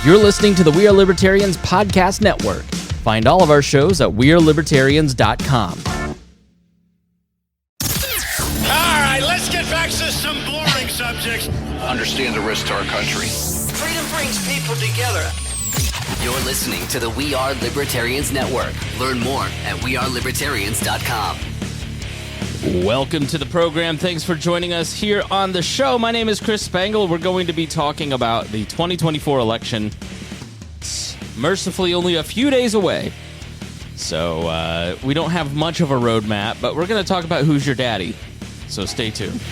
You're listening to the We Are Libertarians podcast network. Find all of our shows at wearelibertarians.com. All right, let's get back to some boring subjects. Understand the risk to our country. Freedom brings people together. You're listening to the We Are Libertarians Network. Learn more at wearelibertarians.com. Welcome to the program. Thanks for joining us here on the show. My name is Chris Spangle. We're going to be talking about the 2024 election. It's mercifully only a few days away. So we don't have much of a roadmap, but we're going to talk about who's your daddy. So stay tuned.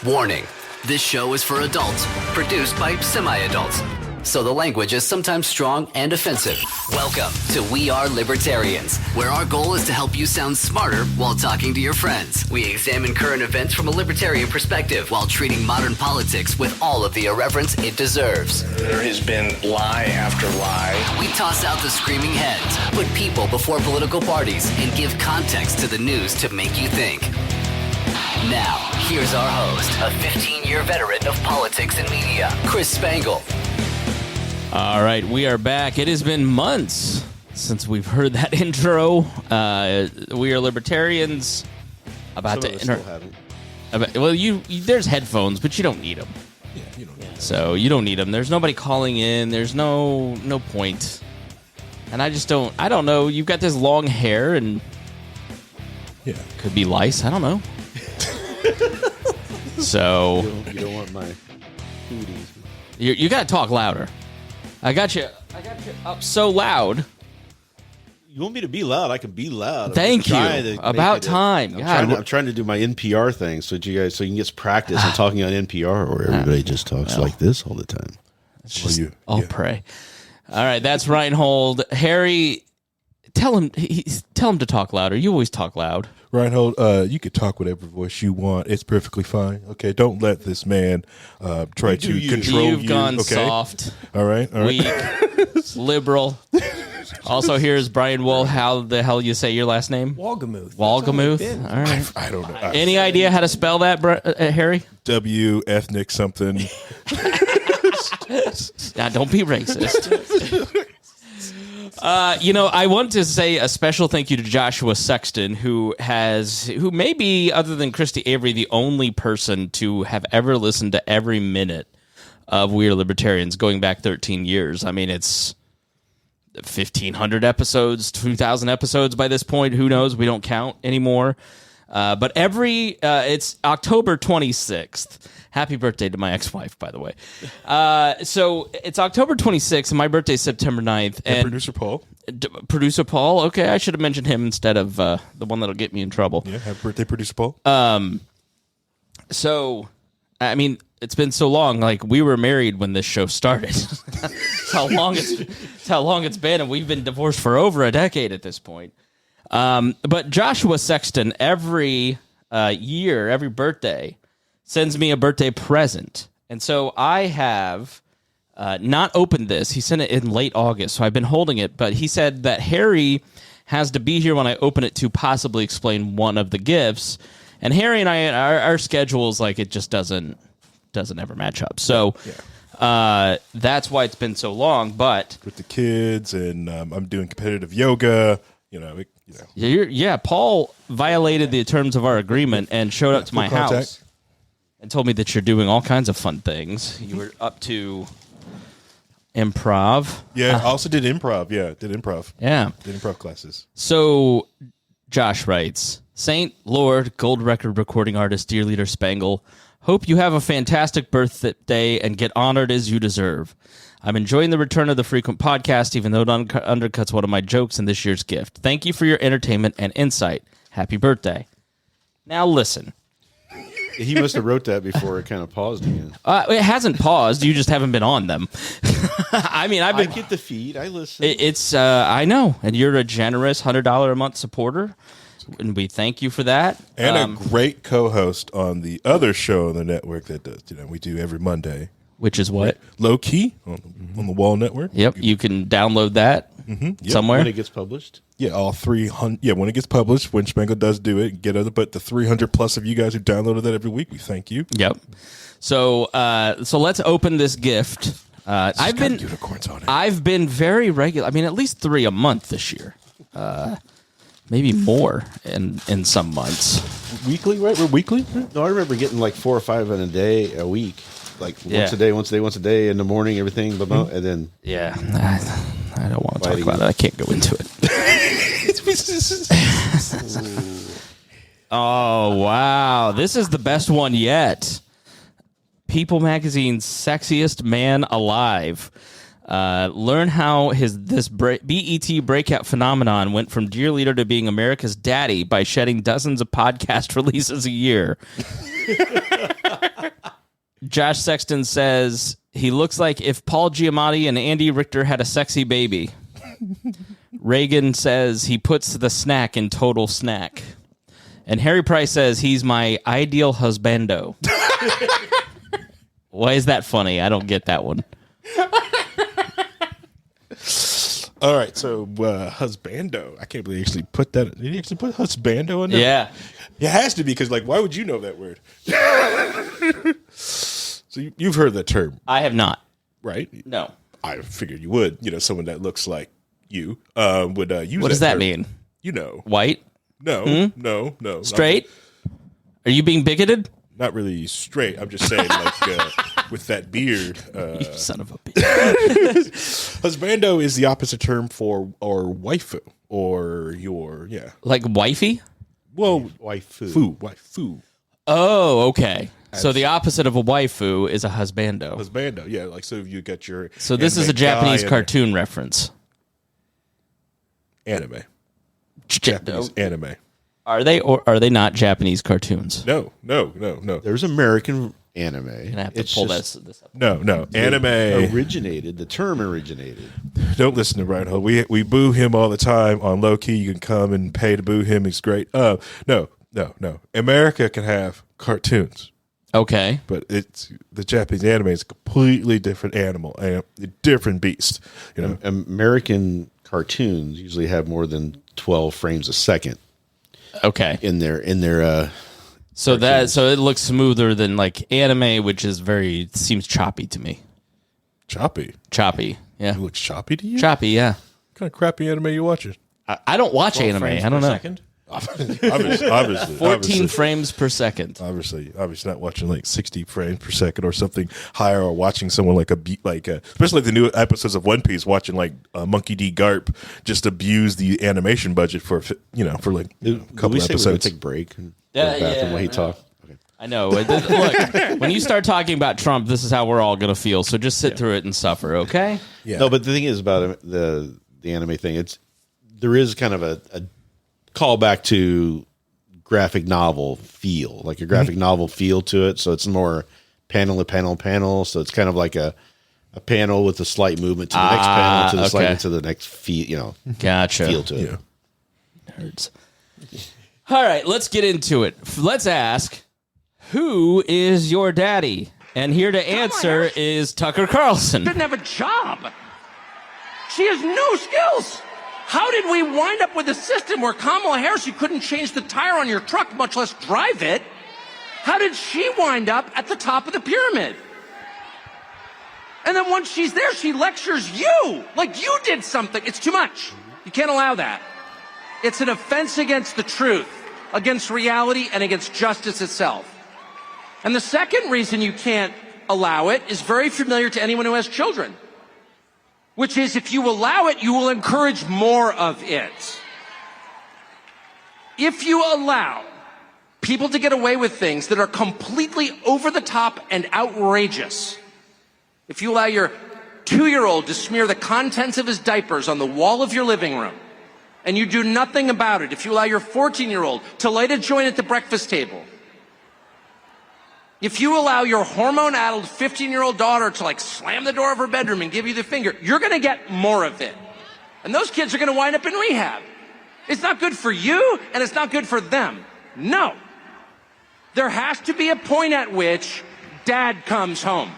Warning, this show is for adults, produced by semi-adults. So the language is sometimes strong and offensive. Welcome to We Are Libertarians, where our goal is to help you sound smarter while talking to your friends. We examine current events from a libertarian perspective while treating modern politics with all of the irreverence it deserves. There has been lie after lie. We toss out the screaming heads, put people before political parties, and give context to the news to make you think. Now, here's our host, a 15-year veteran of politics and media, Chris Spangle. All right, we are back. It has been months since we've heard that intro. We are libertarians. About Some to of us still haven't. well, there's headphones, but you don't need them. Yeah, you don't need them. So you don't need them. There's nobody calling in. There's no point. And I don't know. You've got this long hair, and Yeah. could be lice. I don't know. So You don't want my cooties. you got to talk louder. I got you up so loud. You want me to be loud? I can be loud. Thank you. About time. I'm trying to do my NPR thing so you can get practice on talking on NPR, or everybody just talks like this all the time. I'll pray. All right, that's Rhinehold. Harry, tell him to talk louder. You always talk loud. Rhinehold, you could talk whatever voice you want. It's perfectly fine. Okay, don't let this man try to control you. You've gone okay? soft. All right. Weak. Liberal. Also, here's Brian Wool. How the hell you say your last name? Wholgemuth. Wholgemuth. All right. I don't know. Any idea how to spell that, Harry? W ethnic something. Now, don't be racist. I want to say a special thank you to Joshua Sexton, who may be, other than Christy Avery, the only person to have ever listened to every minute of We Are Libertarians going back 13 years. I mean, it's 1,500 episodes, 2,000 episodes by this point. Who knows? We don't count anymore. But it's October 26th. Happy birthday to my ex-wife, by the way. So it's October 26th, and my birthday's September 9th. And producer Paul. Producer Paul? Okay, I should have mentioned him instead of the one that'll get me in trouble. Yeah, happy birthday, producer Paul. So, I mean, it's been so long. Like, we were married when this show started. That's how long it's been, and we've been divorced for over a decade at this point. But Joshua Sexton, every year, every birthday, sends me a birthday present. And so I have not opened this. He sent it in late August, so I've been holding it. But he said that Harry has to be here when I open it to possibly explain one of the gifts. And Harry and I, our schedules, like, it just doesn't ever match up. So that's why it's been so long. But with the kids, and I'm doing competitive yoga. Paul violated the terms of our agreement and showed up to my house and told me that you're doing all kinds of fun things. You were up to improv. Yeah, I also did improv. Yeah, did improv. Yeah. Did improv classes. So Josh writes, Saint, Lord, gold record recording artist, dear leader Spangle, hope you have a fantastic birthday and get honored as you deserve. I'm enjoying the return of the frequent podcast, even though it undercuts one of my jokes in this year's gift. Thank you for your entertainment and insight. Happy birthday. Now listen. He must have wrote that before it kind of paused again. It hasn't paused. You just haven't been on them. I mean, I get the feed. I listen. It's I know, and you're a generous $100 a month supporter, and we thank you for that. And a great co-host on the other show on the network that does. We do every Monday. Which is what? Low Key on the Wall Network. Yep, you can download that somewhere. When it gets published. Yeah, all 300. Yeah, when it gets published, when Spangle does do it, but the 300 plus of you guys who downloaded that every week, we thank you. Yep. So let's open this gift. I've been unicorns on it. I've been very regular. I mean, at least 3 a month this year. Maybe more in some months. Weekly, right? We're weekly. No, I remember getting like 4 or 5 in a week, like once a day in the morning, everything, blah, blah, and then Yeah, I don't want to talk about it. I can't go into it. Oh, wow. This is the best one yet. People Magazine's Sexiest Man Alive. Learn how this BET breakout phenomenon went from dear leader to being America's daddy by shedding dozens of podcast releases a year. Josh Sexton says he looks like if Paul Giamatti and Andy Richter had a sexy baby. Reagan says he puts the snack in total snack. And Harry Price says he's my ideal husbando. Why is that funny? I don't get that one. All right, so husbando. I can't believe he actually put that. Did he actually put husbando in there? Yeah. It has to be because, like, why would you know that word? So you've heard that term, I have not. right? No. I figured you would. You know, someone that looks like you would use. What does that term. mean? You know, White? no, no, Straight? Are you being bigoted? Not really straight. I'm just saying, like, with that beard. You son of a bitch. Husbando is the opposite term for or waifu or Like wifey? well waifu. waifu Oh, okay. So the opposite of a waifu is a husbando. husbando, yeah, like so you get your So this is a anime Japanese guy and cartoon reference. anime Japanese anime. Are they or are they not Japanese cartoons? No. There's American anime. I'm gonna have to It's pull just this up. No. Anime. originated. The term originated. Don't listen to Rhinehold. We boo him all the time on low key. You can come and pay to boo him. He's great. No. America can have cartoons, Okay. but it's the Japanese anime is a completely different animal, a different beast. You know, American cartoons usually have more than 12 frames a second Okay. in their So it looks smoother than like anime, which is seems choppy to me. choppy. Choppy. Yeah. It looks choppy to you. Choppy, yeah. What kind of crappy anime you watching? I don't watch anime. I don't know. Obviously, 14 frames per second. Obviously not watching like 60 frames per second or something higher, or watching someone like especially the new episodes of One Piece, watching like Monkey D. Garp just abuse the animation budget for like a couple we say we're gonna episodes. take a break and Yeah, go to the bathroom while he yeah. talk. Okay. I know. Look, when you start talking about Trump, this is how we're all going to feel. So just sit through it and suffer, okay? Yeah. No, but the thing is about the anime thing, there is kind of a callback to graphic novel feel, like a graphic novel feel to it. So it's more panel to panel to panel. So it's kind of like a panel with a slight movement to the next panel to the slight okay. to the next feel, Gotcha. feel to it. Yeah. Nerds. All right, let's get into it. Let's ask, who is your daddy? And here to answer is Tucker Carlson. Didn't have a job. She has no skills. How did we wind up with a system where Kamala Harris, you couldn't change the tire on your truck, much less drive it? How did she wind up at the top of the pyramid? And then once she's there, she lectures you like you did something. It's too much. You can't allow that. It's an offense against the truth, against reality, and against justice itself. And the second reason you can't allow it is very familiar to anyone who has children, which is if you allow it, you will encourage more of it. If you allow people to get away with things that are completely over the top and outrageous, if you allow your 2-year-old to smear the contents of his diapers on the wall of your living room, and you do nothing about it, if you allow your 14-year-old to light a joint at the breakfast table, if you allow your hormone-addled 15-year-old daughter to like slam the door of her bedroom and give you the finger, you're going to get more of it. And those kids are going to wind up in rehab. It's not good for you, and it's not good for them. No. There has to be a point at which dad comes home.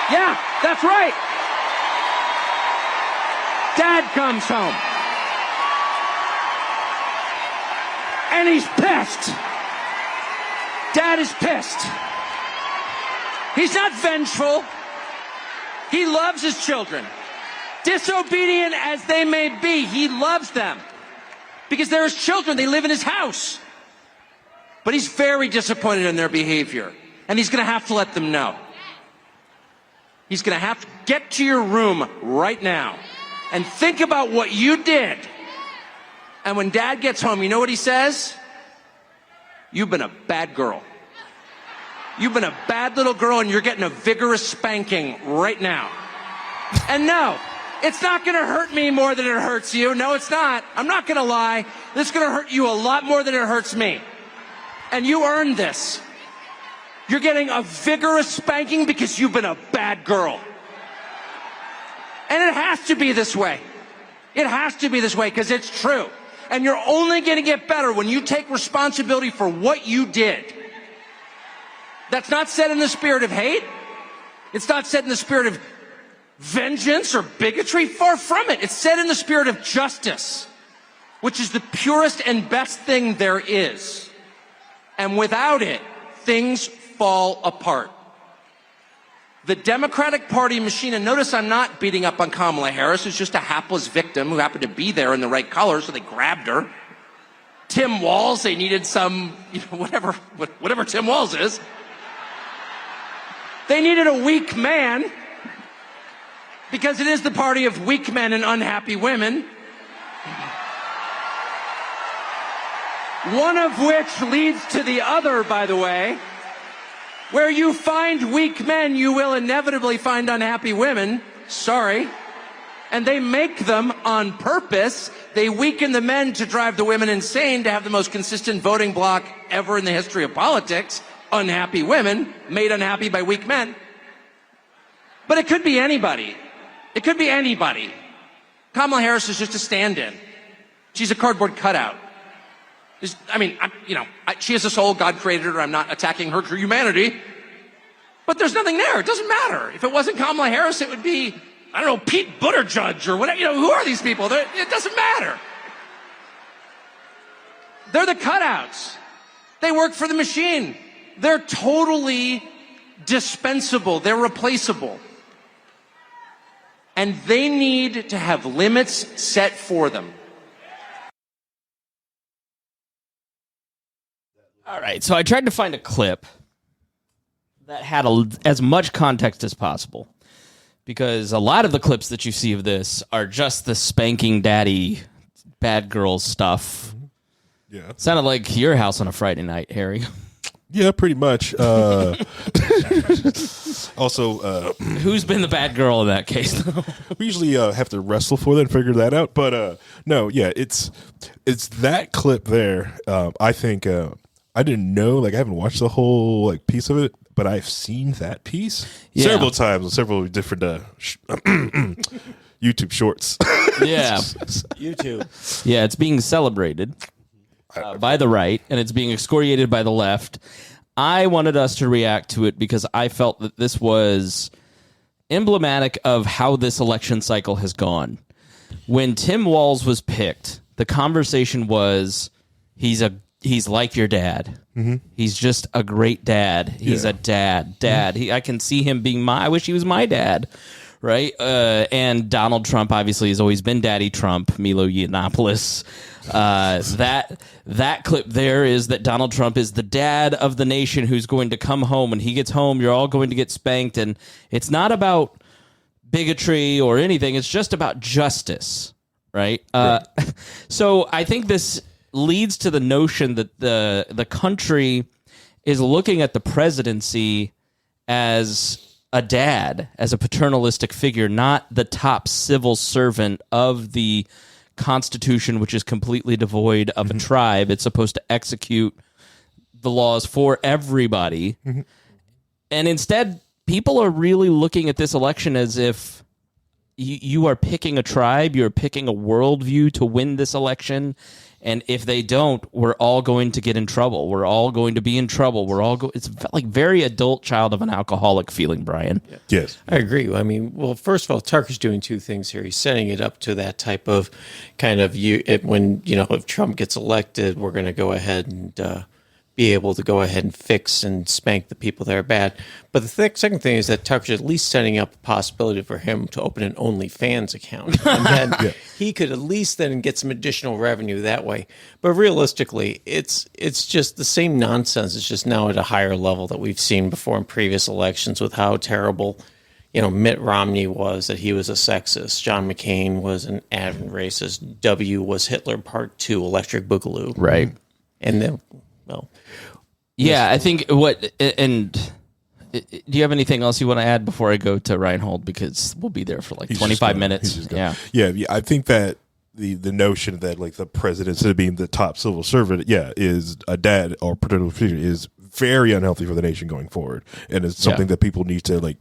Yeah, that's right. Dad comes home. And he's pissed. Dad is pissed. He's not vengeful. He loves his children. Disobedient as they may be, he loves them. Because they're his children, they live in his house. But he's very disappointed in their behavior. And he's going to have to let them know. He's going to have to get to your room right now and think about what you did. And when Dad gets home, you know what he says? You've been a bad girl. You've been a bad little girl, and you're getting a vigorous spanking right now. And no, it's not going to hurt me more than it hurts you. No, it's not. I'm not going to lie. This is going to hurt you a lot more than it hurts me. And you earned this. You're getting a vigorous spanking because you've been a bad girl. And it has to be this way. It has to be this way because it's true. And you're only going to get better when you take responsibility for what you did. That's not said in the spirit of hate. It's not said in the spirit of vengeance or bigotry. Far from it. It's said in the spirit of justice, which is the purest and best thing there is. And without it, things fall apart. The Democratic Party machine, and notice I'm not beating up on Kamala Harris, who's just a hapless victim who happened to be there in the right color, so they grabbed her. Tim Walz, they needed some, whatever Tim Walz is. They needed a weak man, because it is the party of weak men and unhappy women. One of which leads to the other, by the way. Where you find weak men, you will inevitably find unhappy women. Sorry. And they make them on purpose. They weaken the men to drive the women insane, to have the most consistent voting bloc ever in the history of politics. Unhappy women, made unhappy by weak men. But it could be anybody. It could be anybody. Kamala Harris is just a stand-in. She's a cardboard cutout. She has a soul. God created her. I'm not attacking her true humanity. But there's nothing there. It doesn't matter. If it wasn't Kamala Harris, it would be, I don't know, Pete Buttigieg or whatever. Who are these people? It doesn't matter. They're the cutouts. They work for the machine. They're totally dispensable. They're replaceable. And they need to have limits set for them. All right, so I tried to find a clip that had as much context as possible, because a lot of the clips that you see of this are just the spanking daddy bad girl stuff. Yeah. Sounded like your house on a Friday night, Harry. Yeah, pretty much. Also, who's been the bad girl in that case? We usually have to wrestle for that and figure that out. But no, yeah, it's that clip there. I think I didn't know, I haven't watched the whole piece of it, but I've seen that piece several times on several different YouTube shorts. Yeah, YouTube. Yeah, it's being celebrated by the right, and it's being excoriated by the left. I wanted us to react to it because I felt that this was emblematic of how this election cycle has gone. When Tim Walz was picked, the conversation was, he's like your dad. Mm-hmm. He's just a great dad. He's a dad. Mm-hmm. I can see him being I wish he was my dad. Right? And Donald Trump obviously has always been Daddy Trump, Milo Yiannopoulos. That clip there is that Donald Trump is the dad of the nation who's going to come home. When he gets home, you're all going to get spanked. And it's not about bigotry or anything. It's just about justice. Right? So I think this leads to the notion that the country is looking at the presidency as a dad, as a paternalistic figure, not the top civil servant of the Constitution, which is completely devoid of a tribe. It's supposed to execute the laws for everybody. Mm-hmm. And instead, people are really looking at this election as if you are picking a tribe, you're picking a worldview to win this election. And if they don't, we're all going to get in trouble. We're all going to be in trouble. It's like very adult child of an alcoholic feeling, Brian. Yeah. Yes. I agree. I mean, well, first of all, Tucker's doing two things here. He's setting it up to that type of kind of if Trump gets elected, we're going to go ahead and be able to go ahead and fix and spank the people that are bad. But the second thing is that Tucker's at least setting up a possibility for him to open an OnlyFans account. And then he could at least then get some additional revenue that way. But realistically, it's just the same nonsense. It's just now at a higher level that we've seen before in previous elections with how terrible, Mitt Romney was, that he was a sexist. John McCain was an avid racist. W was Hitler Part 2, Electric Boogaloo. Right. And then, Yeah, I think do you have anything else you want to add before I go to Rhinehold? Because we'll be there for like 25 minutes. Yeah. I think that the notion that like the president, instead of being the top civil servant, is a dad or parental figure is very unhealthy for the nation going forward, and it's something that people need to like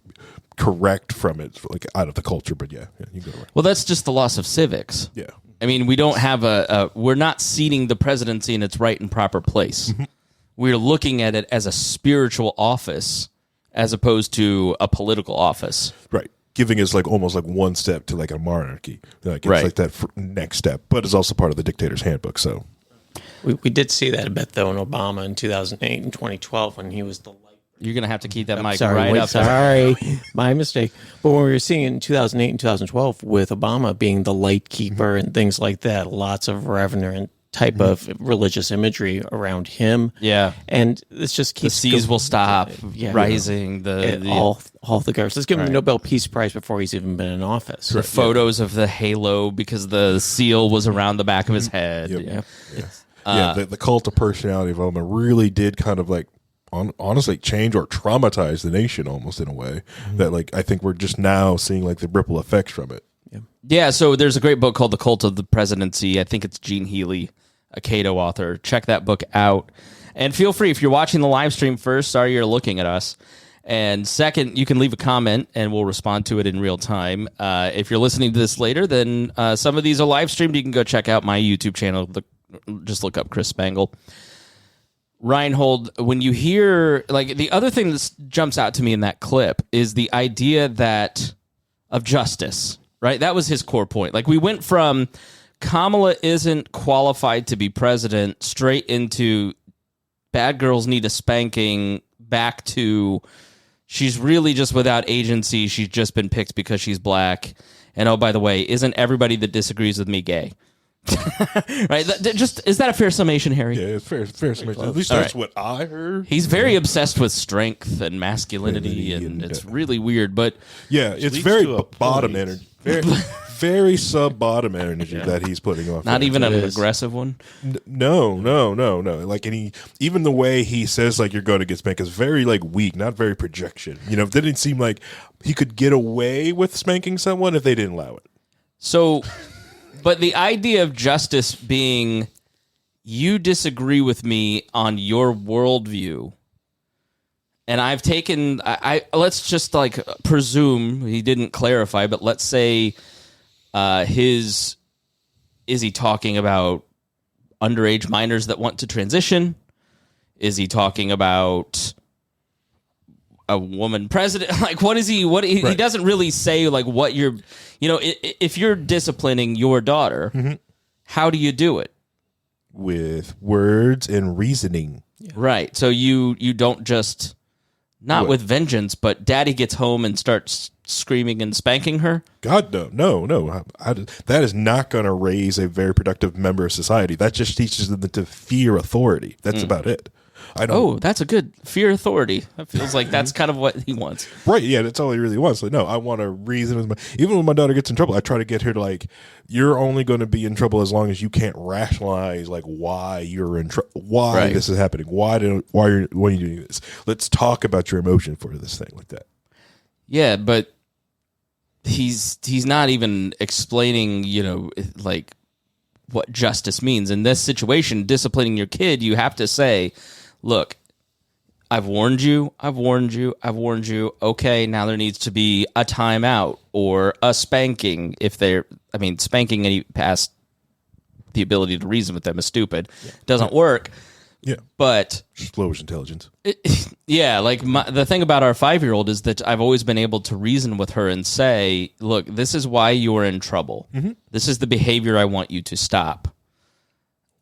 correct from it, like out of the culture. But you can go. Well, that's just the loss of civics. Yeah. I mean, we don't have we're not seating the presidency in its right and proper place. We're looking at it as a spiritual office as opposed to a political office. Right. Giving is like almost like one step to like a monarchy. Like it's like that next step, but it's also part of the dictator's handbook. So we did see that a bit though in Obama in 2008 and 2012 when he was the You're going to have to keep that mic sorry, right wait, up. Sorry, my mistake. But when we were seeing in 2008 and 2012 with Obama being the light keeper and things like that, lots of reverent type of religious imagery around him. Yeah. And this just keeps... The seas will stop rising. All the guards. Let's give him the Nobel Peace Prize before he's even been in office. The photos of the halo because the seal was around the back of his head. The cult of personality of Obama really did kind of like honestly change or traumatize the nation almost in a way that like I think we're just now seeing like the ripple effects from it. Yeah, so there's a great book called The Cult of the Presidency. I think it's Gene Healy, a Cato author. Check that book out. And feel free, if you're watching the live stream first, sorry you're looking at us. And second, you can leave a comment and we'll respond to it in real time. If you're listening to this later, then some of these are live streamed. You can go check out my YouTube channel. Just look up Chris Spangle. Rhinehold, when you hear, like, the other thing that jumps out to me in that clip is the idea of justice, right? That was his core point. Like, we went from Kamala isn't qualified to be president straight into bad girls need a spanking back to she's really just without agency. She's just been picked because she's black. And oh, by the way, isn't everybody that disagrees with me gay? Right? Is that a fair summation, Harry? Yeah, it's fair summation. At least that's what I heard. He's very obsessed with strength and masculinity, and it's really weird. But yeah, it's very bottom energy. Very sub-bottom energy that he's putting off. Not even an aggressive one? No. Like, even the way he says, like, you're going to get spanked is very, like, weak, not very projection. It didn't seem like he could get away with spanking someone if they didn't allow it. So, but the idea of justice being you disagree with me on your worldview, and I've taken, let's just, like, presume, he didn't clarify, but let's say... is he talking about underage minors that want to transition? Is he talking about a woman president? Like, what is he? He doesn't really say like what you're. If you're disciplining your daughter, how do you do it? With words and reasoning, right? So you don't just not with vengeance, but daddy gets home and starts screaming and spanking her? God, no. That is not going to raise a very productive member of society. That just teaches them to fear authority. That's about it. That's a good fear authority. That feels like that's kind of what he wants. Right, yeah, that's all he really wants. Like, no, I want to reason with even when my daughter gets in trouble, I try to get her to like, you're only going to be in trouble as long as you can't rationalize like why you're in trouble, why this is happening, why are you doing this. Let's talk about your emotion for this thing like that. Yeah, but he's not even explaining, like what justice means. In this situation, disciplining your kid, you have to say, look, I've warned you. Okay, now there needs to be a timeout or a spanking. Spanking any past the ability to reason with them is stupid. Doesn't work. Yeah, but just lowers intelligence. The thing about our 5-year-old is that I've always been able to reason with her and say, look, this is why you are in trouble. This is the behavior I want you to stop.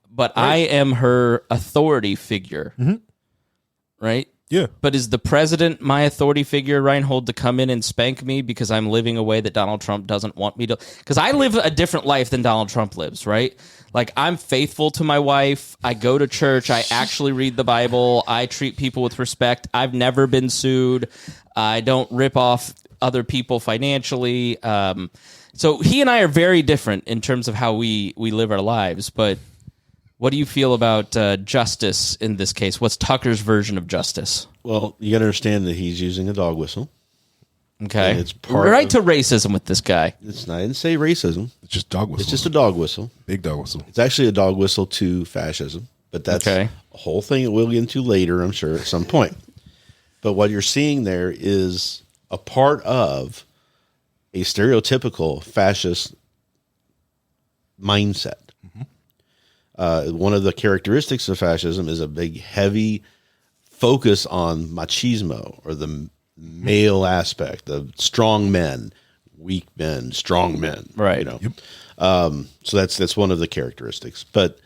But I am her authority figure. right? Yeah. But is the president my authority figure, Rhinehold, to come in and spank me because I'm living a way that Donald Trump doesn't want me to? Because I live a different life than Donald Trump lives, right? Like, I'm faithful to my wife. I go to church. I actually read the Bible. I treat people with respect. I've never been sued. I don't rip off other people financially. So he and I are very different in terms of how we live our lives. But what do you feel about justice in this case? What's Tucker's version of justice? Well, you got to understand that he's using a dog whistle. Okay. And it's part right of- to racism with this guy. It's not, I didn't say racism. It's just dog whistle. It's just a dog whistle. Big dog whistle. It's actually a dog whistle to fascism, but that's Okay. a whole thing that we'll get into later, I'm sure, at some point. But what you're seeing there is a part of a stereotypical fascist mindset. One of the characteristics of fascism is a big, heavy focus on machismo, or the male aspect of strong men, weak men, strong men. Right. You know? So that's one of the characteristics. But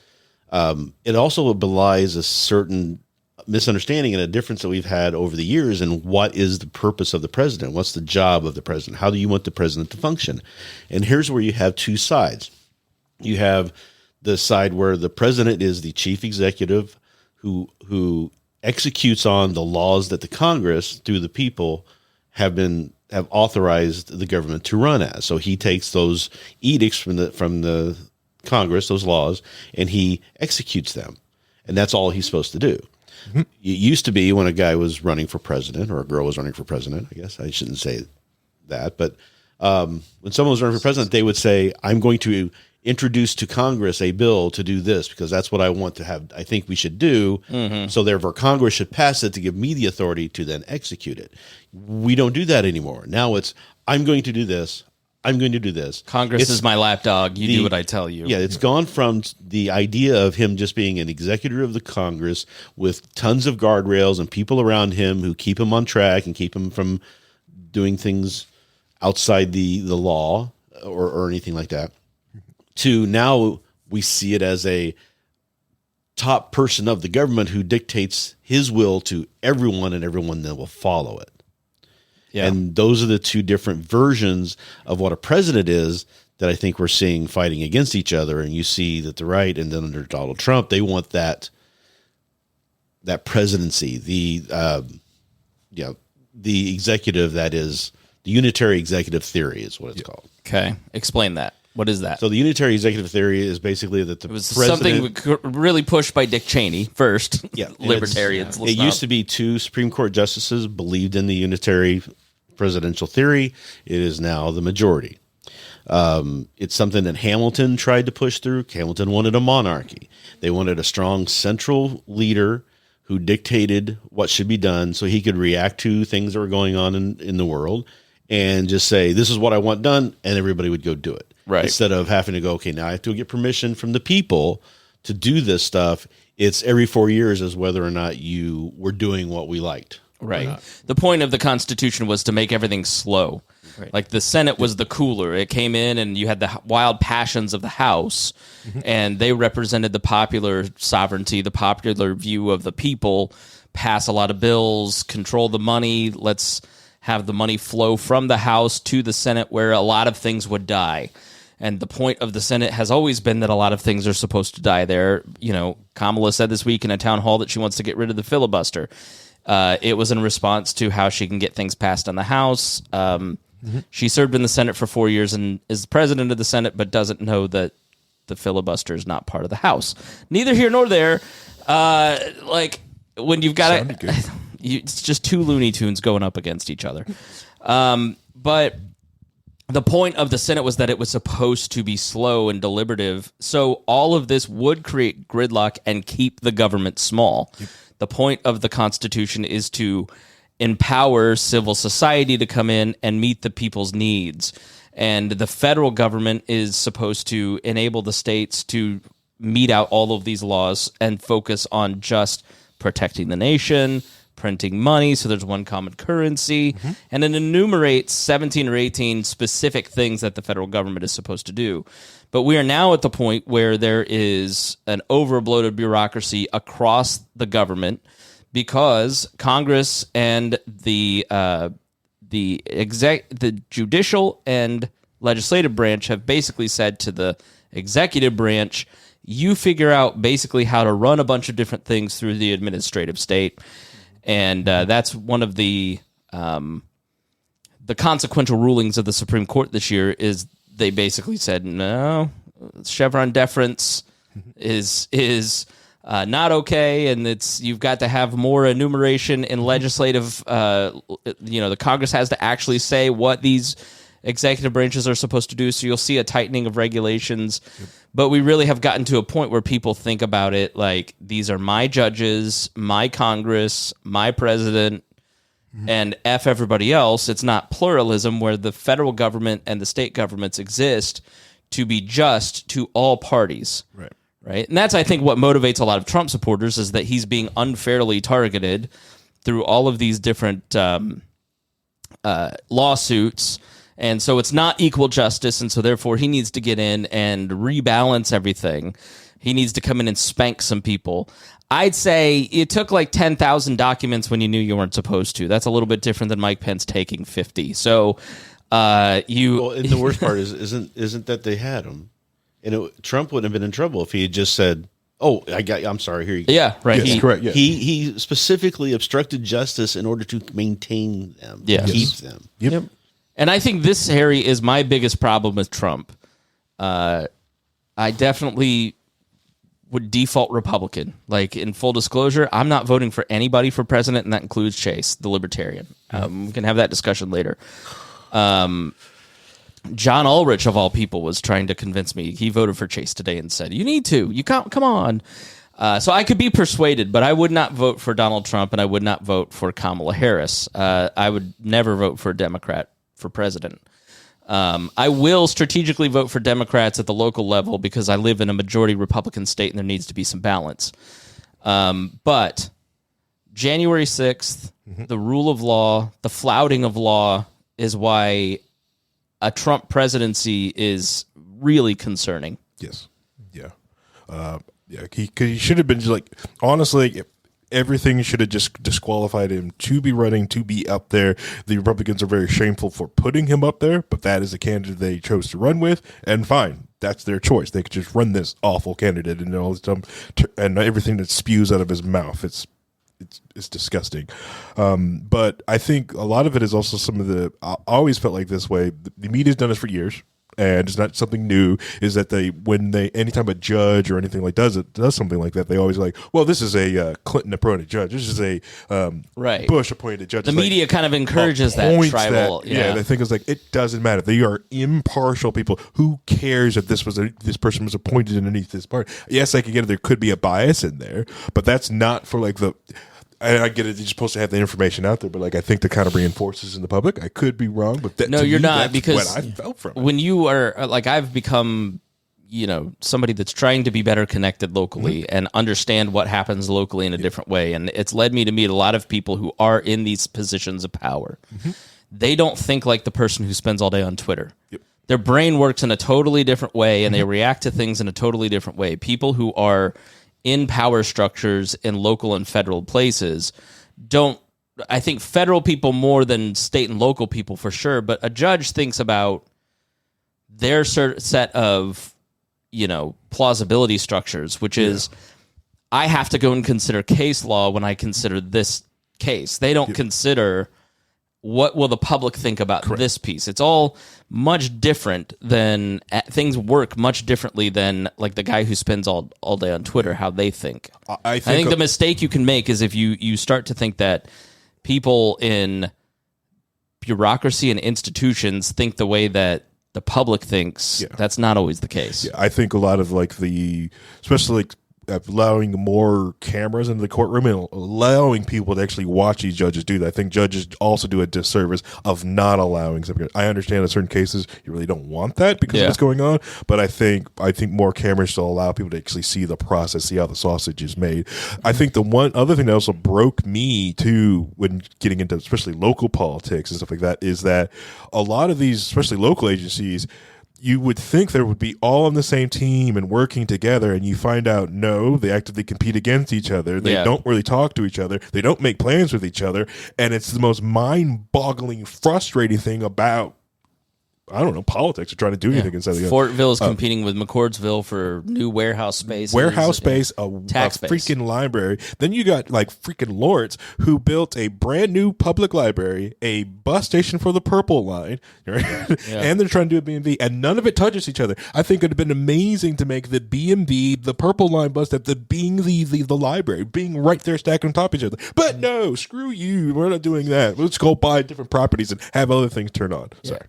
it also belies a certain misunderstanding and a difference that we've had over the years in what is the purpose of the president. What's the job of the president? How do you want the president to function? And here's where you have two sides. You have the side where the president is the chief executive who executes on the laws that the Congress, through the people, have authorized the government to run as. So he takes those edicts from the Congress, those laws, and he executes them. And that's all he's supposed to do. Mm-hmm. It used to be when a guy was running for president, or a girl was running for president, I guess I shouldn't say that, but when someone was running for president, they would say, I'm going to introduce to Congress a bill to do this because that's what I want to have. I think we should do. Mm-hmm. So therefore Congress should pass it to give me the authority to then execute it. We don't do that anymore. Now it's, I'm going to do this. I'm going to do this. Congress is my lapdog. You do what I tell you. Yeah, it's gone from the idea of him just being an executive of the Congress with tons of guardrails and people around him who keep him on track and keep him from doing things outside the law or anything like that, to now we see it as a top person of the government who dictates his will to everyone, and everyone then will follow it. Yeah. And those are the two different versions of what a president is that I think we're seeing fighting against each other. And you see that the right, and then under Donald Trump, they want that presidency, the executive, that is the unitary executive theory is what it's called. Okay. Explain that. What is that? So the unitary executive theory is basically that the president... something really pushed by Dick Cheney first. Yeah. Libertarians. It used to be 2 Supreme Court justices believed in the unitary presidential theory. It is now the majority. It's something that Hamilton tried to push through. Hamilton wanted a monarchy. They wanted a strong central leader who dictated what should be done so he could react to things that were going on in the world and just say, this is what I want done, and everybody would go do it. Right. Instead of having to go, okay, now I have to get permission from the people to do this stuff. It's every 4 years as whether or not you were doing what we liked. Right. The point of the Constitution was to make everything slow. Right. Like the Senate was the cooler. It came in and you had the wild passions of the House, and they represented the popular sovereignty, the popular view of the people, pass a lot of bills, control the money. Let's have the money flow from the House to the Senate where a lot of things would die. And the point of the Senate has always been that a lot of things are supposed to die there. You know, Kamala said this week in a town hall that she wants to get rid of the filibuster. It was in response to how she can get things passed on the House. She served in the Senate for 4 years and is the president of the Senate, but doesn't know that the filibuster is not part of the House. Neither here nor there. Like when you've got it's just 2 Looney Tunes going up against each other. But the point of the Senate was that it was supposed to be slow and deliberative. So all of this would create gridlock and keep the government small. Yep. The point of the Constitution is to empower civil society to come in and meet the people's needs. And the federal government is supposed to enable the states to mete out all of these laws and focus on just protecting the nation, printing money, so there's one common currency, and it enumerates 17 or 18 specific things that the federal government is supposed to do. But we are now at the point where there is an overbloated bureaucracy across the government because Congress and the judicial and legislative branch have basically said to the executive branch, you figure out basically how to run a bunch of different things through the administrative state. And that's one of the consequential rulings of the Supreme Court this year is they basically said, no, Chevron deference is not okay, and you've got to have more enumeration in legislative. The Congress has to actually say what these executive branches are supposed to do. So you'll see a tightening of regulations. Yep. But we really have gotten to a point where people think about it like these are my judges, my Congress, my president, and F everybody else. It's not pluralism where the federal government and the state governments exist to be just to all parties. Right. And that's, I think, what motivates a lot of Trump supporters is that he's being unfairly targeted through all of these different lawsuits. And so it's not equal justice. And so therefore he needs to get in and rebalance everything. He needs to come in and spank some people. I'd say it took like 10,000 documents when you knew you weren't supposed to. That's a little bit different than Mike Pence taking 50. So and the worst part isn't that they had him. And Trump wouldn't have been in trouble if he had just said, "Oh, I'm sorry. Here you go." Yeah, right. Yes, correct. Yeah. He specifically obstructed justice in order to maintain them, keep them. Yep. And I think this, Harry, is my biggest problem with Trump. I definitely would default Republican. Like, in full disclosure, I'm not voting for anybody for president, and that includes Chase, the Libertarian. We can have that discussion later. John Ulrich, of all people, was trying to convince me. He voted for Chase today and said, you need to. You can't. Come on. So I could be persuaded, but I would not vote for Donald Trump, and I would not vote for Kamala Harris. I would never vote for a Democrat for president. I will strategically vote for Democrats at the local level because I live in a majority Republican state and there needs to be some balance. But January 6th, the rule of law, the flouting of law is why a Trump presidency is really concerning. Yes. Yeah. He should have been like, honestly, everything should have just disqualified him to be running, to be up there. The Republicans are very shameful for putting him up there, but that is the candidate they chose to run with, and fine. That's their choice. They could just run this awful candidate and all this dumb, and everything that spews out of his mouth. It's disgusting. But I think a lot of it is also some of the, I always felt like this way. The media's done this for years. And it's not something new, is that anytime a judge or anything like does something like that, they always like, well, this is a Clinton appointed judge. This is a Bush appointed judge. The media kind of encourages that tribal. They think it's like, it doesn't matter. They are impartial people. Who cares if this person was appointed underneath this part? Yes, I can get it. There could be a bias in there, but that's not for like I get it. You're supposed to have the information out there, but like I think that kind of reinforces in the public. I could be wrong, but no, you're not, that's because what I felt from it. When you are like, I've become, somebody that's trying to be better connected locally and understand what happens locally in a different way, and it's led me to meet a lot of people who are in these positions of power. They don't think like the person who spends all day on Twitter. Yep. Their brain works in a totally different way, and they react to things in a totally different way. People who are in power structures in local and federal places don't, I think federal people more than state and local people for sure, but a judge thinks about their set of, plausibility structures, which is I have to go and consider case law when I consider this case. They don't consider what will the public think about this piece. It's all much different than, things work much differently than like the guy who spends all day on Twitter, how they think. I think the mistake you can make is if you start to think that people in bureaucracy and institutions think the way that the public thinks. That's not always the case. Yeah, I think a lot of especially like allowing more cameras into the courtroom and allowing people to actually watch these judges do that. I think judges also do a disservice of not allowing something. I understand in certain cases you really don't want that because of what's going on, but I think more cameras will allow people to actually see the process, see how the sausage is made. I think the one other thing that also broke me too when getting into especially local politics and stuff like that is that a lot of these, especially local agencies, you would think there would be all on the same team and working together, and you find out, no, they actively compete against each other. They don't really talk to each other. They don't make plans with each other. And it's the most mind-boggling, frustrating thing about, I don't know, politics or trying to do anything inside the Fortville is competing with McCordsville for new warehouse space. A freaking library. Then you got like freaking Lawrence, who built a brand new public library, a bus station for the Purple Line, right? And they're trying to do a B&B, and none of it touches each other. I think it'd have been amazing to make the B&B, the Purple Line bus stop, being the library, being right there stacked on top of each other. But no, screw you. We're not doing that. Let's go buy different properties and have other things turn on. Sorry.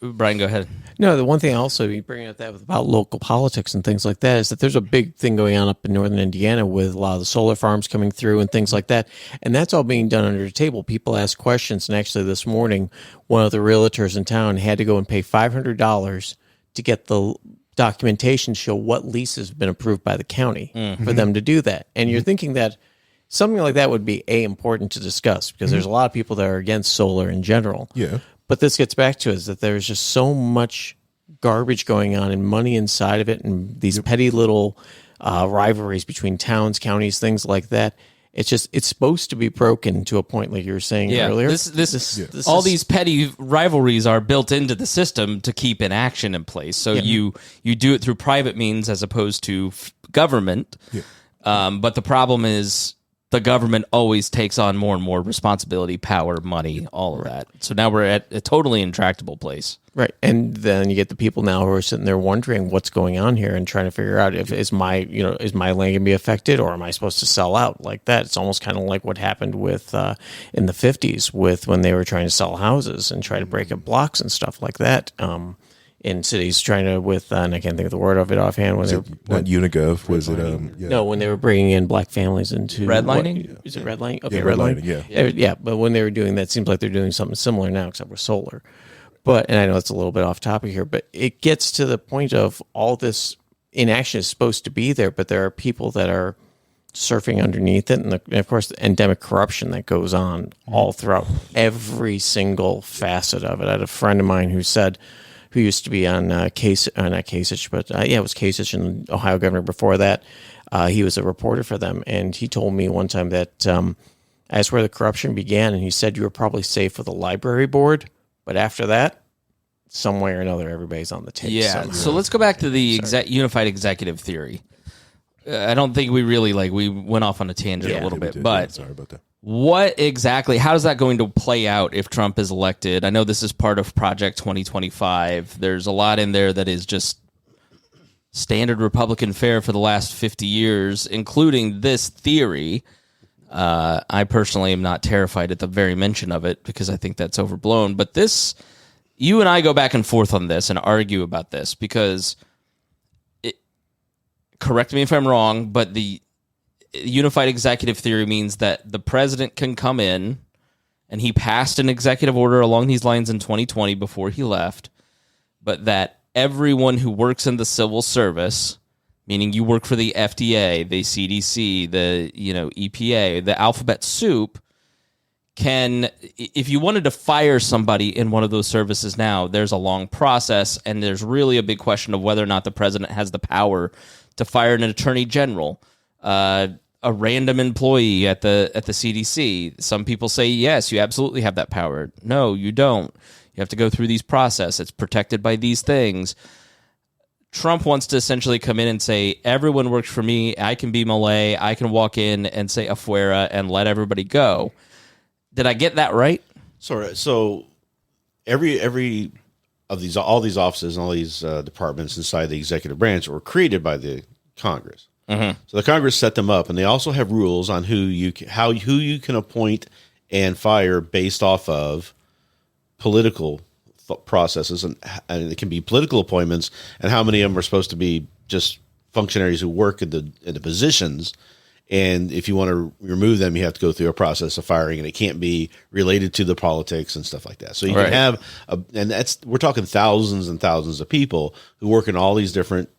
Brian, go ahead. No, the one thing also you bring up that about local politics and things like that is that there's a big thing going on up in northern Indiana with a lot of the solar farms coming through and things like that, and that's all being done under the table. People ask questions, and actually this morning, one of the realtors in town had to go and pay $500 to get the documentation to show what leases have been approved by the county for them to do that. And you're thinking that something like that would be important to discuss because there's a lot of people that are against solar in general. Yeah. But this gets back to is that there's just so much garbage going on and money inside of it and these petty little rivalries between towns, counties, things like that. It's supposed to be broken to a point like you were saying earlier. These petty rivalries are built into the system to keep an action in place. So you do it through private means as opposed to government. Yeah. But the problem is the government always takes on more and more responsibility, power, money, all of that. So now we're at a totally intractable place. Right. And then you get the people now who are sitting there wondering what's going on here and trying to figure out if is my land going to be affected or am I supposed to sell out like that? It's almost kind of like what happened with in the 50s with when they were trying to sell houses and try to break up blocks and stuff like that. In cities trying to and I can't think of the word of it offhand. When not Unigov, was it? No, when they were bringing in black families into redlining. Is it redlining? Okay, redlining. Yeah. But when they were doing that, it seems like they're doing something similar now, except with solar. But and I know it's a little bit off topic here, but it gets to the point of all this inaction is supposed to be there, but there are people that are surfing underneath it, and of course the endemic corruption that goes on all throughout every single facet of it. I had a friend of mine who used to be on not Kasich, but it was Kasich and Ohio governor before that. He was a reporter for them, and he told me one time that that's where the corruption began, and he said you were probably safe with the library board, but after that, some way or another, everybody's on the take. Yeah, so let's go back to the unified executive theory. I don't think we really, we went off on a tangent a little bit, but sorry about that. What exactly, how is that going to play out if Trump is elected? I know this is part of Project 2025. There's a lot in there that is just standard Republican fare for the last 50 years, including this theory. I personally am not terrified at the very mention of it because I think that's overblown. But you and I go back and forth on this and argue about this because, correct me if I'm wrong, but the unified executive theory means that the president can come in, and he passed an executive order along these lines in 2020 before he left, but that everyone who works in the civil service, meaning you work for the FDA, the CDC, the EPA, the alphabet soup, can, if you wanted to fire somebody in one of those services now, there's a long process, and there's really a big question of whether or not the president has the power to fire an attorney general, a random employee at the CDC. Some people say, yes, you absolutely have that power. No, you don't. You have to go through these processes. It's protected by these things. Trump wants to essentially come in and say, everyone works for me. I can be Malay. I can walk in and say afuera and let everybody go. Did I get that right? So every of all these offices and all these departments inside the executive branch were created by the Congress. Mm-hmm. So the Congress set them up, and they also have rules on who you can appoint and fire based off of political processes, and it can be political appointments, and how many of them are supposed to be just functionaries who work in the positions. And if you want to remove them, you have to go through a process of firing, and it can't be related to the politics and stuff like that. So you can have, we're talking thousands and thousands of people who work in all these different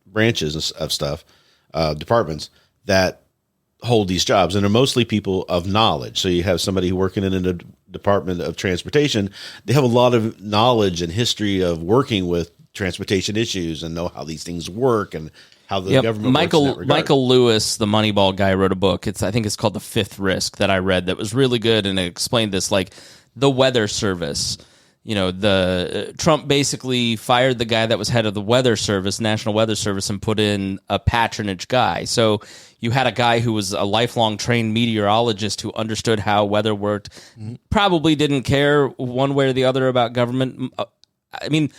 branches of stuff, departments that hold these jobs, and they're mostly people of knowledge. So you have somebody working in a Department of Transportation, they have a lot of knowledge and history of working with transportation issues and know how these things work and how the government works in that regard. Michael Lewis, the Moneyball guy, wrote a book. I think it's called The Fifth Risk that I read that was really good, and it explained this, like the Weather Service. You know, the Trump basically fired the guy that was head of the Weather Service, National Weather Service, and put in a patronage guy. So you had a guy who was a lifelong trained meteorologist who understood how weather worked, probably didn't care one way or the other about government. I mean,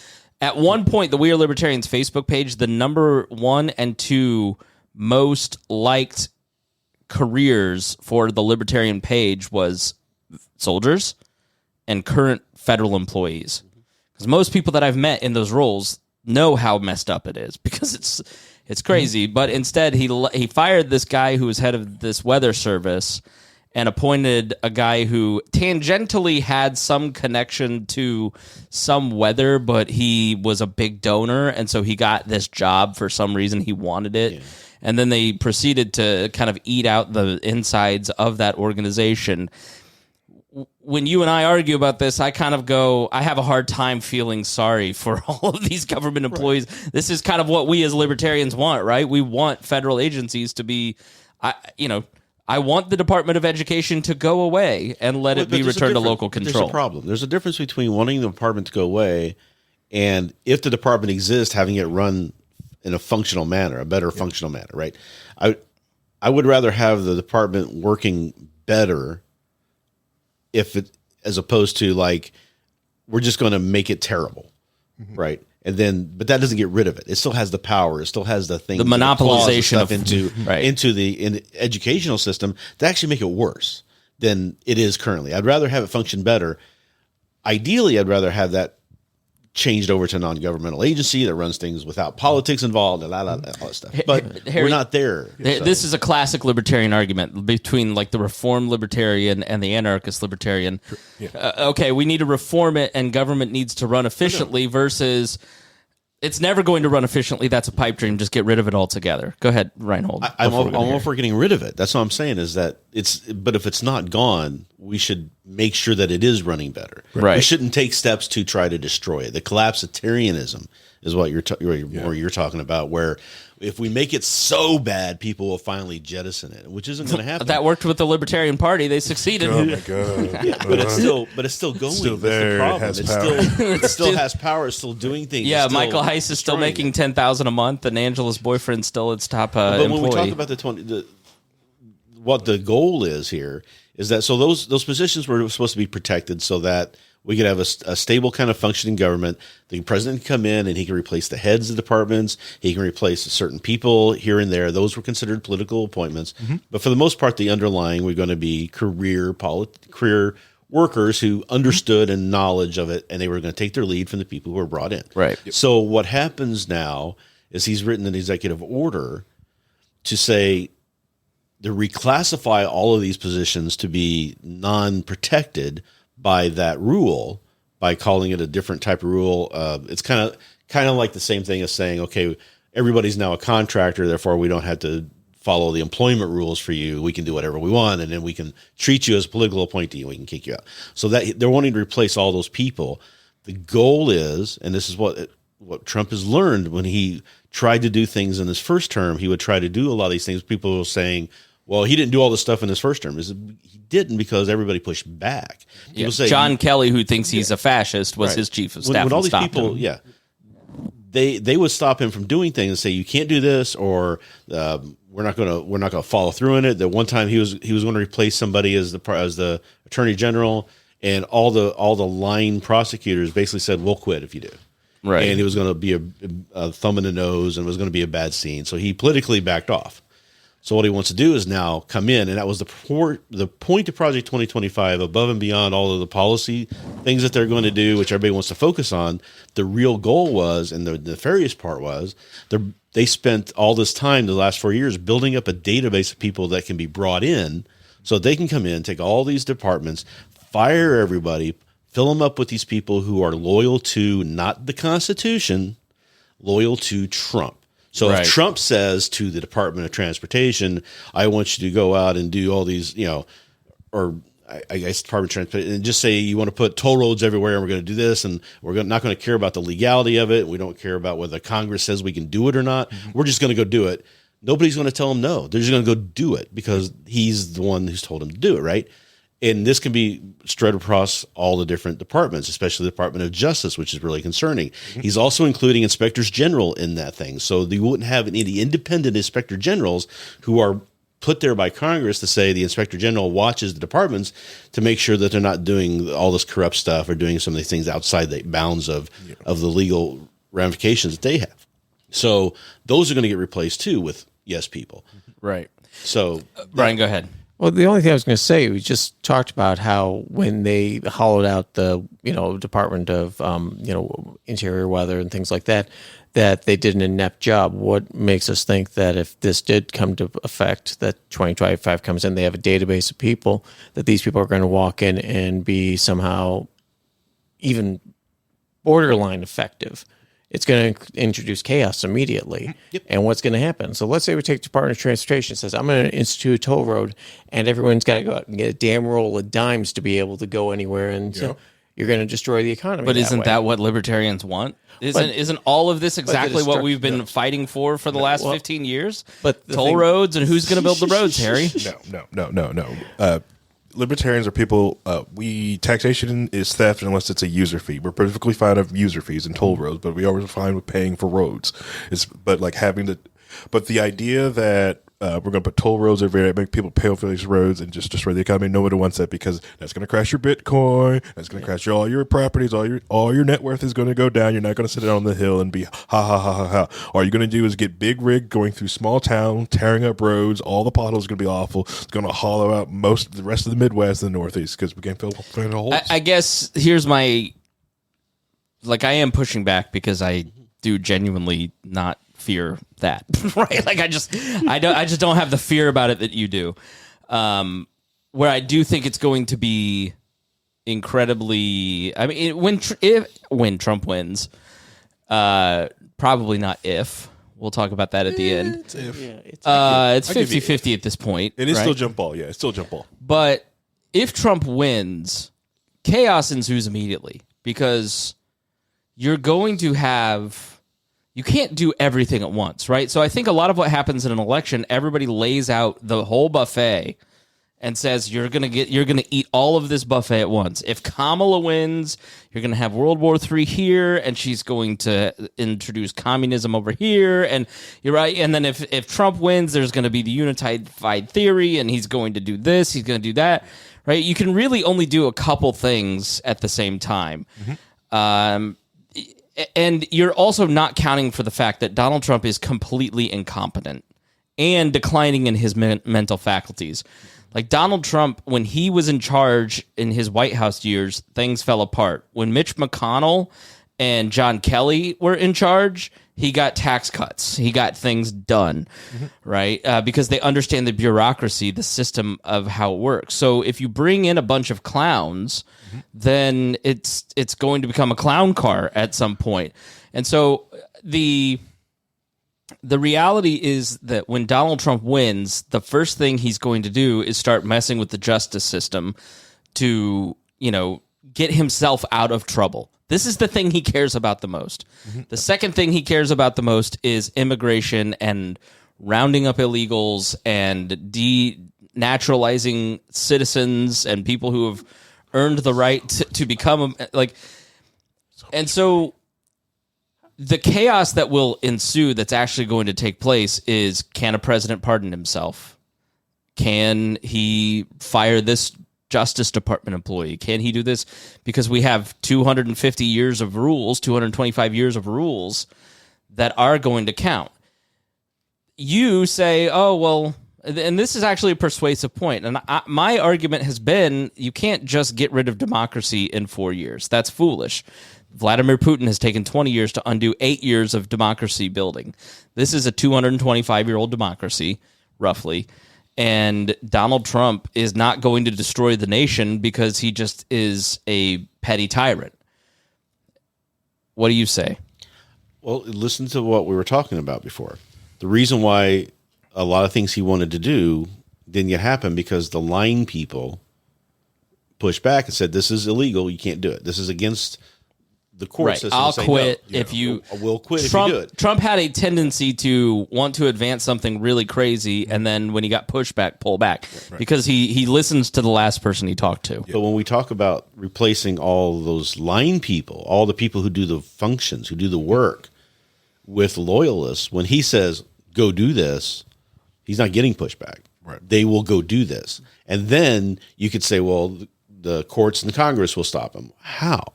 at one point, the We Are Libertarians Facebook page, the number 1 and 2 most liked careers for the Libertarian page was soldiers and current federal employees. Because most people that I've met in those roles know how messed up it is, because it's crazy. But instead, he fired this guy who was head of this weather service and appointed a guy who tangentially had some connection to some weather, but he was a big donor, and so he got this job for some reason. He wanted it. Yeah. And then they proceeded to kind of eat out the insides of that organization. When you and I argue about this, I kind of go, I have a hard time feeling sorry for all of these government employees. Right. This is kind of what we as libertarians want, right? We want federal agencies to be, I want the Department of Education to go away and let it be returned to local control. There's a problem. There's a difference between wanting the department to go away and, if the department exists, having it run in a functional manner, a better functional manner, right? I would rather have the department working better as opposed to like, we're just going to make it terrible, right? And then, but that doesn't get rid of it. It still has the power. It still has the thing, the monopolization of into the educational system to actually make it worse than it is currently. I'd rather have it function better. Ideally, I'd rather have that changed over to a non-governmental agency that runs things without politics involved and all that stuff. But Harry, we're not there. This is a classic libertarian argument between like the reform libertarian and the anarchist libertarian. Yeah. Okay, we need to reform it and government needs to run efficiently versus it's never going to run efficiently. That's a pipe dream. Just get rid of it altogether. Go ahead, Rhinehold. I'm all for getting rid of it. That's what I'm saying is that but if it's not gone, we should make sure that it is running better. Right. We shouldn't take steps to try to destroy it. The collapsitarianism is what you're talking about, where if we make it so bad, people will finally jettison it, which isn't going to happen. That worked with the Libertarian Party; they succeeded. Oh my god! Yeah, but it's still going. It's still there. That's the problem. It still has power. It's still doing things. Yeah, Michael Heiss is still making $10,000 a month, and Angela's boyfriend's still its top employee. But when we talk about what the goal is here is that those positions were supposed to be protected so that we could have a stable kind of functioning government. The president can come in and he can replace the heads of departments. He can replace certain people here and there. Those were considered political appointments. Mm-hmm. But for the most part, the underlying were going to be career workers who understood and knowledge of it, and they were going to take their lead from the people who were brought in. Right. So what happens now is he's written an executive order to say to reclassify all of these positions to be non-protected by that rule, by calling it a different type of rule. It's kind of like the same thing as saying, okay, everybody's now a contractor, therefore we don't have to follow the employment rules for you. We can do whatever we want, and then we can treat you as a political appointee, and we can kick you out. So that they're wanting to replace all those people. The goal is, and this is what Trump has learned when he tried to do things in his first term, he would try to do a lot of these things. People were saying, well, he didn't do all this stuff in his first term. He didn't because everybody pushed back. Yeah. Say, John Kelly, who thinks he's a fascist, was his chief of staff. When all these people, they would stop him from doing things and say, you can't do this, or we're not going to follow through in it. That one time he was going to replace somebody as the attorney general, and all the line prosecutors basically said, we'll quit if you do. Right. And it was going to be a thumb in the nose, and it was going to be a bad scene. So he politically backed off. So what he wants to do is now come in, and that was the point of Project 2025, above and beyond all of the policy things that they're going to do, which everybody wants to focus on. The real goal was, and the nefarious part was, they spent all this time, the last 4 years, building up a database of people that can be brought in so they can come in, take all these departments, fire everybody, fill them up with these people who are loyal to not the Constitution, loyal to Trump. So if Trump says to the Department of Transportation, I want you to go out and do all these, or I guess Department of Transportation, and just say you want to put toll roads everywhere, and we're going to do this, and we're not going to care about the legality of it. We don't care about whether Congress says we can do it or not. We're just going to go do it. Nobody's going to tell them no. They're just going to go do it because he's the one who's told them to do it, right? And this can be spread across all the different departments, especially the Department of Justice, which is really concerning. He's also including inspectors general in that thing. So you wouldn't have any independent inspector generals who are put there by Congress to say the inspector general watches the departments to make sure that they're not doing all this corrupt stuff or doing some of these things outside the bounds of the legal ramifications that they have. So those are going to get replaced too with yes people. Right. So Brian, go ahead. Well, the only thing I was going to say, we just talked about how when they hollowed out the, Department of, Interior Weather and things like that, that they did an inept job. What makes us think that if this did come to effect, that 2025 comes in, they have a database of people, that these people are going to walk in and be somehow even borderline effective? It's going to introduce chaos immediately. And what's going to happen? So let's say we take the Department of Transportation, says, I'm going to institute a toll road, and everyone's got to go out and get a damn roll of dimes to be able to go anywhere. And so you're going to destroy the economy. But isn't that what libertarians want? Isn't all of this exactly what we've been fighting for the last 15 years? But toll roads, and who's going to build the roads, Harry? No. Libertarians are people. Taxation is theft unless it's a user fee. We're perfectly fine with user fees and toll roads, but we always fine with paying for roads. But the idea that we're going to put toll roads everywhere, make people pay for these roads, and just destroy the economy. Nobody wants that because that's going to crash your Bitcoin. That's going to crash all your properties. All your net worth is going to go down. You're not going to sit on the hill and be ha ha ha ha ha. All you're going to do is get big rig going through small town, tearing up roads. All the potholes are going to be awful. It's going to hollow out the rest of the Midwest and the Northeast because we can't fill the holes. I guess here's my I am pushing back because I do genuinely not fear that, right? I just don't have the fear about it that you do. Where I do think it's going to be incredibly. I mean, when Trump wins, probably not if. We'll talk about that at the end. It's if. It's 50-50 at this point. It is right? still jump ball. Yeah, it's still jump ball. But if Trump wins, chaos ensues immediately because you're going to have. You can't do everything at once, right? So I think a lot of what happens in an election, everybody lays out the whole buffet and says you're gonna eat all of this buffet at once. If Kamala wins, you're gonna have World War III here, and she's going to introduce communism over here, and you're right. And then if Trump wins, there's gonna be the unified theory, and he's going to do this, he's gonna do that, right? You can really only do a couple things at the same time. And you're also not counting for the fact that Donald Trump is completely incompetent and declining in his mental faculties. Like Donald Trump, when he was in charge in his White House years, things fell apart. When Mitch McConnell and John Kelly were in charge, he got tax cuts. He got things done, right? Because they understand the bureaucracy, the system of how it works. So if you bring in a bunch of clowns, then it's going to become a clown car at some point. And so the reality is that when Donald Trump wins, the first thing he's going to do is start messing with the justice system to, get himself out of trouble. This is the thing he cares about the most. The second thing he cares about the most is immigration and rounding up illegals and denaturalizing citizens and people who have earned the right to become and so the chaos that will ensue that's actually going to take place is, can a president pardon himself? Can he fire this Justice Department employee? Can he do this? Because we have 250 years of rules, 225 years of rules that are going to count. You say, oh, well, and this is actually a persuasive point. And my argument has been, you can't just get rid of democracy in 4 years. That's foolish. Vladimir Putin has taken 20 years to undo 8 years of democracy building. This is a 225-year-old democracy, roughly. And Donald Trump is not going to destroy the nation because he just is a petty tyrant. What do you say? Well, listen to what we were talking about before. The reason why a lot of things he wanted to do didn't happen because the line people pushed back and said, this is illegal. You can't do it. This is against the court Right. system. I'll saying, quit no, if you. We'll quit Trump, if you do it. Trump had a tendency to want to advance something really crazy, and then when he got pushback, pull back because he listens to the last person he talked to. But when we talk about replacing all those line people, all the people who do the functions, who do the work, with loyalists, when he says, go do this, he's not getting pushback. Right. They will go do this. And then you could say, well, the courts and Congress will stop him. How?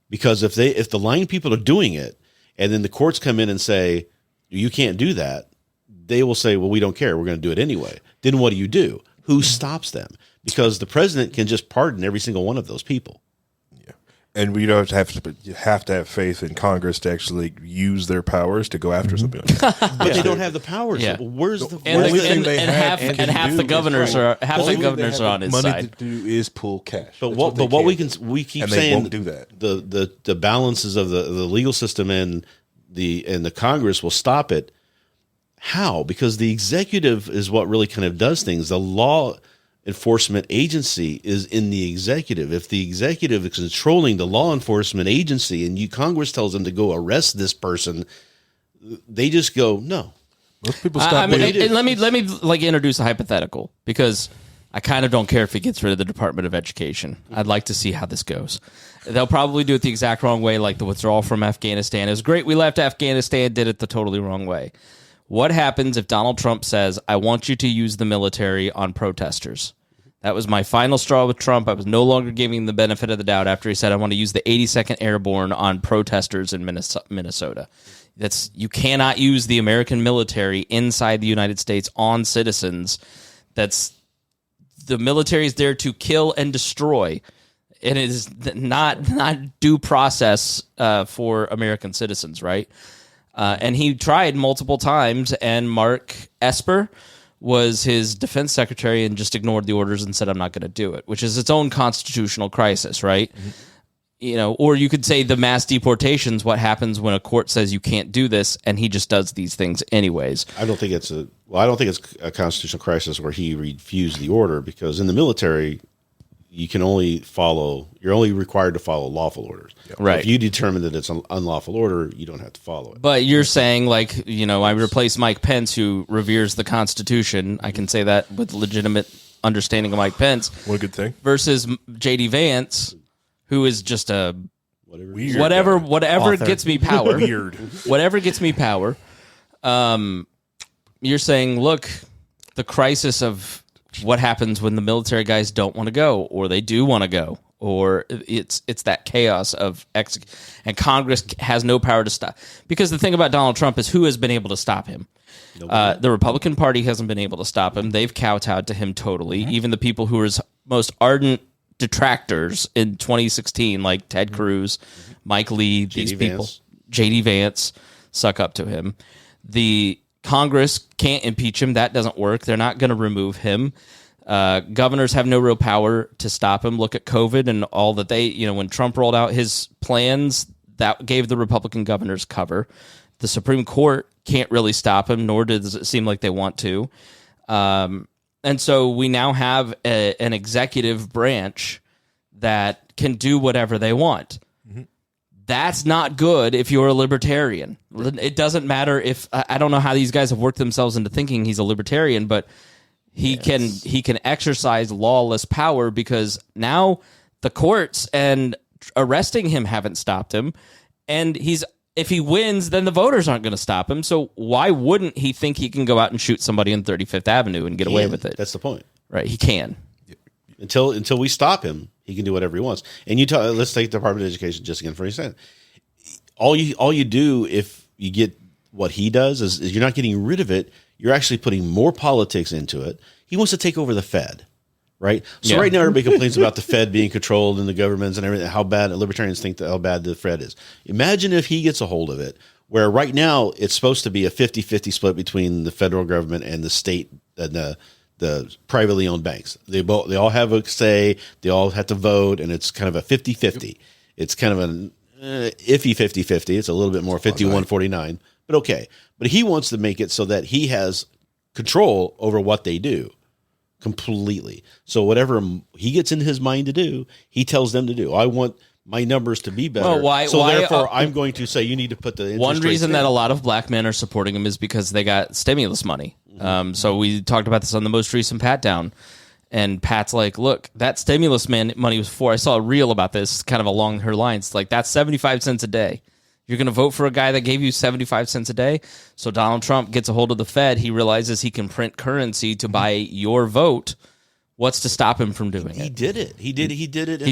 Because if the line people are doing it, and then the courts come in and say, you can't do that, they will say, well, we don't care. We're going to do it anyway. Then what do? Who stops them? Because the president can just pardon every single one of those people. And we don't have to have faith in Congress to actually use their powers to go after something like that. But they don't have the powers. Yeah. Where's the And, only the, thing and, they and have half and and half do the is governors right. are half the Only thing governors they are have on his money side. to do is pull cash. But That's what they we can. we keep And they saying won't do that. The balances of the legal system and the Congress will stop it. How? Because the executive is what really kind of does things. The law enforcement agency is in the executive. If the executive is controlling the law enforcement agency and Congress tells them to go arrest this person, they just go, no. Most people stop. I mean, doing it. and let me like introduce a hypothetical because I kind of don't care if he gets rid of the Department of Education. I'd like to see how this goes. They'll probably do it the exact wrong way, like the withdrawal from Afghanistan. It was great we left Afghanistan, did it the totally wrong way. What happens if Donald Trump says, I want you to use the military on protesters? That was my final straw with Trump. I was no longer giving him the benefit of the doubt after he said, I want to use the 82nd Airborne on protesters in Minnesota. You cannot use the American military inside the United States on citizens. The military is there to kill and destroy. It is not due process for American citizens, right? And he tried multiple times, and Mark Esper was his defense secretary and just ignored the orders and said, I'm not going to do it, which is its own constitutional crisis, right? Mm-hmm. Or you could say the mass deportations, what happens when a court says you can't do this, and he just does these things anyways. I don't think it's a constitutional crisis where he refused the order, because in the military, you're only required to follow lawful orders. Yep. Right. If you determine that it's an unlawful order, you don't have to follow it. But you're saying, I replace Mike Pence, who reveres the Constitution. I can say that with legitimate understanding of Mike Pence. What a good thing. Versus J.D. Vance, who is just a Weird whatever Author. gets me power. Weird. Whatever gets me power. You're saying, look, the crisis of what happens when the military guys don't want to go, or they do want to go, or it's that chaos of and Congress has no power to stop. Because the thing about Donald Trump is, who has been able to stop him? The Republican Party hasn't been able to stop him. They've kowtowed to him totally. Mm-hmm. Even the people who are his most ardent detractors in 2016, like Ted Cruz, Mike Lee, these people, J.D. Vance, suck up to him. The Congress can't impeach him. That doesn't work. They're not going to remove him. Governors have no real power to stop him. Look at COVID and all that when Trump rolled out his plans, that gave the Republican governors cover. The Supreme Court can't really stop him, nor does it seem like they want to. And so we now have an executive branch that can do whatever they want. That's not good if you're a libertarian. It doesn't matter if I don't know how these guys have worked themselves into thinking he's a libertarian, but he can exercise lawless power, because now the courts and arresting him haven't stopped him, and if he wins, then the voters aren't going to stop him. So why wouldn't he think he can go out and shoot somebody on 35th Avenue and get away with it? That's the point, right? He can. Until we stop him, he can do whatever he wants. And let's take the Department of Education just again for a second. All you do if you get what he does is you're not getting rid of it. You're actually putting more politics into it. He wants to take over the Fed, right? So right now everybody complains about the Fed being controlled and the governments and everything, how bad libertarians think how bad the Fed is. Imagine if he gets a hold of it, where right now it's supposed to be a 50-50 split between the federal government and the state and the privately owned banks. They all have a say, they all have to vote, and it's kind of a 50-50. It's kind of an iffy 50-50. It's a little bit more 51-49, but okay. But he wants to make it so that he has control over what they do, completely. So whatever he gets in his mind to do, he tells them to do. I want my numbers to be better. Well, therefore, I'm going to say you need to put the interest one reason rates that down. a lot of black men are supporting him is because they got stimulus money. So we talked about this on the most recent Pat Down. And Pat's like, look, that stimulus money was for, I saw a reel about this, kind of along her lines. Like, that's 75 cents a day. You're going to vote for a guy that gave you 75 cents a day? So Donald Trump gets a hold of the Fed. He realizes he can print currency to buy your vote. What's to stop him from doing it? He did it. He did it. He did it.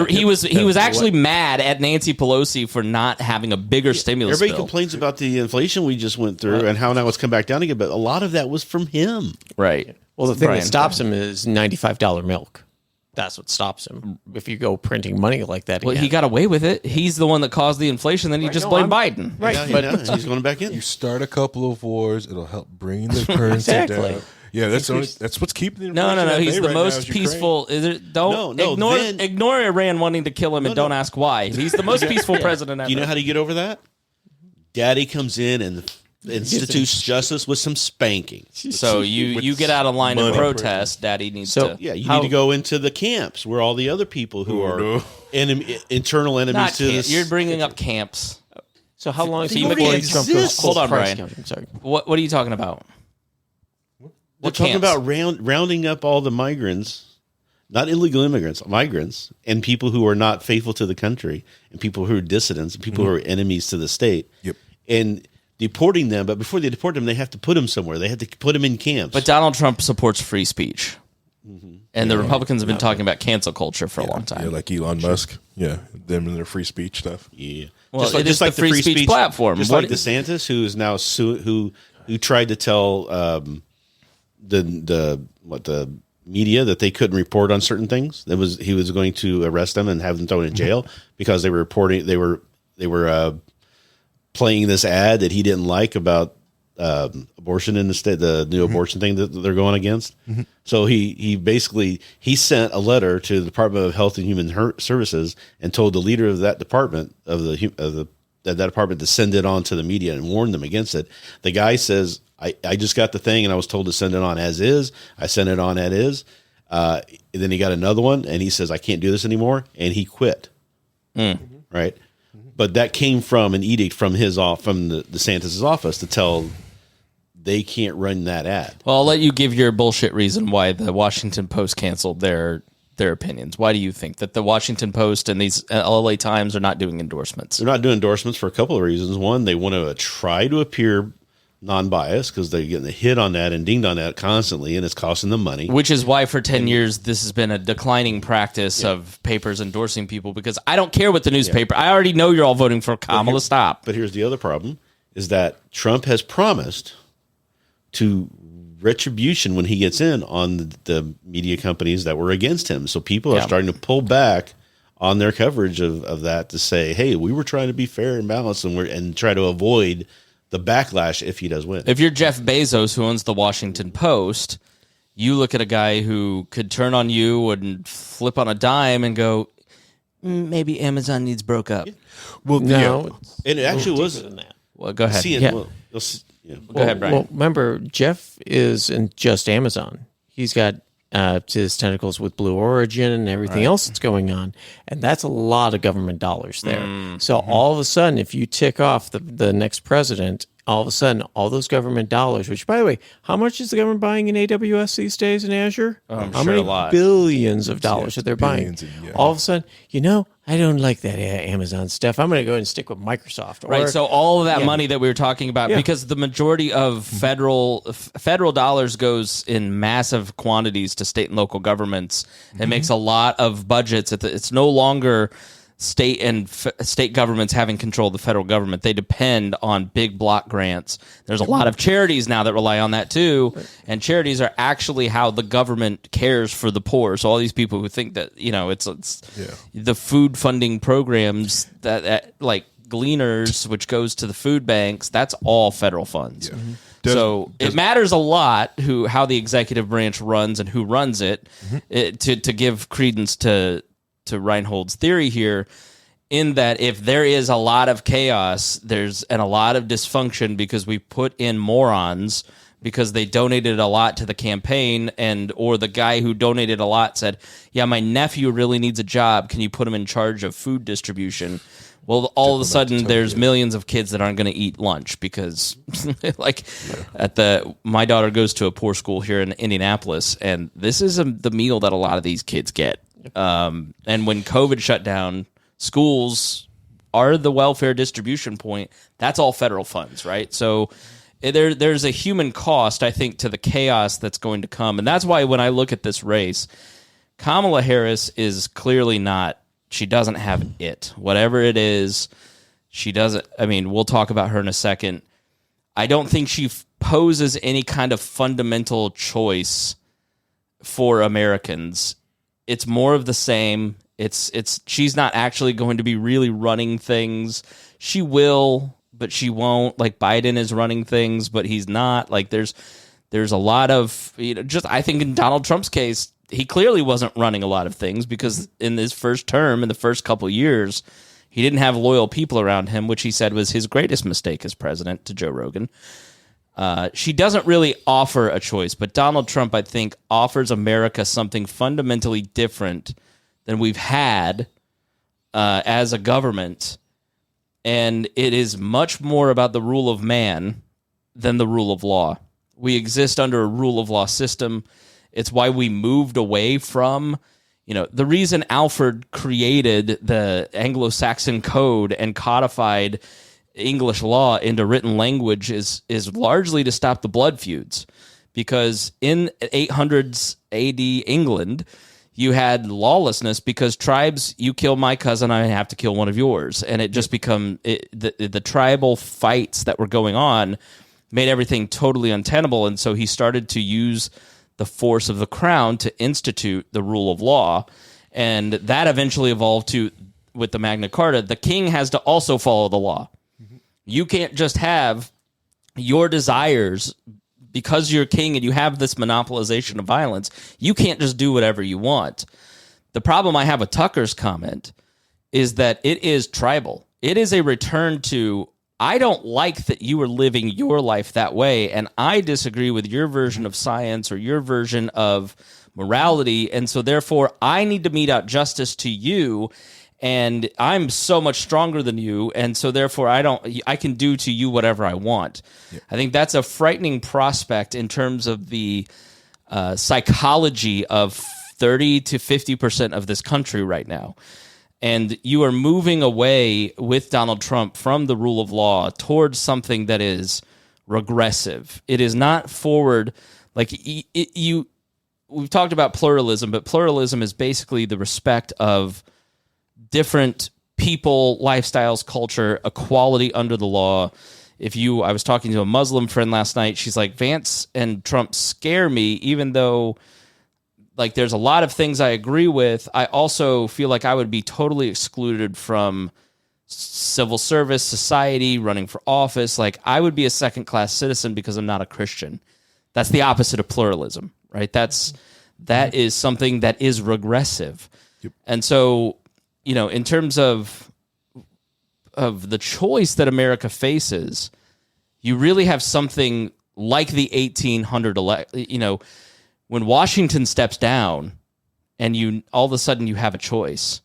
He was actually mad at Nancy Pelosi for not having a bigger stimulus Everybody bill. complains about the inflation we just went through and how now it's come back down again, but a lot of that was from him. Right. Well, the thing Brian, that stops him is $95 milk. That's what stops him. If you go printing money like that Well, again. he got away with it. He's the one that caused the inflation. Then he just blamed Biden. Right. Yeah, he's going back in. You start a couple of wars, it'll help bring the currency Exactly. down. Yeah, that's what's keeping the No. inflation at He's bay the right now most is Ukraine. peaceful. Don't ignore Iran wanting to kill him and don't ask why. He's the most peaceful president ever. Do you know how to get over that? Daddy comes in and institutes justice with some spanking. So you get out of line and protest. Daddy needs to. Yeah, you need to go into the camps where all the other people who are internal enemies Not to camp. this. You're bringing up camps. So how long is They he already before Trump goes exist. full Hold on, price Brian. counting? Sorry. What are you talking about? They're talking about rounding up all the migrants, not illegal immigrants, migrants, and people who are not faithful to the country, and people who are dissidents, and people who are enemies to the state. Yep. And deporting them, but before they deport them, they have to put them somewhere. They have to put them in camps. But Donald Trump supports free speech. And the Republicans have been talking about cancel culture for a long time. Yeah, like Elon Musk. Yeah, them and their free speech stuff. Yeah. Well, it is the free speech platform. Just What like is- DeSantis, who is now who tried to tell the media that they couldn't report on certain things. He was going to arrest them and have them thrown in jail because they were reporting they were playing this ad that he didn't like about abortion in the state, the new abortion thing that they're going against. So he basically sent a letter to the Department of Health and Human Services and told the leader of that department that department to send it on to the media and warn them against it. The guy says, I just got the thing and I was told to send it on as is. I sent it on as is. Then he got another one and he says, I can't do this anymore. And he quit. Right. But that came from an edict from the DeSantis' office to tell they can't run that ad. Well, I'll let you give your bullshit reason why the Washington Post canceled their opinions. Why do you think that the Washington Post and these LA Times are not doing endorsements? They're not doing endorsements for a couple of reasons. One, they want to try to appear non-biased because they're getting a hit on that and dinged on that constantly, and it's costing them money. Which is why for 10 years this has been a declining practice of papers endorsing people, because I don't care what the newspaper. I already know you're all voting for Kamala. Stop. But here's the other problem, is that Trump has promised to retribution when he gets in on the media companies that were against him. So people are starting to pull back on their coverage of that to say, hey, we were trying to be fair and balanced and try to avoid the backlash if he does win. If you're Jeff Bezos, who owns the Washington Post, you look at a guy who could turn on you and flip on a dime and go, maybe Amazon needs broke up. Well, No. And it actually was. Well, go ahead. Yeah. Go ahead, Brian. Well, remember, Jeff isn't just Amazon. He's got his tentacles with Blue Origin and everything else that's going on. And that's a lot of government dollars there. So all of a sudden, if you tick off the next president, all of a sudden, all those government dollars, which, by the way, how much is the government buying in AWS these days in Azure? I'm how sure many a lot. billions of dollars that they're buying? billions and- yeah. All of a sudden, I don't like that Amazon stuff. I'm going to go and stick with Microsoft. Right, so all of that money that we were talking about, because the majority of federal dollars goes in massive quantities to state and local governments. It makes a lot of budgets. It's no longer state and state governments having control of the federal government. They depend on big block grants. There's a lot of charities now that rely on that too, and charities are actually how the government cares for the poor. So all these people who think that it's the food funding programs that like Gleaners, which goes to the food banks, that's all federal funds. So it matters a lot how the executive branch runs and who runs it, to give credence to Rhinehold's theory here, in that if there is a lot of chaos, there's a lot of dysfunction because we put in morons because they donated a lot to the campaign, or the guy who donated a lot said, yeah, my nephew really needs a job. Can you put him in charge of food distribution? Well, all of a sudden, there's millions of kids that aren't going to eat lunch because, my daughter goes to a poor school here in Indianapolis, and this is the meal that a lot of these kids get. And when COVID shut down, schools are the welfare distribution point. That's all federal funds, right? So there's a human cost, I think, to the chaos that's going to come, and that's why when I look at this race, Kamala Harris is clearly not. She doesn't have it. Whatever it is, she doesn't. I mean, we'll talk about her in a second. I don't think she poses any kind of fundamental choice for Americans. It's more of the same. She's not actually going to be really running things. She will, but she won't. Like Biden is running things, but he's not. Like there's a lot of, just I think in Donald Trump's case, he clearly wasn't running a lot of things because in his first term, in the first couple of years, he didn't have loyal people around him, which he said was his greatest mistake as president to Joe Rogan. She doesn't really offer a choice, but Donald Trump, I think, offers America something fundamentally different than we've had as a government. And it is much more about the rule of man than the rule of law. We exist under a rule of law system. It's why we moved away from, the reason Alfred created the Anglo-Saxon code and codified English law into written language is largely to stop the blood feuds. Because in 800s AD England, you had lawlessness because tribes, you kill my cousin, I have to kill one of yours. And it just the tribal fights that were going on made everything totally untenable. And so he started to use the force of the crown to institute the rule of law. And that eventually evolved to, with the Magna Carta, the king has to also follow the law. Mm-hmm. You can't just have your desires because you're king and you have this monopolization of violence. You can't just do whatever you want. The problem I have with Tucker's comment is that it is tribal. It is a return to, I don't like that you are living your life that way, and I disagree with your version of science or your version of morality, and so therefore I need to mete out justice to you, and I'm so much stronger than you, and so therefore I can do to you whatever I want. Yeah. I think that's a frightening prospect in terms of the psychology of 30 to 50% of this country right now. And you are moving away with Donald Trump from the rule of law towards something that is regressive. It is not forward. Like we've talked about pluralism, but pluralism is basically the respect of different people, lifestyles, culture, equality under the law. I was talking to a Muslim friend last night. She's like, Vance and Trump scare me, even though like there's a lot of things I agree with. I also feel like I would be totally excluded from civil service, society, running for office. Like I would be a second-class citizen because I'm not a Christian. That's the opposite of pluralism, right? That is something that is regressive. Yep. And so, in terms of the choice that America faces, you really have something like the 1800 when Washington steps down and all of a sudden you have a choice.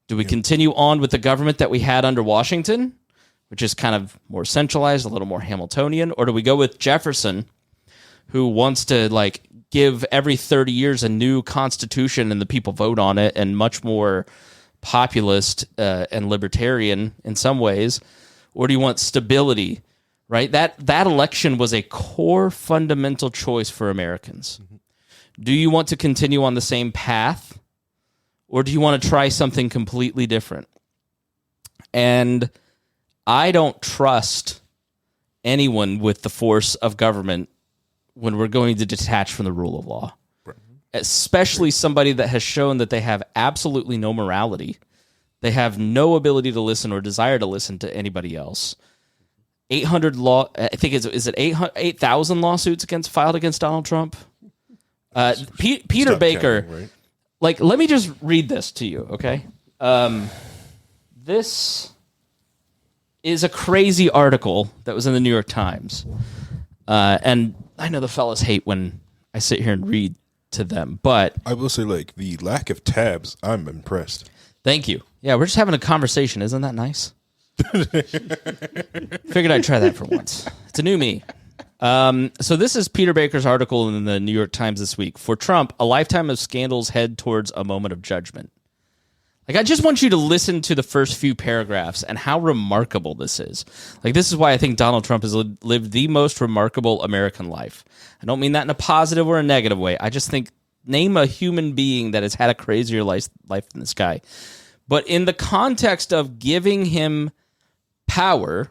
Do we continue on with the government that we had under Washington, which is kind of more centralized, a little more Hamiltonian, or do we go with Jefferson, who wants to give every 30 years a new constitution and the people vote on it, and much more populist and libertarian in some ways, or do you want stability? Right? That election was a core fundamental choice for Americans. Mm-hmm. Do you want to continue on the same path, or do you want to try something completely different? And I don't trust anyone with the force of government when we're going to detach from the rule of law, right. Especially somebody that has shown that they have absolutely no morality. They have no ability to listen or desire to listen to anybody else. 800 I think is it 8,000 lawsuits filed against Donald Trump? Peter Stop Baker, counting, right? Let me just read this to you, okay? This is a crazy article that was in the New York Times. And I know the fellas hate when I sit here and read to them, but I will say, like, the lack of tabs, I'm impressed. thank you. Yeah, we're just having a conversation. Isn't that nice? Figured I'd try that for once. It's a new me. So this is Peter Baker's article in the New York Times this week. For Trump, a lifetime of scandals head towards a moment of judgment. Like, I just want you to listen to the first few paragraphs and how remarkable this is. Like, this is why I think Donald Trump has lived the most remarkable American life. I don't mean that in a positive or a negative way. I just think, name a human being that has had a crazier life than this guy. But in the context of giving him power,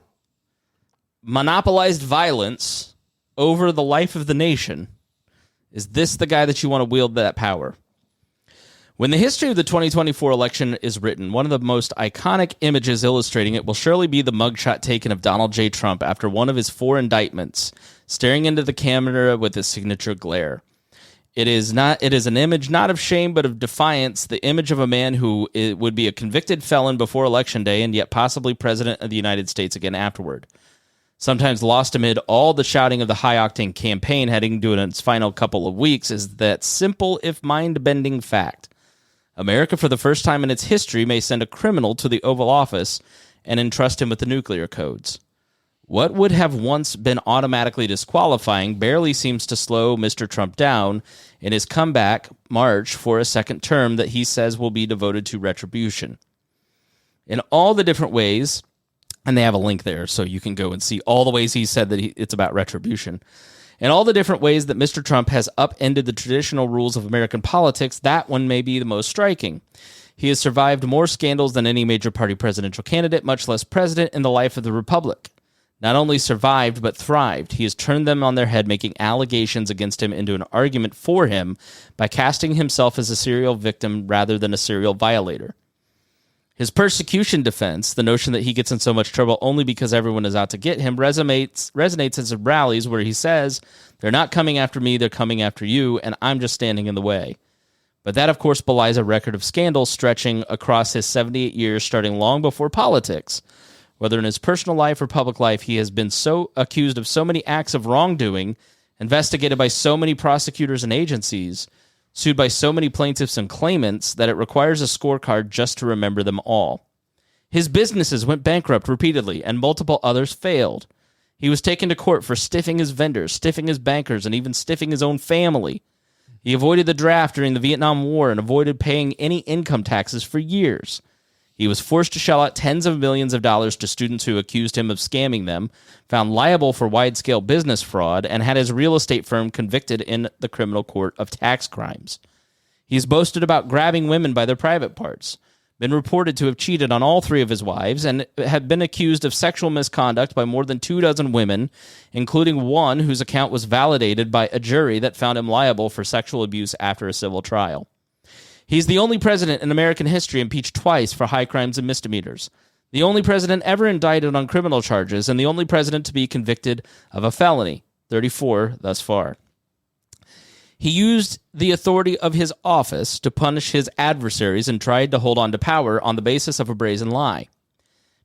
monopolized violence over the life of the nation, is this the guy that you want to wield that power? When the history of the 2024 election is written, one of the most iconic images illustrating it will surely be the mugshot taken of Donald J. Trump after one of his 4 indictments, staring into the camera with his signature glare. It is an image not of shame but of defiance, the image of a man who would be a convicted felon before Election Day and yet possibly president of the United States again afterward. Sometimes lost amid all the shouting of the high-octane campaign heading to its final couple of weeks is that simple, if mind-bending fact. America, for the first time in its history, may send a criminal to the Oval Office and entrust him with the nuclear codes. What would have once been automatically disqualifying barely seems to slow Mr. Trump down in his comeback march for a second term that he says will be devoted to retribution. In all the different ways, and they have a link there so you can go and see all the ways he said that it's about retribution. In all the different ways that Mr. Trump has upended the traditional rules of American politics, that one may be the most striking. He has survived more scandals than any major party presidential candidate, much less president in the life of the republic. Not only survived, but thrived. He has turned them on their head, making allegations against him into an argument for him by casting himself as a serial victim rather than a serial violator. His persecution defense, the notion that he gets in so much trouble only because everyone is out to get him, resonates as rallies where he says, "They're not coming after me, they're coming after you, and I'm just standing in the way." But that, of course, belies a record of scandal stretching across his 78 years, starting long before politics. Whether in his personal life or public life, he has been so accused of so many acts of wrongdoing, investigated by so many prosecutors and agencies, sued by so many plaintiffs and claimants that it requires a scorecard just to remember them all. His businesses went bankrupt repeatedly, and multiple others failed. He was taken to court for stiffing his vendors, stiffing his bankers, and even stiffing his own family. He avoided the draft during the Vietnam War and avoided paying any income taxes for years. He was forced to shell out tens of millions of dollars to students who accused him of scamming them, found liable for wide-scale business fraud, and had his real estate firm convicted in the criminal court of tax crimes. He's boasted about grabbing women by their private parts, been reported to have cheated on all 3 of his wives, and had been accused of sexual misconduct by more than 24 women, including one whose account was validated by a jury that found him liable for sexual abuse after a civil trial. He's the only president in American history impeached twice for high crimes and misdemeanors, the only president ever indicted on criminal charges, and the only president to be convicted of a felony, 34 thus far. He used the authority of his office to punish his adversaries and tried to hold on to power on the basis of a brazen lie.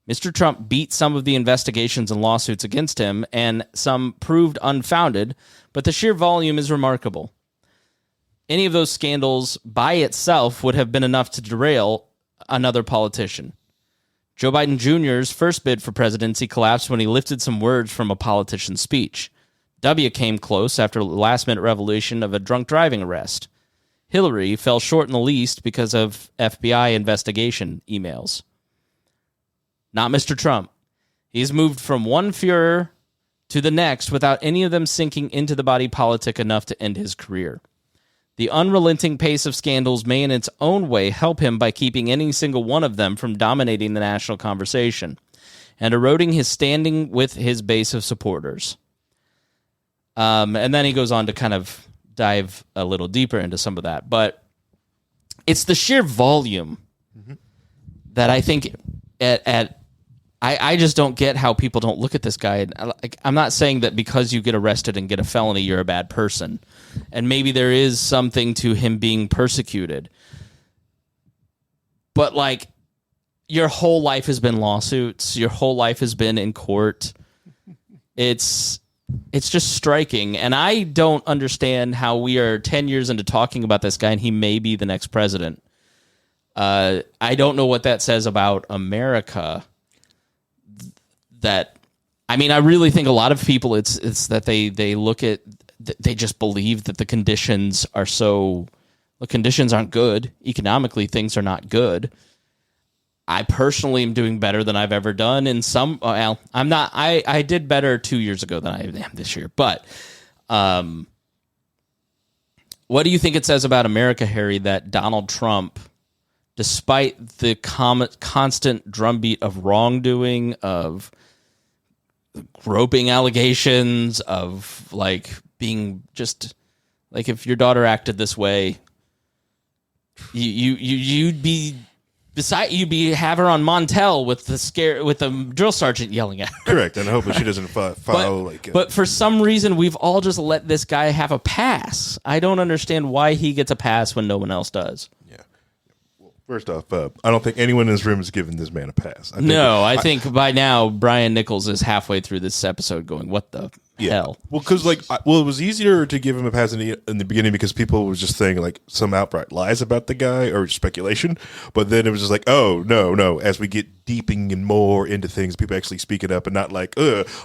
Mr. Trump beat some of the investigations and lawsuits against him, and some proved unfounded, but the sheer volume is remarkable. Any of those scandals by itself would have been enough to derail another politician. Joe Biden Jr.'s first bid for presidency collapsed when he lifted some words from a politician's speech. W came close after the last-minute revelation of a drunk driving arrest. Hillary fell short in the least because of FBI investigation emails. Not Mr. Trump. He's moved from one furor to the next without any of them sinking into the body politic enough to end his career. The unrelenting pace of scandals may in its own way help him by keeping any single one of them from dominating the national conversation and eroding his standing with his base of supporters. And then he goes on to kind of dive a little deeper into some of that. But it's the sheer volume that I think I just don't get how people don't look at this guy. I'm not saying that because you get arrested and get a felony, you're a bad person. And maybe there is something to him being persecuted. But, like, your whole life has been lawsuits. Your whole life has been in court. It's it's just striking. And I don't understand how we are 10 years into talking about this guy and he may be the next president. I don't know what that says about America. I really think a lot of people, it's that they look at, they just believe that the conditions aren't good. Economically, things are not good. I personally am doing better than I've ever done in some. Well, I'm not. I did better 2 years ago than I am this year. But what do you think it says about America, Harry, that Donald Trump, despite the constant drumbeat of wrongdoing, of groping allegations, of being just if your daughter acted this way, you'd be have her on Montel with the drill sergeant yelling at her. Correct, and hopefully she doesn't follow. But for some reason, we've all just let this guy have a pass. I don't understand why he gets a pass when no one else does. Yeah. Well, first off, I don't think anyone in this room has given this man a pass. I think by now Brian Nichols is halfway through this episode, going, "What the hell?" Well, because it was easier to give him a pass in the beginning because people were just saying some outright lies about the guy or speculation. But then it was just oh no. As we get deeping and more into things, people actually speaking up and not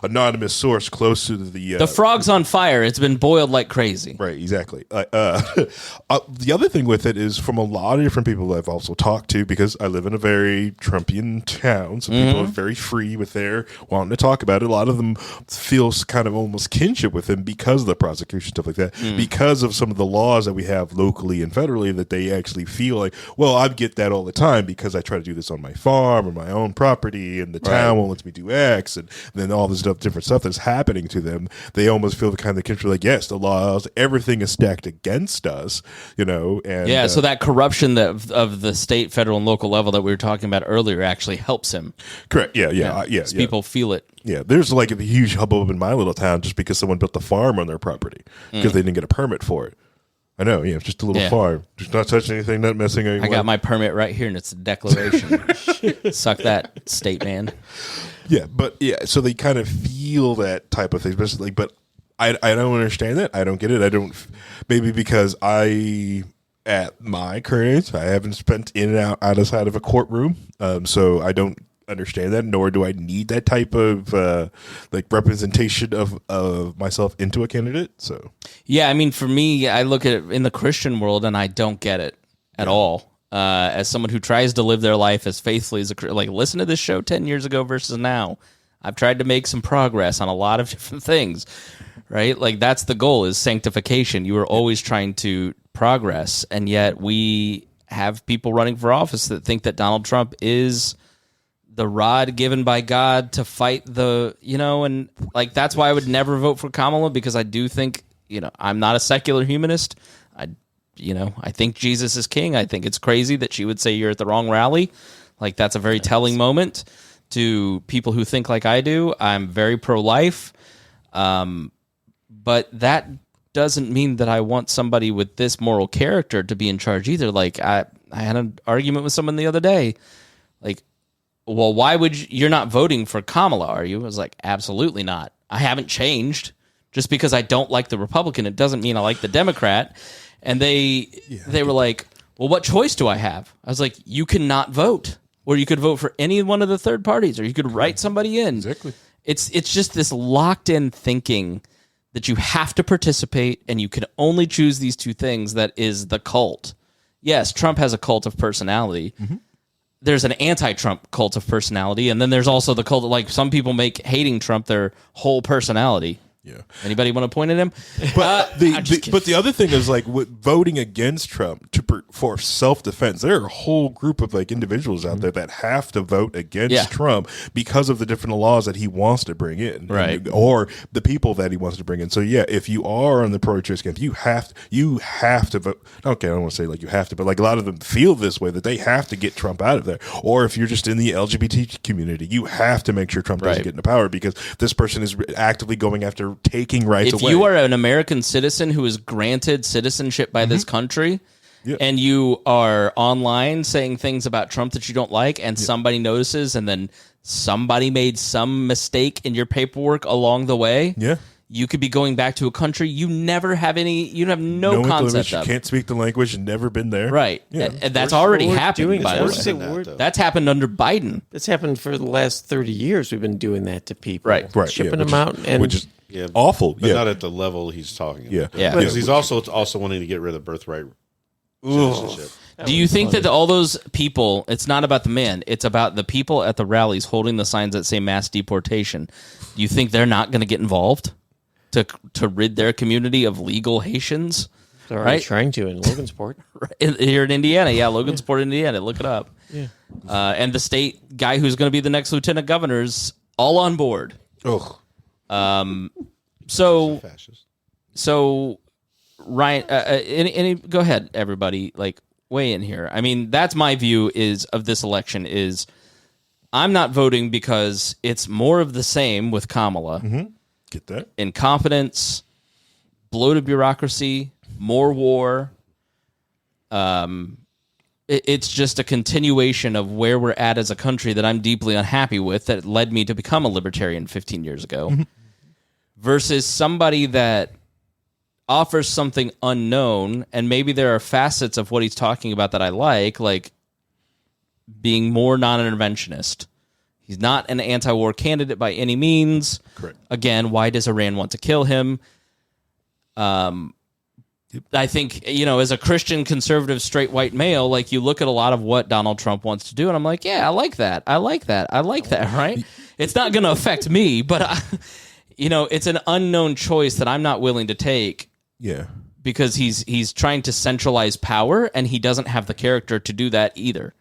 anonymous source close to the frog's on fire. It's been boiled like crazy. Right, exactly. The other thing with it is from a lot of different people that I've also talked to, because I live in a very Trumpian town, so people are very free with their wanting to talk about it. A lot of them feel kind of almost kinship with him because of the prosecution, stuff like that, because of some of the laws that we have locally and federally, that they actually feel I get that all the time because I try to do this on my farm or my own property, and the town won't let me do X, and then all this different stuff that's happening to them. They almost feel the kind of kinship, yes, the laws, everything is stacked against us, and so that corruption of the state, federal, and local level that we were talking about earlier actually helps him. Correct. Yeah. People feel it. Yeah, there's a huge hubbub in my little town just because someone built a farm on their property because they didn't get a permit for it. I know, it's just a little farm. Just not touching anything, not messing anything. I got my permit right here, and it's a declaration. Suck that, state man. Yeah, so they kind of feel that type of thing, especially, but I don't understand that. I don't get it. Maybe because at my current age, I haven't spent in and out outside of a courtroom, so I don't understand that, nor do I need that type of representation of myself into a candidate. So for me, I look at it in the Christian world and I don't get it at all. As someone who tries to live their life as faithfully as listen to this show 10 years ago versus now, I've tried to make some progress on a lot of different things, right? That's the goal, is sanctification. You are always trying to progress, and yet we have people running for office that think that Donald Trump is the rod given by God to fight and that's why I would never vote for Kamala, because I do think, I'm not a secular humanist. I think Jesus is king. I think it's crazy that she would say you're at the wrong rally. That's a very telling moment to people who think like I do. I'm very pro-life. But that doesn't mean that I want somebody with this moral character to be in charge either. I had an argument with someone the other day. Well, why would you're not voting for Kamala, are you? I was absolutely not. I haven't changed. Just because I don't like the Republican, it doesn't mean I like the Democrat. And they were well, what choice do I have? I was you cannot vote. Or you could vote for any one of the third parties, or you could write somebody in. Exactly. It's just this locked-in thinking that you have to participate and you can only choose these two things that is the cult. Yes, Trump has a cult of personality. Mm-hmm. There's an anti-Trump cult of personality, and then there's also the cult of, some people make hating Trump their whole personality. Yeah. Anybody want to point at him? But the other thing is with voting against Trump for self-defense. There are a whole group of individuals out there that have to vote against Trump because of the different laws that he wants to bring in, right? Or the people that he wants to bring in. So if you are on the pro-choice camp, you have to vote. Okay, I don't want to say you have to, but a lot of them feel this way, that they have to get Trump out of there. Or if you're just in the LGBT community, you have to make sure Trump doesn't get into power because this person is actively going after taking rights away. If you are an American citizen who is granted citizenship by this country, and you are online saying things about Trump that you don't like, and somebody notices, and then somebody made some mistake in your paperwork along the way, You could be going back to a country you never have you have no concept you of. can't speak the language and never been there. Right. Yeah. And that's already we're happened, doing by that. the way. We're- That's happened under Biden. That's happened for the last 30 years. We've been doing that to people. Right. Shipping yeah, them out. And which is awful. but yeah. not at the level he's talking. Yeah. about. Yeah. because he's also wanting to get rid of birthright citizenship. Do you think that all those people, it's not about the man, it's about the people at the rallies holding the signs that say mass deportation. Do you think they're not going to get involved to rid their community of legal Haitians? they're already right? trying to in Logansport. Here in Indiana. Yeah, Logansport, Indiana. Look it up. Yeah. And the state guy who's going to be the next lieutenant governor's all on board. Ugh. So, Fascist. so Ryan, go ahead, everybody. Like, weigh in here. I mean, that's my view of this election is I'm not voting because it's more of the same with Kamala. Mm-hmm. Get that? Incompetence, bloated bureaucracy, more war. It's just a continuation of where we're at as a country that I'm deeply unhappy with that led me to become a libertarian 15 years ago versus somebody that offers something unknown, and maybe there are facets of what he's talking about that I like being more non-interventionist. He's not an anti-war candidate by any means. Correct. Again, why does Iran want to kill him? I think, as a Christian, conservative, straight white male, like you look at a lot of what Donald Trump wants to do, and I'm like, yeah, I like that, right? It's not going to affect me, but, it's an unknown choice that I'm not willing to take. Yeah. Because he's trying to centralize power, and he doesn't have the character to do that either.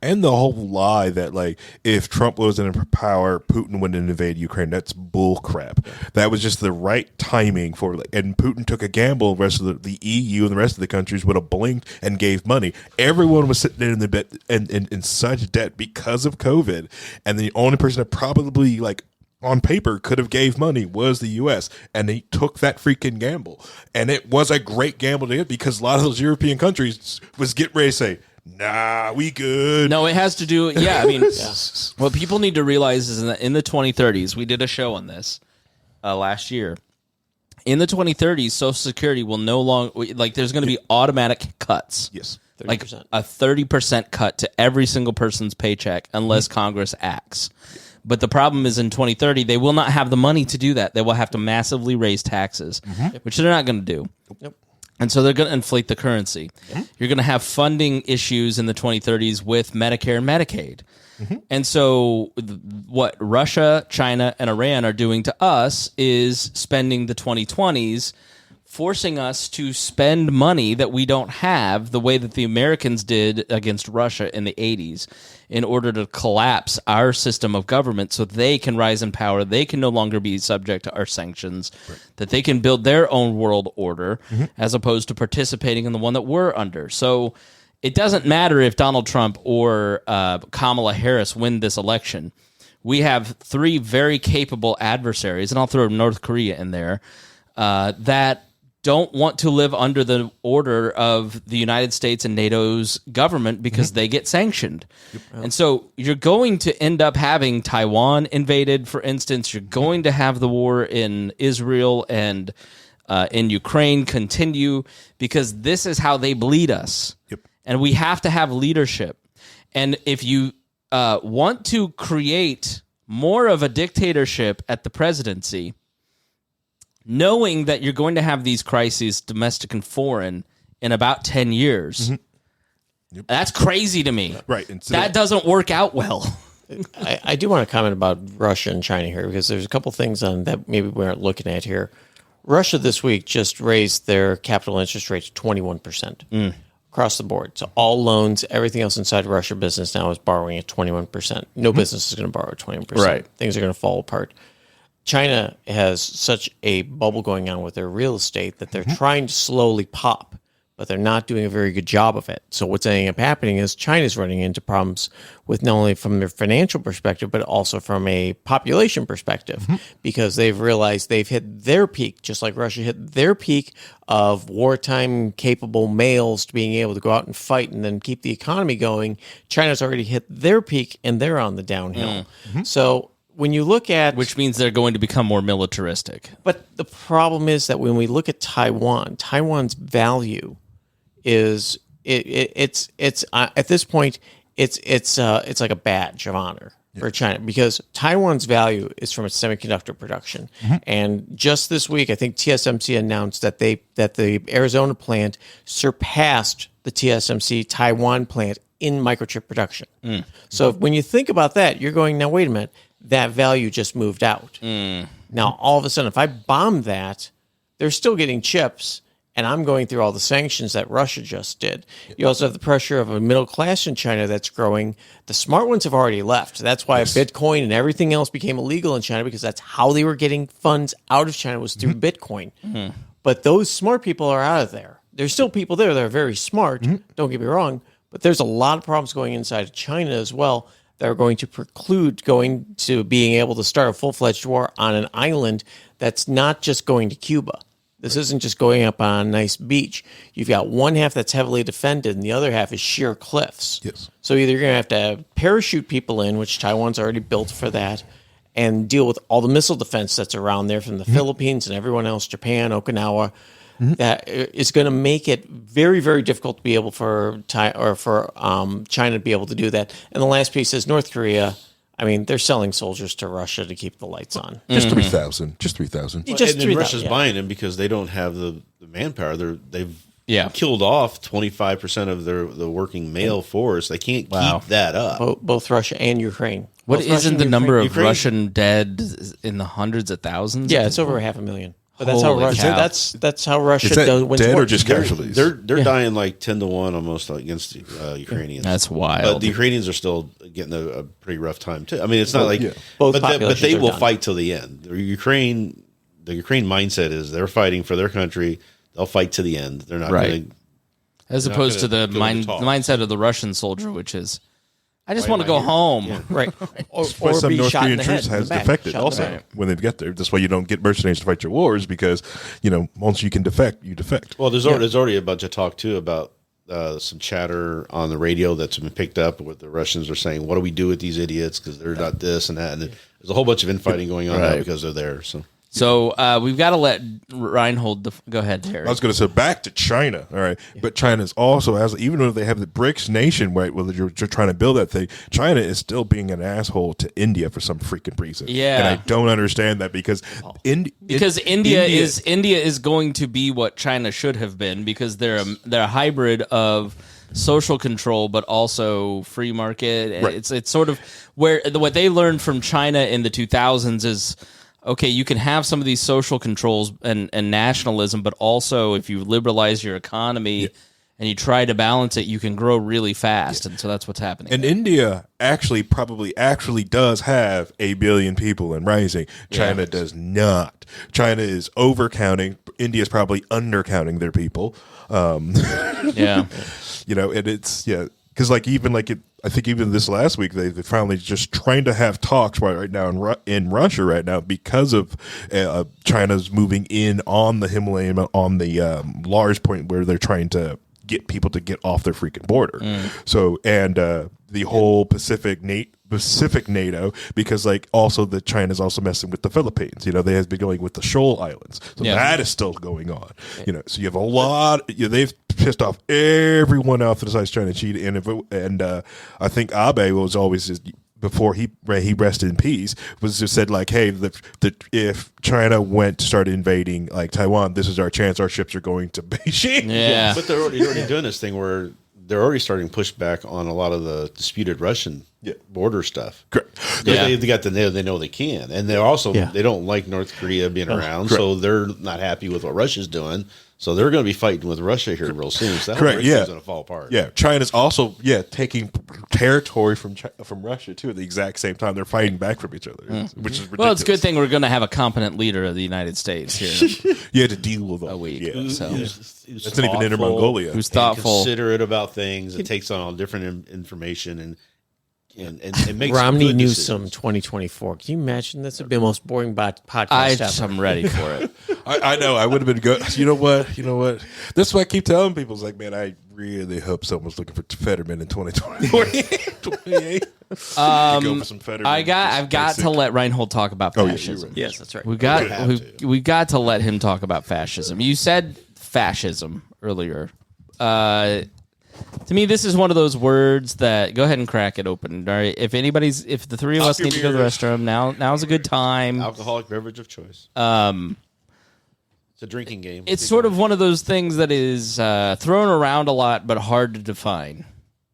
And the whole lie that, like, if Trump was in power, Putin wouldn't invade Ukraine. That's bull crap. That was just the right timing for, and Putin took a gamble. The rest of the EU and the rest of the countries would have blinked and gave money. Everyone was sitting in the debt in such debt because of COVID. And the only person that probably, on paper could have gave money was the U.S. and they took that freaking gamble, and it was a great gamble to get because a lot of those European countries was getting ready to say, nah, we good. No, it has to do. Yeah, I mean, what people need to realize is that in the 2030s, we did a show on this last year. In the 2030s, Social Security will no longer there's going to be automatic cuts. Yes. 30%. Like a 30% cut to every single person's paycheck unless Congress acts. But the problem is in 2030, they will not have the money to do that. They will have to massively raise taxes, which they're not going to do. Nope. And so they're going to inflate the currency. You're going to have funding issues in the 2030s with Medicare and Medicaid. And so what Russia, China, and Iran are doing to us is spending the 2020s forcing us to spend money that we don't have the way that the Americans did against Russia in the 80s in order to collapse our system of government so they can rise in power, they can no longer be subject to our sanctions, that they can build their own world order as opposed to participating in the one that we're under. So it doesn't matter if Donald Trump or Kamala Harris win this election. We have three very capable adversaries, and I'll throw North Korea in there, that don't want to live under the order of the United States and NATO's government because they get sanctioned. And so you're going to end up having Taiwan invaded, for instance. You're going to have the war in Israel and in Ukraine continue because this is how they bleed us. And we have to have leadership. And if you want to create more of a dictatorship at the presidency, knowing that you're going to have these crises, domestic and foreign, in about 10 years, that's crazy to me. Right. And so that doesn't work out well. I do want to comment about Russia and China here because there's a couple things on that maybe we aren't looking at here. Russia this week just raised their capital interest rate to 21% across the board. So all loans, everything else inside Russia business now is borrowing at 21%. No business is going to borrow at 20%. Right. Things are going to fall apart. China has such a bubble going on with their real estate that they're trying to slowly pop, but they're not doing a very good job of it. So what's ending up happening is China's running into problems with not only from their financial perspective, but also from a population perspective, because they've realized they've hit their peak, just like Russia hit their peak of wartime capable males to being able to go out and fight and then keep the economy going. China's already hit their peak and they're on the downhill. So when you look at which means they're going to become more militaristic. But the problem is that when we look at Taiwan, Taiwan's value is it's at this point it's like a badge of honor for China, because Taiwan's value is from its semiconductor production. And just this week, I think TSMC announced that the Arizona plant surpassed the TSMC Taiwan plant in microchip production. So when you think about that, you're going, now wait a minute, that value just moved out. Now all of a sudden, if I bomb that, they're still getting chips, and I'm going through all the sanctions that Russia just did. You also have the pressure of a middle class in China that's growing. The smart ones have already left. That's why Bitcoin and everything else became illegal in China, because that's how they were getting funds out of China, was through Bitcoin. But those smart people are out of there. There's still people there that are very smart, don't get me wrong, but there's a lot of problems going inside of China as well that are going to preclude going to being able to start a full-fledged war on an island that's not just going to Cuba. This isn't just going up on a nice beach. You've got one half that's heavily defended, and the other half is sheer cliffs. Yes. So either you're going to have to parachute people in, which Taiwan's already built for that, and deal with all the missile defense that's around there from the Philippines and everyone else, Japan, Okinawa. That is going to make it very, very difficult to be able for China to be able to do that. And the last piece is North Korea. I mean, they're selling soldiers to Russia to keep the lights on. Just 3,000. Just 3,000. Just and 3,000, Russia's buying them because they don't have the manpower. They've killed off 25% of the working male force. They can't keep that up. Both Russia and Ukraine. What Both isn't Russia the number of Ukraine? Russian dead in the hundreds of thousands? Yeah, it's over 500,000. But that's how Holy Russia. cow. That's how Russia Is that does. Wins dead or wars. just casualties? They're dying like 10-1 almost against the Ukrainians. That's wild. But the Ukrainians are still getting a pretty rough time too. I mean, it's not like Both but populations they are will done. fight till the end. The Ukraine mindset is they're fighting for their country. They'll fight to the end. They're not going to. As not opposed to gonna the go into talks. mindset of the Russian soldier, which is, I just Why want to am go I here? home. Yeah. Right. Or That's why some be North shot in Korean the troops head, has in the back, defected shot in the also back. when they get there. That's why you don't get mercenaries to fight your wars, because, once you can defect, you defect. Well, there's already a bunch of talk too about some chatter on the radio that's been picked up where the Russians are saying, "What do we do with these idiots? Because they're not this and that." And there's a whole bunch of infighting going on now because they're there. So we've got to let Rhinehold go ahead, Terry. I was going to say back to China, all right. But China is also, even though they have the BRICS nation, right? Well, you're trying to build that thing. China is still being an asshole to India for some freaking reason. Yeah. And I don't understand that because India is going to be what China should have been, because they're a hybrid of social control but also free market. Right. It's sort of where what they learned from China in the 2000s is, okay, you can have some of these social controls and nationalism, but also if you liberalize your economy and you try to balance it, you can grow really fast. And so that's what's happening. And India probably does have 1 billion people and rising. China does not. China is overcounting. India is probably undercounting their people. Yeah. And it's, because I think even this last week they finally just trying to have talks right now in Russia right now because of China's moving in on the Himalayan, on the large point where they're trying to get people to get off their freaking border. So the whole Pacific NATO, because also the China's also messing with the Philippines. They have been going with the Shoal Islands, so that is still going on. So you have a lot. They've pissed off everyone out besides China, and I think Abe was always just, before he rested in peace, was just said like, hey, if China started invading like Taiwan, this is our chance. Our ships are going to Beijing. Yeah. But they're already doing this thing where they're already starting to push back on a lot of the disputed Russian border stuff. Correct. They got they know they can, and they're also they don't like North Korea being around, so they're not happy with what Russia's doing. So they're going to be fighting with Russia here real soon. So that whole thing's going to fall apart. Yeah, China's also taking territory from Russia too at the exact same time. They're fighting back from each other, which is ridiculous. Well, it's a good thing we're going to have a competent leader of the United States here You had to deal with a week. Yeah. So Who's That's not even Inner Mongolia. who's and thoughtful. considerate about things. It takes on all different information and makes Romney good Newsom decisions. 2024. Can you imagine? This would be the most boring podcast ever. I'm ready for it. I know. I would have been good. You know what? That's what I keep telling people. It's like, man, I really hope someone's looking for Fetterman in 2028. Go for some Fetterman. I've got to let Rhinehold talk about Oh, yeah, fascism. you're right. Yes, that's right. We got to let him talk about fascism. You said fascism earlier. To me, this is one of those words that go ahead and crack it open. All right, if the three of us need to go to the restroom, now's a good time. Alcoholic beverage of choice. It's a drinking game. It's sort of one of those things that is thrown around a lot, but hard to define.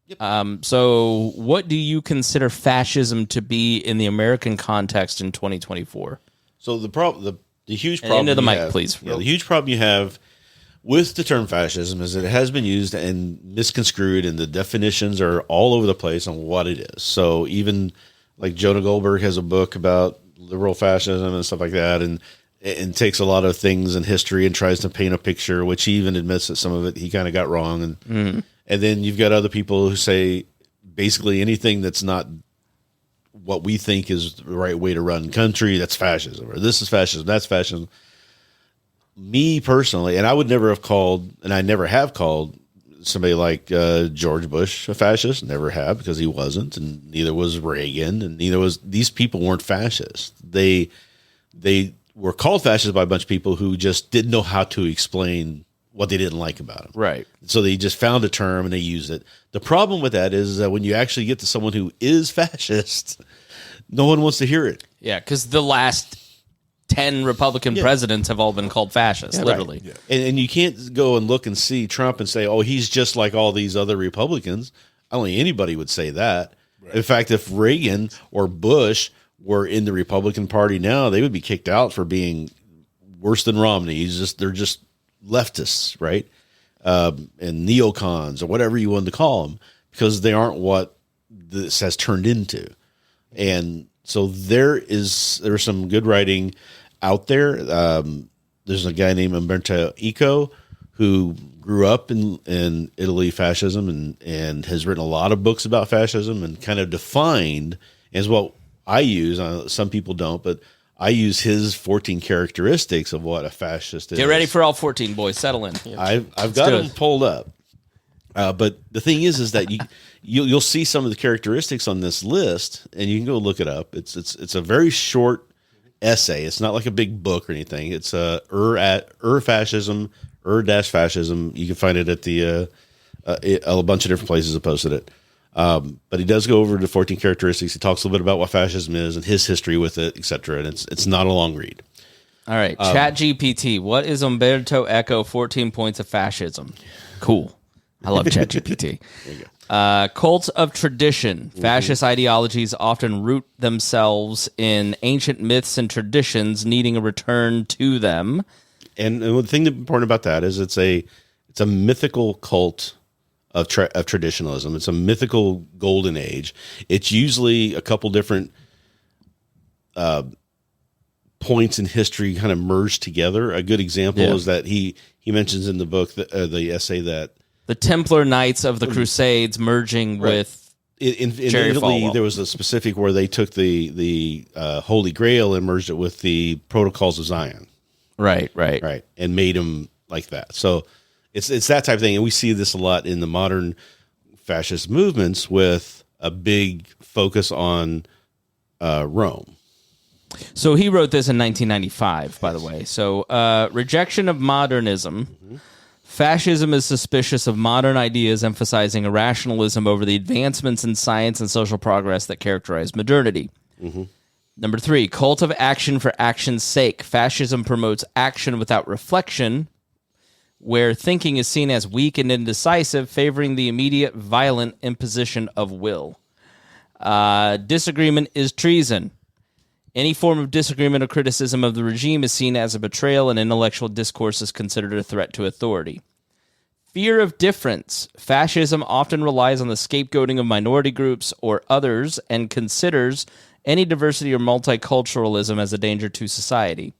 Yep. So, what do you consider fascism to be in the American context in 2024? So the huge problem. Into the you mic, have- please. Yeah, the huge problem you have with the term fascism is that it has been used and misconstrued, and the definitions are all over the place on what it is. So even like Jonah Goldberg has a book about liberal fascism and stuff like that, and takes a lot of things in history and tries to paint a picture, which he even admits that some of it he kind of got wrong. And then you've got other people who say basically anything that's not what we think is the right way to run country, that's fascism, or this is fascism, that's fascism. Me personally, and I would never have called, and I never have called somebody like George Bush a fascist. Never have, because he wasn't, and neither was Reagan, and these people weren't fascists. They were called fascists by a bunch of people who just didn't know how to explain what they didn't like about him. Right. So they just found a term and they used it. The problem with that is that when you actually get to someone who is fascist, no one wants to hear it. Yeah, because the last 10 Republican presidents have all been called fascists, literally. Right. Yeah. And you can't go and look and see Trump and say, oh, he's just like all these other Republicans. I don't think anybody would say that. Right. In fact, if Reagan or Bush were in the Republican Party now, they would be kicked out for being worse than Romney. They're just leftists, right? And neocons or whatever you want to call them, because they aren't what this has turned into. And so there's some good writing out there. There's a guy named Umberto Eco who grew up in Italy fascism and has written a lot of books about fascism and kind of defined as what I use. Some people don't, but I use his 14 characteristics of what a fascist is. Get ready for all 14, boys. Settle in. I've got them pulled up. But the thing is that you'll see some of the characteristics on this list, and you can go look it up. It's a very short essay. It's not like a big book or anything. It's fascism, fascism. You can find it at a bunch of different places that posted it. But he does go over the 14 characteristics. He talks a little bit about what fascism is and his history with it, etc. And it's not a long read. All right, ChatGPT. What is Umberto Eco 14 points of fascism? Cool. I love ChatGPT. Cults of tradition. Fascist ideologies often root themselves in ancient myths and traditions, needing a return to them. And the thing that's important about that is it's a mythical cult of traditionalism. It's a mythical golden age. It's usually a couple different points in history kind of merged together. A good example is that he mentions in the book, the essay, that the Templar Knights of the Crusades merging with in Jerry Italy, Falwell. there was a specific where they took the Holy Grail and merged it with the Protocols of Zion. Right. And made them like that. So it's that type of thing. And we see this a lot in the modern fascist movements with a big focus on Rome. So he wrote this in 1995, by the way. So rejection of modernism. Mm-hmm. Fascism is suspicious of modern ideas, emphasizing irrationalism over the advancements in science and social progress that characterize modernity. Mm-hmm. Number 3, cult of action for action's sake. Fascism promotes action without reflection, where thinking is seen as weak and indecisive, favoring the immediate violent imposition of will. Disagreement is treason. Any form of disagreement or criticism of the regime is seen as a betrayal, and intellectual discourse is considered a threat to authority. Fear of difference. Fascism often relies on the scapegoating of minority groups or others and considers any diversity or multiculturalism as a danger to society.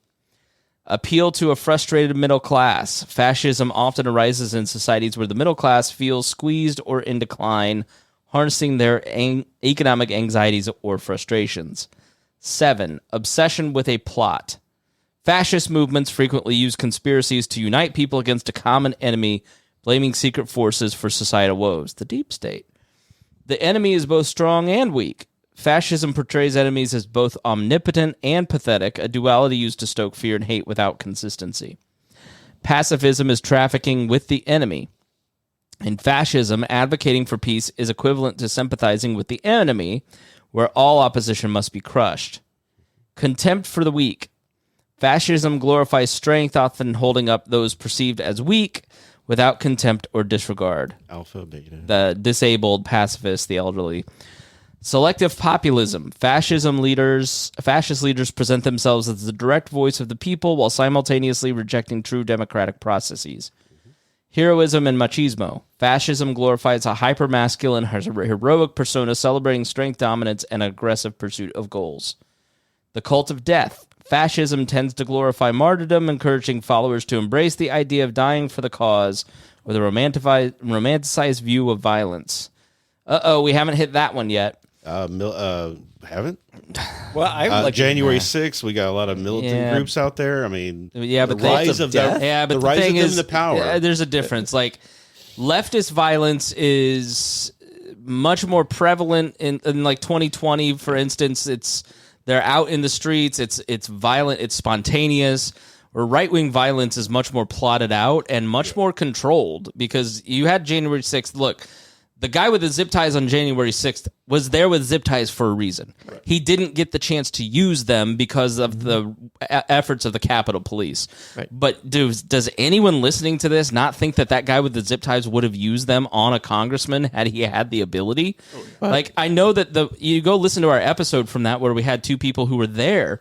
Appeal to a frustrated middle class. Fascism often arises in societies where the middle class feels squeezed or in decline, harnessing their economic anxieties or frustrations. 7, obsession with a plot. Fascist movements frequently use conspiracies to unite people against a common enemy blaming secret forces for societal woes, the deep state. The enemy is both strong and weak. Fascism portrays enemies as both omnipotent and pathetic, a duality used to stoke fear and hate without consistency. Pacifism is trafficking with the enemy. In fascism, advocating for peace is equivalent to sympathizing with the enemy, where all opposition must be crushed. Contempt for the weak. Fascism glorifies strength, often holding up those perceived as weak without contempt or disregard. Alpha, beta. The disabled, pacifists, the elderly. Selective populism. Fascist leaders present themselves as the direct voice of the people while simultaneously rejecting true democratic processes. Heroism and machismo. Fascism glorifies a hyper-masculine, heroic persona celebrating strength, dominance, and aggressive pursuit of goals. The cult of death. Fascism tends to glorify martyrdom, encouraging followers to embrace the idea of dying for the cause with a romanticized view of violence. We haven't hit that one yet. Haven't? Well, I would like January 6th, we got a lot of militant groups out there. I mean, yeah, but the rise of them, but the rise thing of them is, to power. Yeah, there's a difference. Like, leftist violence is much more prevalent in like 2020, for instance. They're out in the streets. It's violent. It's spontaneous. Or right-wing violence is much more plotted out and much more controlled, because you had January 6th. Look, the guy with the zip ties on January 6th was there with zip ties for a reason. Right. He didn't get the chance to use them because of the efforts of the Capitol Police. Right. But does anyone listening to this not think that guy with the zip ties would have used them on a congressman had he had the ability? Oh, yeah. Like, I know that you go listen to our episode from that where we had two people who were there.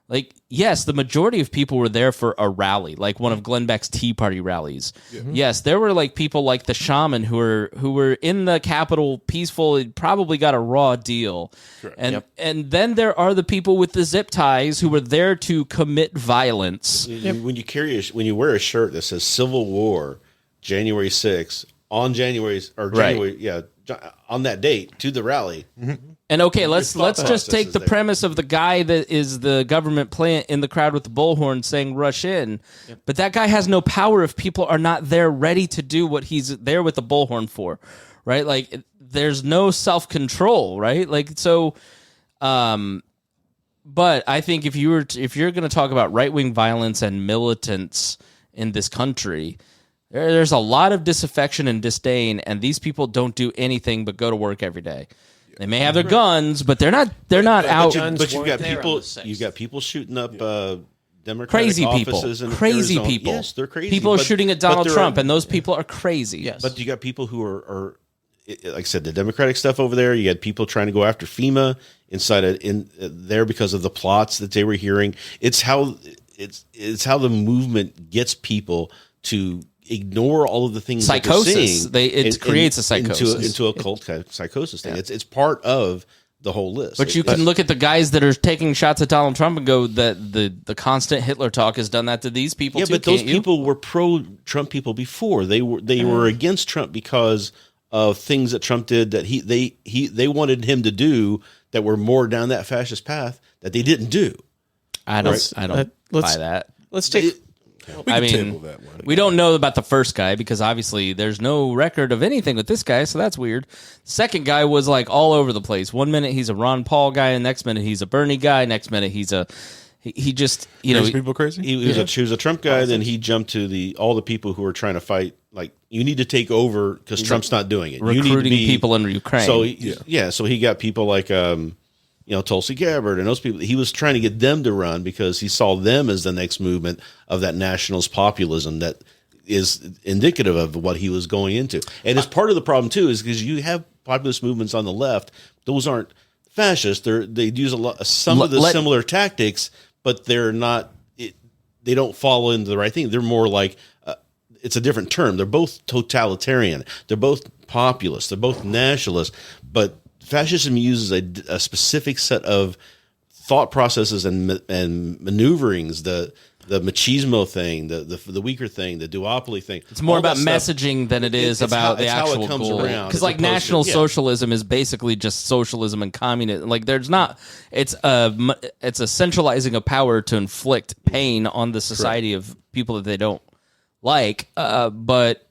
Like, yes, the majority of people were there for a rally, like one of Glenn Beck's Tea Party rallies. Yeah. Yes, there were like people like the shaman who were in the Capitol peaceful, probably got a raw deal. Sure. And then there are the people with the zip ties who were there to commit violence. When you wear a shirt that says Civil War, January 6th, on January on that date to the rally. Mm-hmm. And okay, let's just take the premise of the guy that is the government plant in the crowd with the bullhorn saying rush in. Yep. But that guy has no power if people are not there ready to do what he's there with the bullhorn for, right? Like, there's no self-control, right? Like, so but I think if you're going to talk about right-wing violence and militants in this country, there's a lot of disaffection and disdain, and these people don't do anything but go to work every day. They may have their guns, but they're not out. But you've got people shooting up Democratic crazy offices people. In crazy Arizona. people. Yes, they're crazy. People are shooting at Donald Trump, and those people are crazy. Yes. But you got people who are, like I said, the Democratic stuff over there. You had people trying to go after FEMA in there because of the plots that they were hearing. It's how the movement gets people to ignore all of the things psychosis. That they're seeing it creates a psychosis into a cult kind of psychosis thing. It's part of the whole list. But you can look at the guys that are taking shots at Donald Trump and go that the constant Hitler talk has done that to these people. Yeah, too, but those people were pro-Trump people before. They were against Trump because of things that Trump did that they wanted him to do that were more down that fascist path that they didn't do. I don't buy that. Let's take. We don't know about the first guy because obviously there's no record of anything with this guy, so that's weird. Second guy was like all over the place. One minute he's a Ron Paul guy, and next minute he's a Bernie guy. Next minute he just people crazy. He was a Trump guy. Then he jumped to all the people who were trying to fight. Like, you need to take over because Trump's not doing it. Recruiting you need to be, people in Ukraine. So so he got people like Tulsi Gabbard and those people. He was trying to get them to run because he saw them as the next movement of that nationalist populism that is indicative of what he was going into. And it's part of the problem too, is because you have populist movements on the left. Those aren't fascist. They use some of the similar tactics, but they're not. They don't fall into the right thing. They're more like it's a different term. They're both totalitarian. They're both populist. They're both nationalist, but fascism uses a specific set of thought processes and maneuverings, the machismo thing, the weaker thing, the duopoly thing. It's more about messaging than it is about the actual goal. Because like National Socialism is basically just socialism and communism. Like there's not. It's a centralizing of power to inflict pain on the society of people that they don't like. But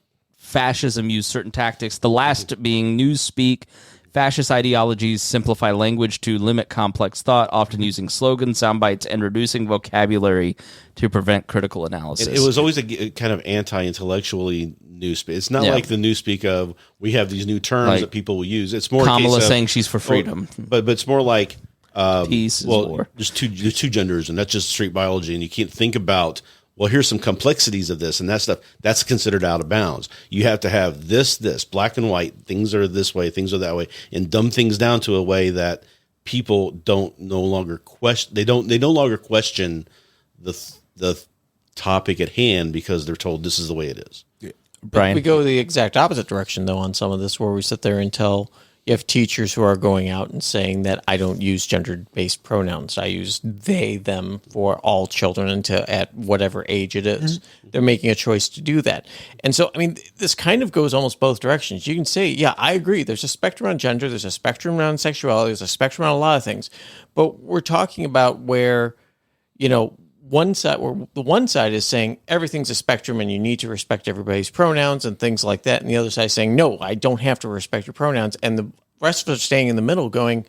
fascism use certain tactics, the last being newspeak. Fascist ideologies simplify language to limit complex thought, often using slogans, sound bites, and reducing vocabulary to prevent critical analysis. It was always a kind of anti-intellectually newspeak. It's not like the newspeak of we have these new terms like that people will use. It's more Kamala a case of, saying she's for freedom. but it's more like Peace is war. There's two genders, and that's just street biology, and you can't think about. Well, here's some complexities of this and that stuff. That's considered out of bounds. You have to have this, black and white. Things are this way, things are that way, and dumb things down to a way that people don't no longer question. They no longer question the topic at hand because they're told this is the way it is. Brian, We go the exact opposite direction, though, on some of this, where we sit there and tell you have teachers who are going out and saying that I don't use gender-based pronouns. I use they, them for all children at whatever age it is. Mm-hmm. They're making a choice to do that. And so, I mean, this kind of goes almost both directions. You can say, yeah, I agree. There's a spectrum on gender. There's a spectrum around sexuality. There's a spectrum on a lot of things. But we're talking about where, one side is saying everything's a spectrum and you need to respect everybody's pronouns and things like that. And the other side is saying, no, I don't have to respect your pronouns. And the rest of us are staying in the middle going,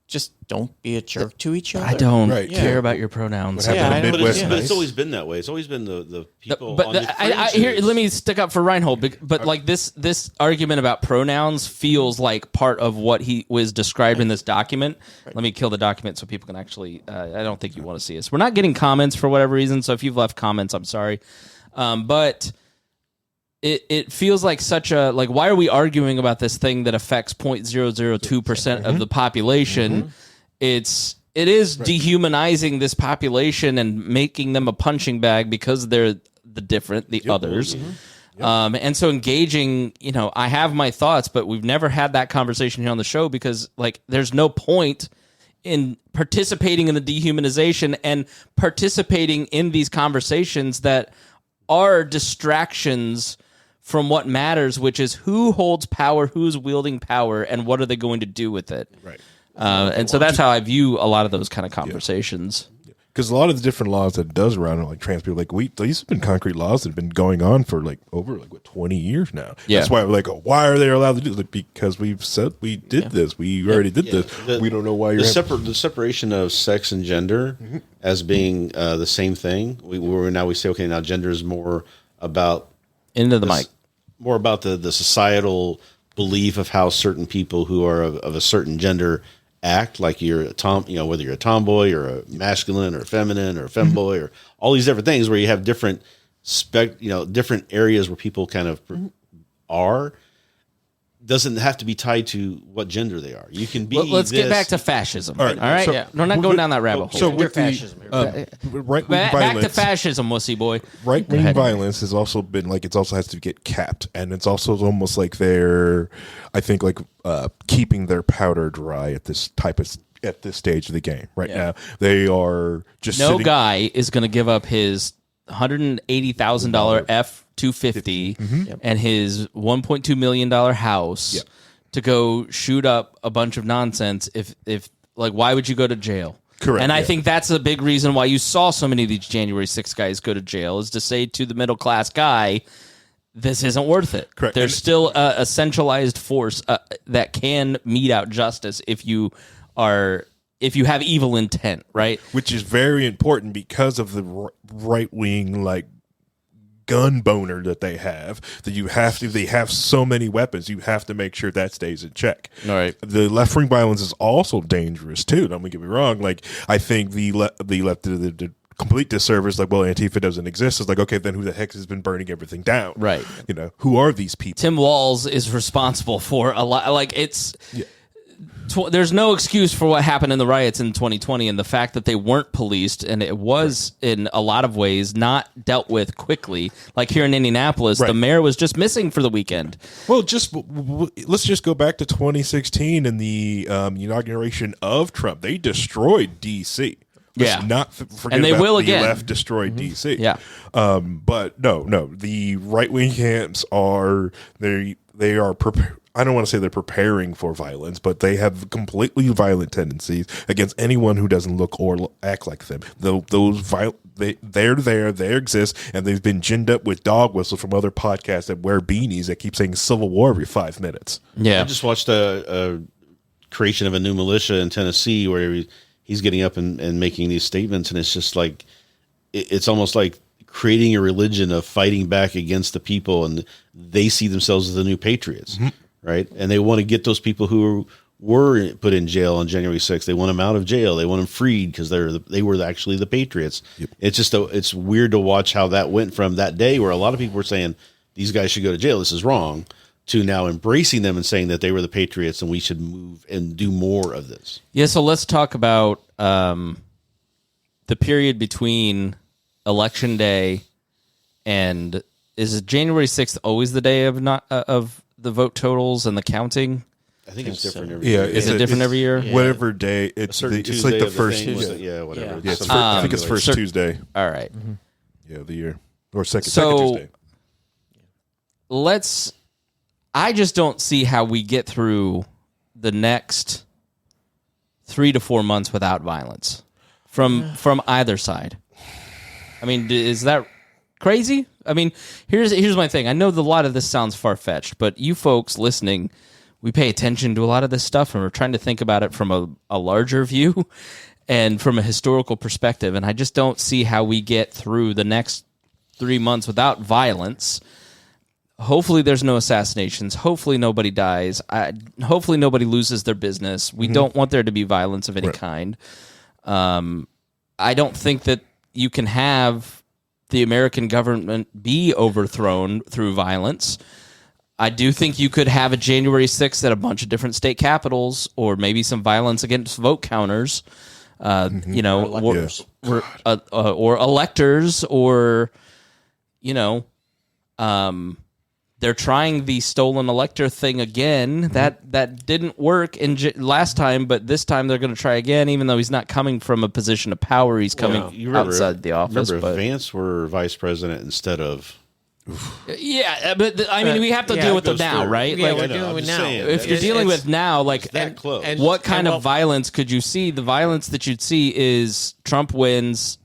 just don't be a jerk to each other. I don't care about your pronouns. But it's always been that way. It's always been the people. Let me stick up for Rhinehold. But like this argument about pronouns feels like part of what he was described in this document. Right. Let me kill the document so people can actually. I don't think you want to see us. We're not getting comments for whatever reason. So if you've left comments, I'm sorry. But it feels like such a why are we arguing about this thing that affects 0.002% of the population? Mm-hmm. It is dehumanizing this population and making them a punching bag because they're the others. Mm-hmm. Yep. And so engaging, I have my thoughts, but we've never had that conversation here on the show because there's no point in participating in the dehumanization and participating in these conversations that are distractions from what matters, which is who holds power, who's wielding power, and what are they going to do with it. Right. And so that's how I view a lot of those kind of conversations. Because a lot of the different laws that it does around it, like trans people, these have been concrete laws that have been going on for over 20 years now. Yeah. That's why we're why are they allowed to do this? Because we've said we did this. We already did this. We don't know why you're the separation of sex and gender as being the same thing. We say, okay, now gender is more about into the mic. More about the societal belief of how certain people who are of a certain gender act, like you're a whether you're a tomboy or a masculine or a feminine or a femboy or all these different things where you have different different areas where people kind of are. Doesn't have to be tied to what gender they are. You can be. Let's get back to fascism. All right. So, we're not going down that rabbit hole. So with fascism, right-wing back violence, to fascism, wussy boy. Right-wing violence has also been it also has to get capped, and it's also almost like they're, I think, keeping their powder dry at this stage of the game right now. They are just guy is going to give up his $180,000 F-250 and his $1.2 million house to go shoot up a bunch of nonsense. If why would you go to jail? Correct. And I think that's a big reason why you saw so many of these January 6th guys go to jail, is to say to the middle class guy, this isn't worth it. Correct. There's still a centralized force that can mete out justice if you have evil intent, right? Which is very important because of the right-wing, gun boner that they have, they have so many weapons. You have to make sure that stays in check. All right. The left-wing violence is also dangerous too. Don't get me wrong. I think the left the complete disservice, Antifa doesn't exist. It's okay, then who the heck has been burning everything down? Right. Who are these people? Tim Walz is responsible for a lot. There's no excuse for what happened in the riots in 2020, and the fact that they weren't policed, and it was in a lot of ways not dealt with quickly. Like here in Indianapolis, the mayor was just missing for the weekend. Well, let's just go back to 2016 and the inauguration of Trump. They destroyed D.C. Let's not forget and they about will the again. left destroyed D.C. Yeah, but no, the right wing camps are they are I don't want to say they're preparing for violence, but they have completely violent tendencies against anyone who doesn't look or act like them. They're there, they exist, and they've been ginned up with dog whistles from other podcasts that wear beanies that keep saying Civil War every 5 minutes. Yeah. I just watched a creation of a new militia in Tennessee where he's getting up and making these statements, and it's just like it's almost like creating a religion of fighting back against the people, and they see themselves as the new patriots, right? And they want to get those people who were put in jail on January 6th. They want them out of jail. They want them freed because they were actually the patriots. Yep. It's just it's weird to watch how that went from that day where a lot of people were saying these guys should go to jail, this is wrong, to now embracing them and saying that they were the patriots and we should move and do more of this. Yeah, so let's talk about the period between Election Day and is January 6th always the day of of the vote totals and the counting? I think it's different every year. Is it different every year? Whatever day. It's like the first. Whatever. Yeah, I think it's first Tuesday. All right. Yeah, of the year. Or second Tuesday. I just don't see how we get through the next 3 to 4 months without violence from either side. I mean, is that crazy? I mean, here's my thing. I know that a lot of this sounds far-fetched, but you folks listening, we pay attention to a lot of this stuff, and we're trying to think about it from a larger view and from a historical perspective, and I just don't see how we get through the next 3 months without violence. Hopefully there's no assassinations. Hopefully nobody dies. Hopefully nobody loses their business. We don't want there to be violence of any kind. I don't think that you can have the American government be overthrown through violence. I do think you could have a January 6th at a bunch of different state capitals, or maybe some violence against vote counters, or electors, or they're trying the stolen elector thing again. That didn't work last time, but this time they're going to try again. Even though he's not coming from a position of power, he's coming outside the office. Remember, if Vance were vice president instead of. Yeah, but I mean, we have to deal with them now, right? Yeah, like, we're dealing with now. If you're dealing with now, like, that close. What kind of violence could you see? The violence that you'd see is Trump wins,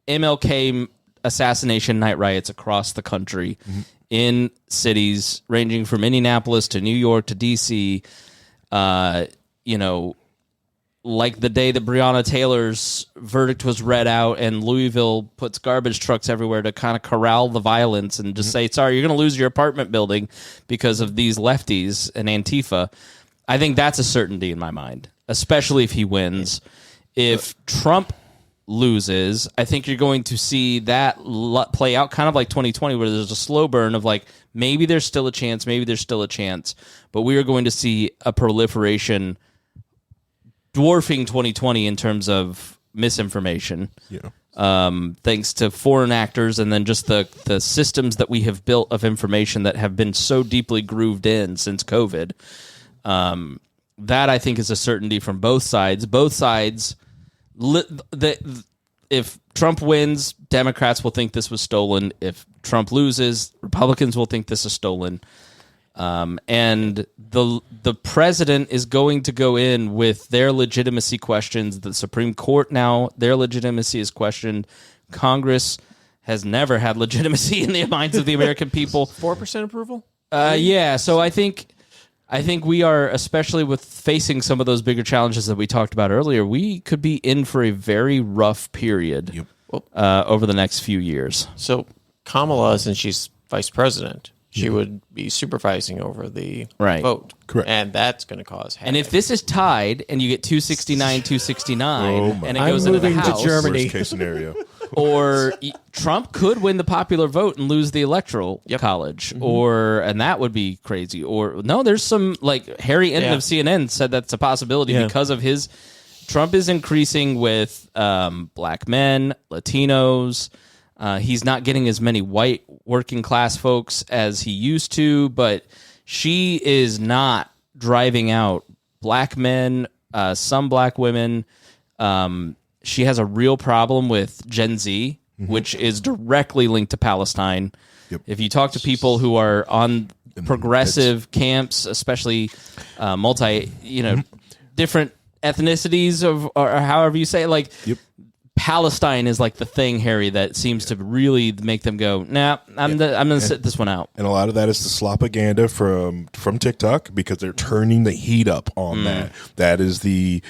MLK assassination night riots across the country in cities ranging from Indianapolis to New York to D.C., like the day that Breonna Taylor's verdict was read out and Louisville puts garbage trucks everywhere to kind of corral the violence and just say, sorry, you're going to lose your apartment building because of these lefties and Antifa. I think that's a certainty in my mind, especially if he wins. If Trump loses, I think you're going to see that play out kind of like 2020, where there's a slow burn of like, maybe there's still a chance, but we are going to see a proliferation dwarfing 2020 in terms of misinformation. Thanks to foreign actors and then just the systems that we have built of information that have been so deeply grooved in since COVID. That I think is a certainty from both sides. Both sides, if Trump wins, Democrats will think this was stolen. If Trump loses, Republicans will think this is stolen. And the president is going to go in with their legitimacy questions. The Supreme Court now, their legitimacy is questioned. Congress has never had legitimacy in the minds of the American people. 4% approval? Yeah. So I think we are, especially with facing some of those bigger challenges that we talked about earlier, we could be in for a very rough period over the next few years. So Kamala, since she's vice president, she would be supervising over the vote. Correct. And that's going to cause havoc. And if this is tied and you get 269, and it goes into the moving to House, Germany. Worst case scenario. or Trump could win the popular vote and lose the electoral college, and that would be crazy. Or no, there's some, like Harry Enten of CNN said that's a possibility because of his. Trump is increasing with black men, Latinos. He's not getting as many white working class folks as he used to, but she is not driving out black men, some black women. She has a real problem with Gen Z, which is directly linked to Palestine. If you talk to people who are on progressive camps, especially multi, different ethnicities of, or however you say it. Like, Palestine is like the thing, Harry, that seems to really make them go, nah, I'm going to sit this one out. And a lot of that is the slopaganda from TikTok, because they're turning the heat up on that. That is the,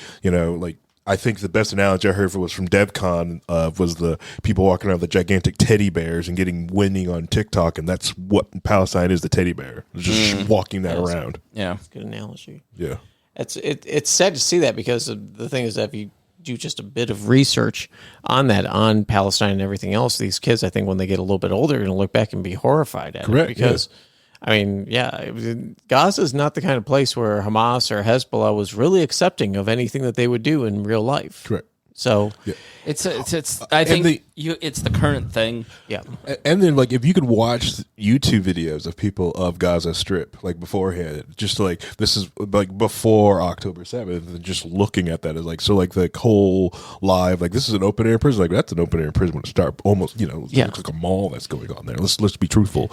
I think the best analogy I heard was from DevCon, was the people walking around with the gigantic teddy bears and winning on TikTok, and that's what Palestine is, the teddy bear. Just walking that around. Yeah. That's a good analogy. Yeah. It's sad to see that, because the thing is that if you do just a bit of research on that, on Palestine and everything else, these kids, I think when they get a little bit older, are going to look back and be horrified at it. Because, Gaza is not the kind of place where Hamas or Hezbollah was really accepting of anything that they would do in real life. Correct. So it's I think it's the current thing. Yeah. And then, if you could watch YouTube videos of people of Gaza Strip, beforehand, just this is before October 7th, and just looking at that is the whole live, this is an open air prison. That's an open air prison when it starts, almost, it looks like a mall that's going on there. Let's be truthful.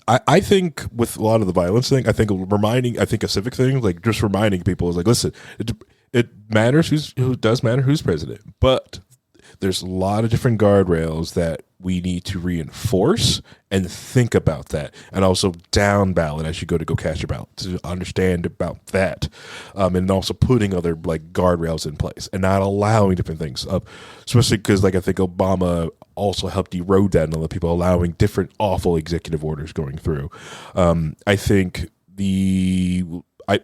I think with a lot of the violence thing, I think a civic thing, just reminding people is listen, it matters does matter who's president, but there's a lot of different guardrails that we need to reinforce and think about that, and also down ballot as you go cast your ballot to understand about that, and also putting other guardrails in place and not allowing different things up, especially because I think Obama also helped erode that, and other people allowing different awful executive orders going through. I think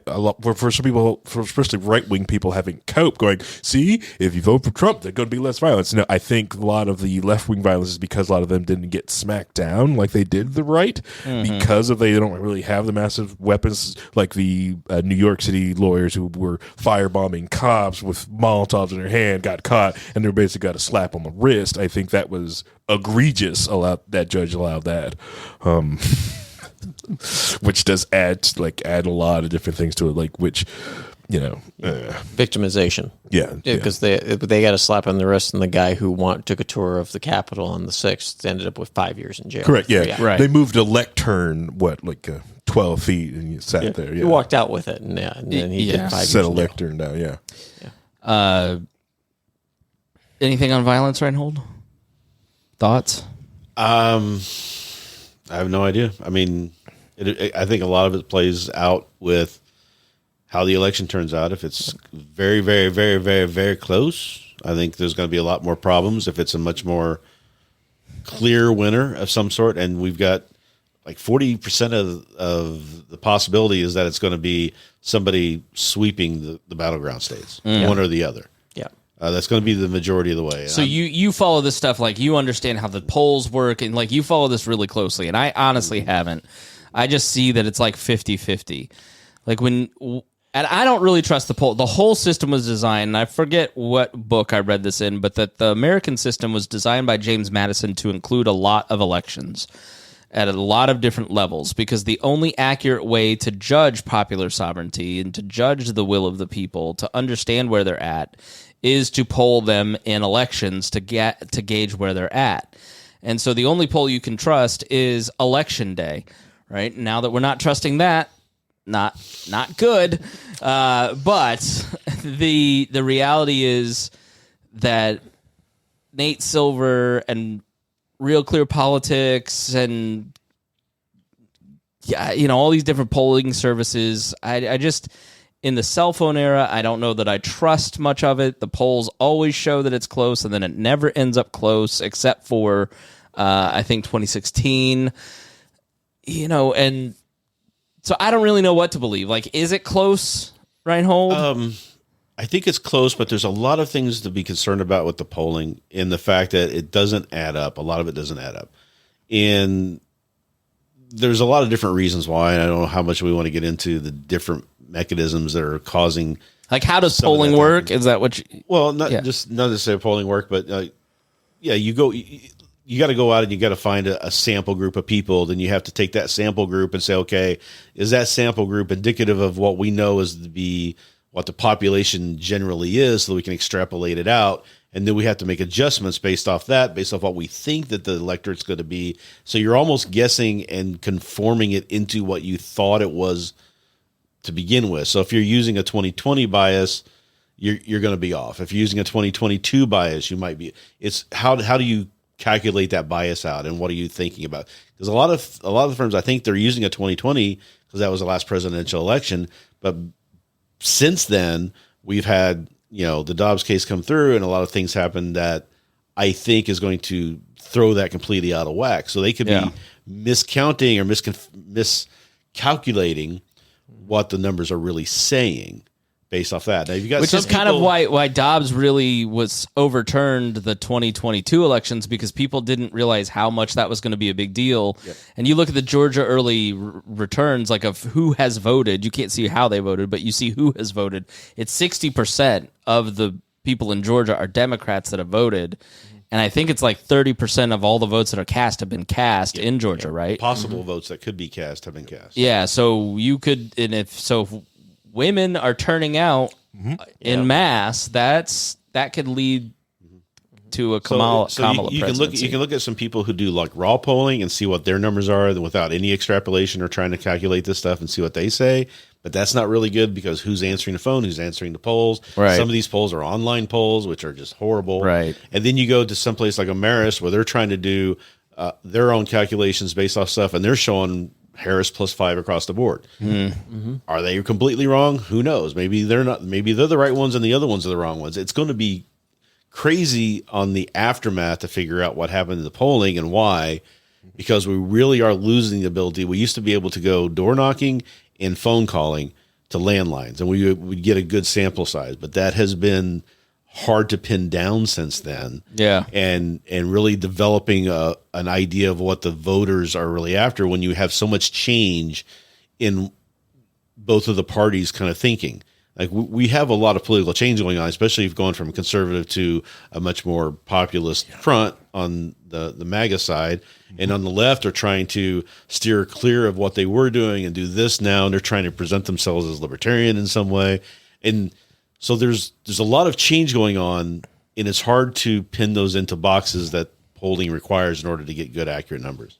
for some people, especially right-wing people, having cope going, see, if you vote for Trump, there's going to be less violence. No, I think a lot of the left-wing violence is because a lot of them didn't get smacked down like they did the right, because they don't really have the massive weapons like the New York City lawyers who were firebombing cops with Molotovs in their hand, got caught, and they basically got a slap on the wrist. I think that was egregious. That judge allowed that. Which does add a lot of different things to it, victimization. Yeah, because they got a slap on the wrist, and the guy who took a tour of the Capitol on the 6th ended up with 5 years in jail. Correct. Yeah, Right. They moved a lectern 12 feet, and you sat there. Yeah. He walked out with it, and then he did 5 years. Set a in jail. lectern down. Yeah. Anything on violence, Rhinehold? Thoughts? I have no idea. I mean, I think a lot of it plays out with how the election turns out. If it's very, very, very, very, very close, I think there's going to be a lot more problems. If it's a much more clear winner of some sort, and we've got 40% of the possibility is that it's going to be somebody sweeping the battleground states, one or the other. That's going to be the majority of the way. So you follow this stuff, you understand how the polls work, and you follow this really closely, and I honestly haven't. I just see that it's 50-50. And I don't really trust the poll. The whole system was designed, and I forget what book I read this in, but that the American system was designed by James Madison to include a lot of elections at a lot of different levels, because the only accurate way to judge popular sovereignty and to judge the will of the people, to understand where they're at, is to poll them in elections to gauge where they're at. And so the only poll you can trust is election day, right? Now that we're not trusting that, not good. But the reality is that Nate Silver and Real Clear Politics and all these different polling services, I just, in the cell phone era, I don't know that I trust much of it. The polls always show that it's close, and then it never ends up close, except for, I think, 2016. And so I don't really know what to believe. Is it close, Rhinehold? I think it's close, but there's a lot of things to be concerned about with the polling, in the fact that it doesn't add up. A lot of it doesn't add up. And there's a lot of different reasons why, and I don't know how much we want to get into the different mechanisms that are causing. How does polling work? Is that what you... Well, not necessarily polling work, but you got to go out and you got to find a sample group of people. Then you have to take that sample group and say, okay, is that sample group indicative of what we know is to be what the population generally is so that we can extrapolate it out. And then we have to make adjustments based off that, based off what we think that the electorate's going to be. So you're almost guessing and conforming it into what you thought it was to begin with. So if you're using a 2020 bias, you're going to be off. If you're using a 2022 bias, you might be. It's how do you calculate that bias out, and what are you thinking about? Because a lot of the firms, I think they're using a 2020 because that was the last presidential election. But since then, we've had the Dobbs case come through, and a lot of things happen that I think is going to throw that completely out of whack. So they could be miscounting or miscalculating what the numbers are really saying based off that. Now, you've got which is kind of why Dobbs really was overturned the 2022 elections, because people didn't realize how much that was going to be a big deal. Yep. And you look at the Georgia early returns, like of who has voted. You can't see how they voted, but you see who has voted. It's 60% of the people in Georgia are Democrats that have voted. And I think it's like 30% of all the votes that are cast have been cast in Georgia, right? Possible votes that could be cast have been cast. Yeah, so you could, and if women are turning out in mass, that could lead to a Kamala you presidency. can look at some people who do like raw polling and see what their numbers are without any extrapolation or trying to calculate this stuff and see what they say. But that's not really good, because who's answering the phone, who's answering the polls. Right. Some of these polls are online polls, which are just horrible. Right. And then you go to someplace like Marist, where they're trying to do their own calculations based off stuff, and they're showing Harris +5 across the board. Mm-hmm. Are they completely wrong? Who knows? Maybe they're not. Maybe they're the right ones and the other ones are the wrong ones. It's going to be crazy on the aftermath to figure out what happened to the polling and why, because we really are losing the ability. We used to be able to go door knocking and phone calling to landlines, and we would get a good sample size, but that has been hard to pin down since then. Yeah. And really developing an idea of what the voters are really after when you have so much change in both of the parties kind of thinking. Like we have a lot of political change going on, especially if going from conservative to a much more populist front on the MAGA side. And on the left, they're trying to steer clear of what they were doing and do this now. And they're trying to present themselves as libertarian in some way. And so there's a lot of change going on, and it's hard to pin those into boxes that polling requires in order to get good, accurate numbers.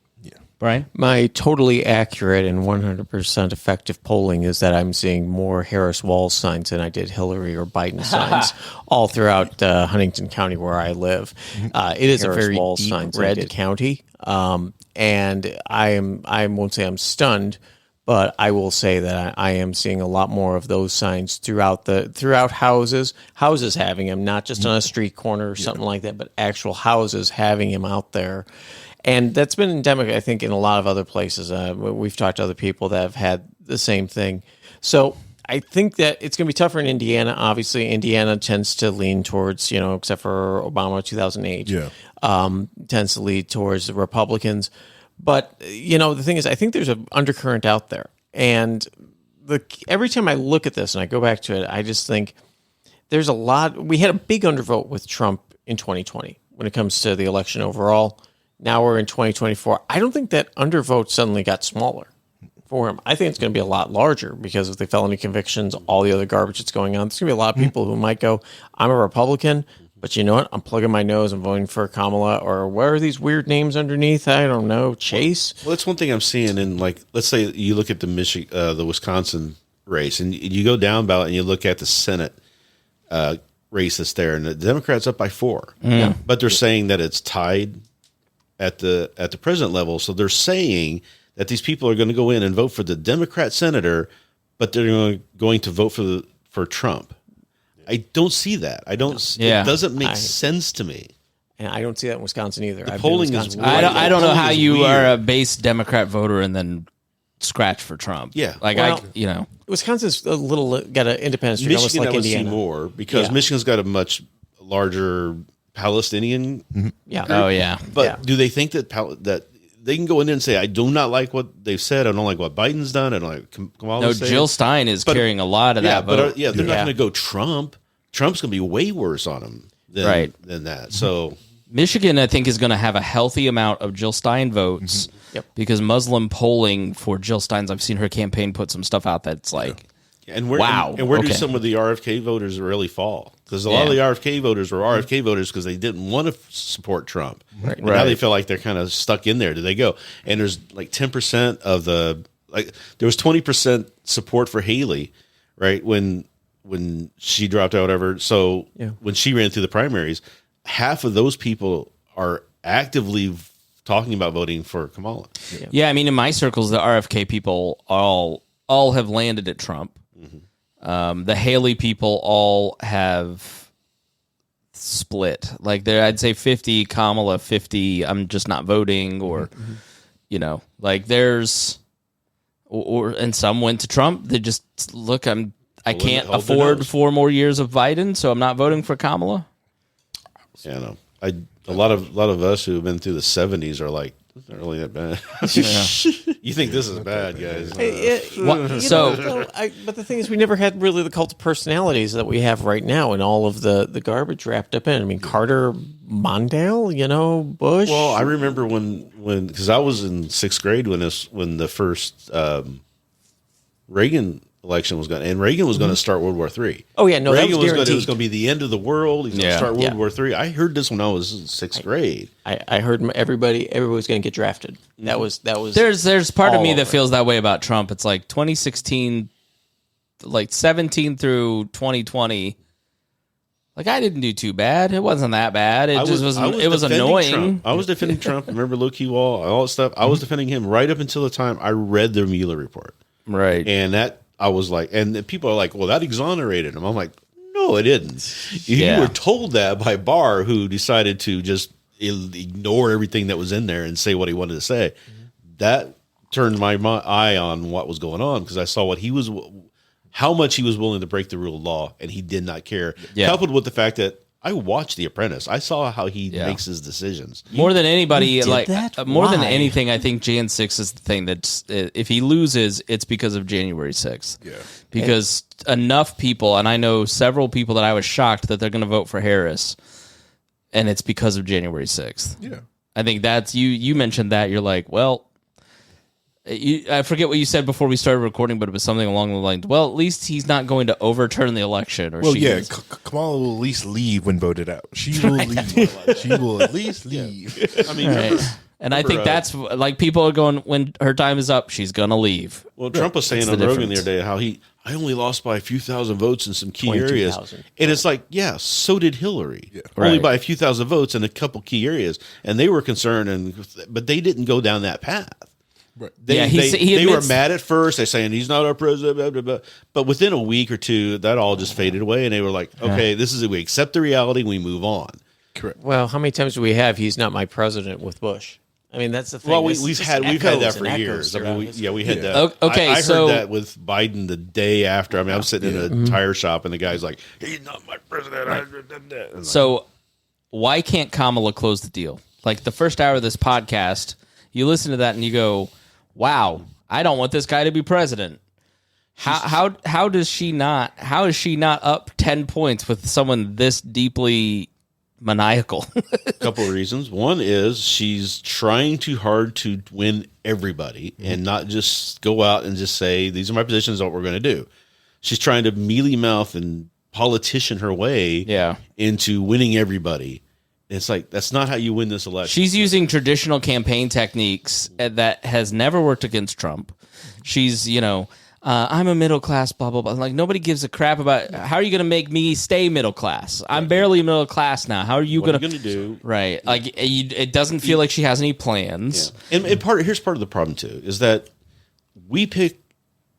Brian? My totally accurate and 100% effective polling is that I'm seeing more Harris Walls signs than I did Hillary or Biden signs all throughout Huntington County where I live. It is Harris a very Walls deep red county, and I won't say I'm stunned, but I will say that I am seeing a lot more of those signs throughout houses having them, not just on a street corner or something like that, but actual houses having him out there. And that's been endemic, I think, in a lot of other places. We've talked to other people that have had the same thing. So I think that it's going to be tougher in Indiana. Obviously, Indiana tends to lean towards, except for Obama 2008, tends to lead towards the Republicans. But, the thing is, I think there's an undercurrent out there. And every time I look at this and I go back to it, I just think there's a lot. We had a big undervote with Trump in 2020 when it comes to the election overall. Now we're in 2024. I don't think that undervote suddenly got smaller for him. I think it's going to be a lot larger because of the felony convictions, all the other garbage that's going on. There's going to be a lot of people who might go, I'm a Republican, but you know what? I'm plugging my nose and voting for Kamala, or what are these weird names underneath? I don't know. Chase? Well, that's one thing I'm seeing in, like, let's say you look at the Wisconsin race, and you go down ballot and you look at the Senate race that's there, and the Democrats up by 4. Mm. But they're saying that it's tied at the president level. So they're saying that these people are going to go in and vote for the Democrat senator, but they're going to vote for Trump. I don't see that. It doesn't make sense to me. And I don't see that in Wisconsin either. The polling is. I don't know how you are a base Democrat voter and then scratch for Trump. Yeah, Wisconsin's a little got an independent streak, almost like Indiana. See more because Michigan's got a much larger Palestinian. Mm-hmm. Yeah. Oh yeah. But do they think that they can go in there and say, I do not like what they've said. I don't like what Biden's done. I don't like Kamala. No, Jill Stein is carrying a lot of that vote. They're not going to go Trump. Trump's going to be way worse on him than that. So Michigan, I think, is going to have a healthy amount of Jill Stein votes because Muslim polling for Jill Stein's, I've seen her campaign put some stuff out that's like And where, Wow. and where do Okay. some of the RFK voters really fall? Because a lot of the RFK voters were RFK voters because they didn't want to support Trump. Right. And now they feel like they're kind of stuck in there. Do they go? And there's like 10% of the there was 20% support for Haley, right? When she dropped out, whatever. So when she ran through the primaries, half of those people are actively talking about voting for Kamala. Yeah, I mean, in my circles, the RFK people all have landed at Trump. The Haley people all have split. Like I'd say 50 Kamala, 50 I'm just not voting, or you know, like there's and some went to Trump. They just look, I can't afford 4 more years of Biden, so I'm not voting for Kamala. Yeah, no. A lot of us who have been through the 70s are like, it's not really that bad. You think this is bad, guys? But the thing is, we never had really the cult of personalities that we have right now, and all of the garbage wrapped up in. I mean, Carter, Mondale, you know, Bush. Well, I remember when because I was in 6th grade when the first Reagan election was going, and Reagan was going to start World War III. Oh yeah, no, Reagan that was it was guaranteed. going to be the end of the world. He's going to start World War III. I heard this when I was in 6th grade. I heard everybody was going to get drafted. That was. There's part of me all that over. feels that way about Trump. It's like 2016, like 17 through 2020. Like I didn't do too bad. It wasn't that bad. It just was. It was defending annoying. Trump. I was defending Trump. Remember low-key wall, all that stuff. I was defending him right up until the time I read the Mueller report. Right. And that I was like, and people are like, well, that exonerated him. I'm like, no, it didn't. You were told that by Barr, who decided to just ignore everything that was in there and say what he wanted to say. That turned my eye on what was going on because I saw how much he was willing to break the rule of law, and he did not care. Yeah. Coupled with the fact that I watched The Apprentice, I saw how he makes his decisions. More than anybody, did like that? more than Why? anything, I think Jan 6 is the thing that's if he loses, it's because of January 6th. Yeah, because enough people, and I know several people that I was shocked that they're going to vote for Harris, and it's because of January 6th. Yeah. I think that's you mentioned that you're like, well, I forget what you said before we started recording, but it was something along the lines. Well, at least he's not going to overturn the election. Or Well, she yeah, is. Kamala will at least leave when voted out. She will leave. She will at least leave. I mean, Right. And I think that's like people are going when her time is up, she's gonna leave. well, Trump was saying That's on the Rogan the difference. other day how I only lost by a few thousand votes in some key 22,000. areas. And it's like, yeah, so did Hillary. Yeah. Right. Only by a few thousand votes in a couple key areas. And they were concerned, but they didn't go down that path. Right. They, Yeah, they were admits- mad at first. They're saying he's not our president, blah, blah, blah. But within a week or two, that all just faded away. And they were like, okay, this is it. We accept the reality. We move on. Correct. Well, how many times do we have "He's not my president" with Bush? I mean, that's the thing. Well, This we've just had that echoes for and years. echoes I mean, throughout we history. had that. Okay, I so- heard that with Biden the day after. I mean, I'm sitting in a tire shop and the guy's like, "He's not my president." And like, So why can't Kamala close the deal? Like the first hour of this podcast, you listen to that and you go, "Wow, I don't want this guy to be president." How does she not? How is she not up 10 points with someone this deeply maniacal? a couple of reasons. One is she's trying too hard to win everybody and not just go out and just say, "These are my positions, what we're going to do." She's trying to mealy mouth and politician her way into winning everybody. It's like, that's not how you win this election. She's using traditional campaign techniques that has never worked against Trump. She's, I'm a middle class, blah, blah, blah. Like, nobody gives a crap about how are you going to make me stay middle class? I'm barely middle class now. How are you going to do? Right. Like, it doesn't feel like she has any plans. Yeah. And here's part of the problem, too, is that we pick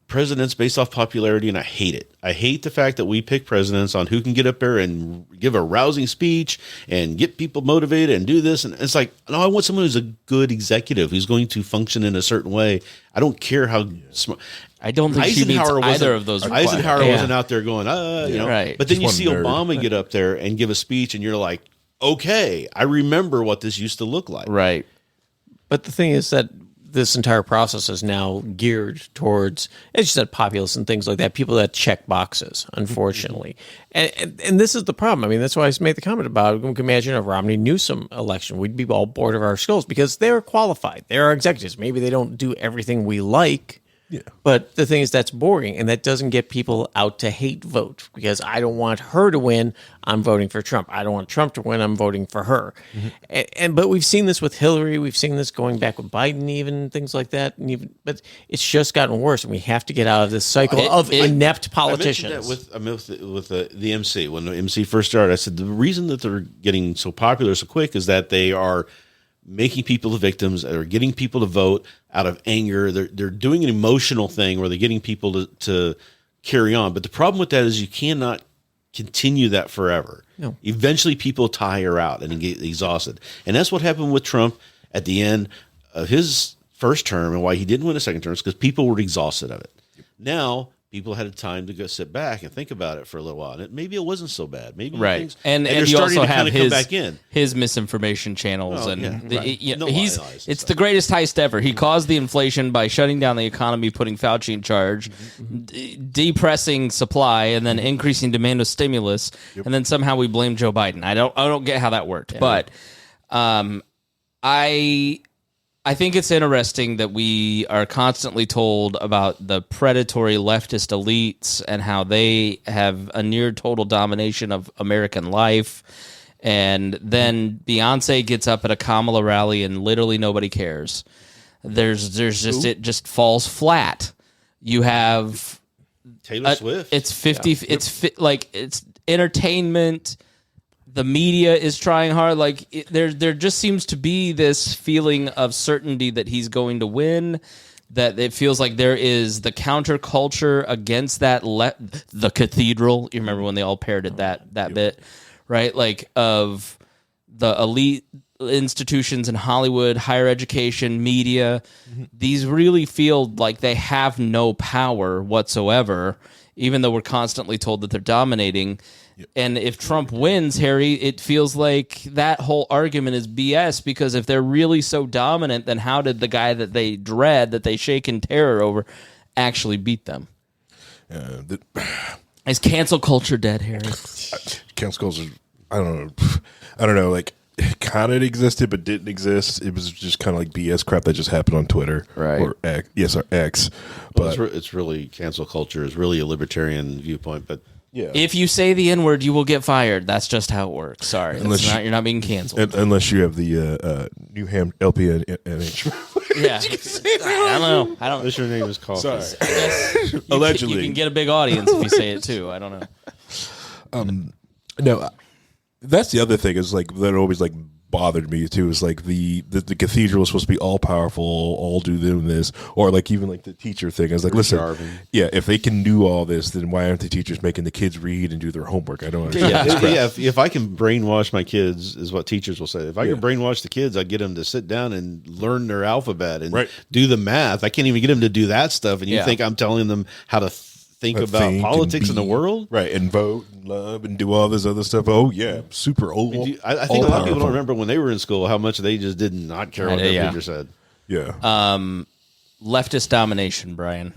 presidents based off popularity, and I hate it. I hate the fact that we pick presidents on who can get up there and give a rousing speech and get people motivated and do this. And it's like, no, I want someone who's a good executive who's going to function in a certain way. I don't care how smart. I don't think she meets either of those requirements. Eisenhower wasn't out there going, Right. But then you Just see one nerd. Obama get up there and give a speech, and you're like, okay, I remember what this used to look like. Right. But the thing is that this entire process is now geared towards, as you said, populists and things like that, people that check boxes, unfortunately. And this is the problem. I mean, that's why I made the comment about, we can imagine a Romney-Newsom election. We'd be all bored of our skulls because they're qualified. They're our executives. Maybe they don't do everything we like, Yeah. But the thing is, that's boring, and that doesn't get people out to hate vote, because I don't want her to win. I'm voting for Trump. I don't want Trump to win. I'm voting for her. But we've seen this with Hillary. We've seen this going back with Biden, even things like that. But it's just gotten worse, and we have to get out of this cycle of inept politicians. I mentioned that with the MC. When the MC first started, I said the reason that they're getting so popular so quick is that they are making people the victims, or getting people to vote out of anger. They're doing an emotional thing where they're getting people to carry on. But the problem with that is you cannot continue that forever. No. Eventually people tire out and get exhausted. And that's what happened with Trump at the end of his first term, and why he didn't win a second term is because people were exhausted of it. Now people had time to go sit back and think about it for a little while. And maybe it wasn't so bad. Maybe Right. things, And they're you starting also to have come back in. his misinformation channels. Oh, And yeah, right. No lies and it's stuff. the greatest heist ever. He caused the inflation by shutting down the economy, putting Fauci in charge, depressing supply, and then increasing demand with stimulus. And then somehow we blame Joe Biden. I don't get how that worked. But I think it's interesting that we are constantly told about the predatory leftist elites and how they have a near total domination of American life. And then Beyonce gets up at a Kamala rally and literally nobody cares. It just falls flat. You have Taylor Swift. It's 50. It's entertainment. The media is trying hard. There just seems to be this feeling of certainty that he's going to win. That it feels like there is the counterculture against that. The cathedral. You remember when they all parroted that bit, right? Like of the elite institutions in Hollywood, higher education, media. These really feel like they have no power whatsoever, even though we're constantly told that they're dominating. And if Trump wins, Harry, it feels like that whole argument is BS, because if they're really so dominant, then how did the guy that they dread, that they shake in terror over, actually beat them? Is cancel culture dead, Harry? Cancel culture, I don't know. Like, it kind of existed, but didn't exist. It was just kind of like BS crap that just happened on Twitter, Right? Or X. Yes, or X. Well, But it's really cancel culture is really a libertarian viewpoint, but yeah, If you say the N-word, you will get fired. That's just how it works. Sorry. You're not being canceled. unless you have the New Ham LPNH. Yeah. I don't know. unless your name is Coffee. Sorry. Allegedly. You can get a big audience if you say it too. I don't know. No, that's the other thing is like that always like bothered me too. Is like the cathedral is supposed to be all powerful, all do them this, or like even like the teacher thing. I was like, listen, yeah, if they can do all this, then why aren't the teachers making the kids read and do their homework? I don't understand. Yeah, if I can brainwash my kids, is what teachers will say. If I can brainwash the kids, I get them to sit down and learn their alphabet and do the math. I can't even get them to do that stuff, and you think I'm telling them how to think about politics in the world, right? And vote and love and do all this other stuff. Oh yeah, super old. I think a lot of people don't remember when they were in school how much they just did not care what their teacher said. Yeah. Leftist domination, Brian.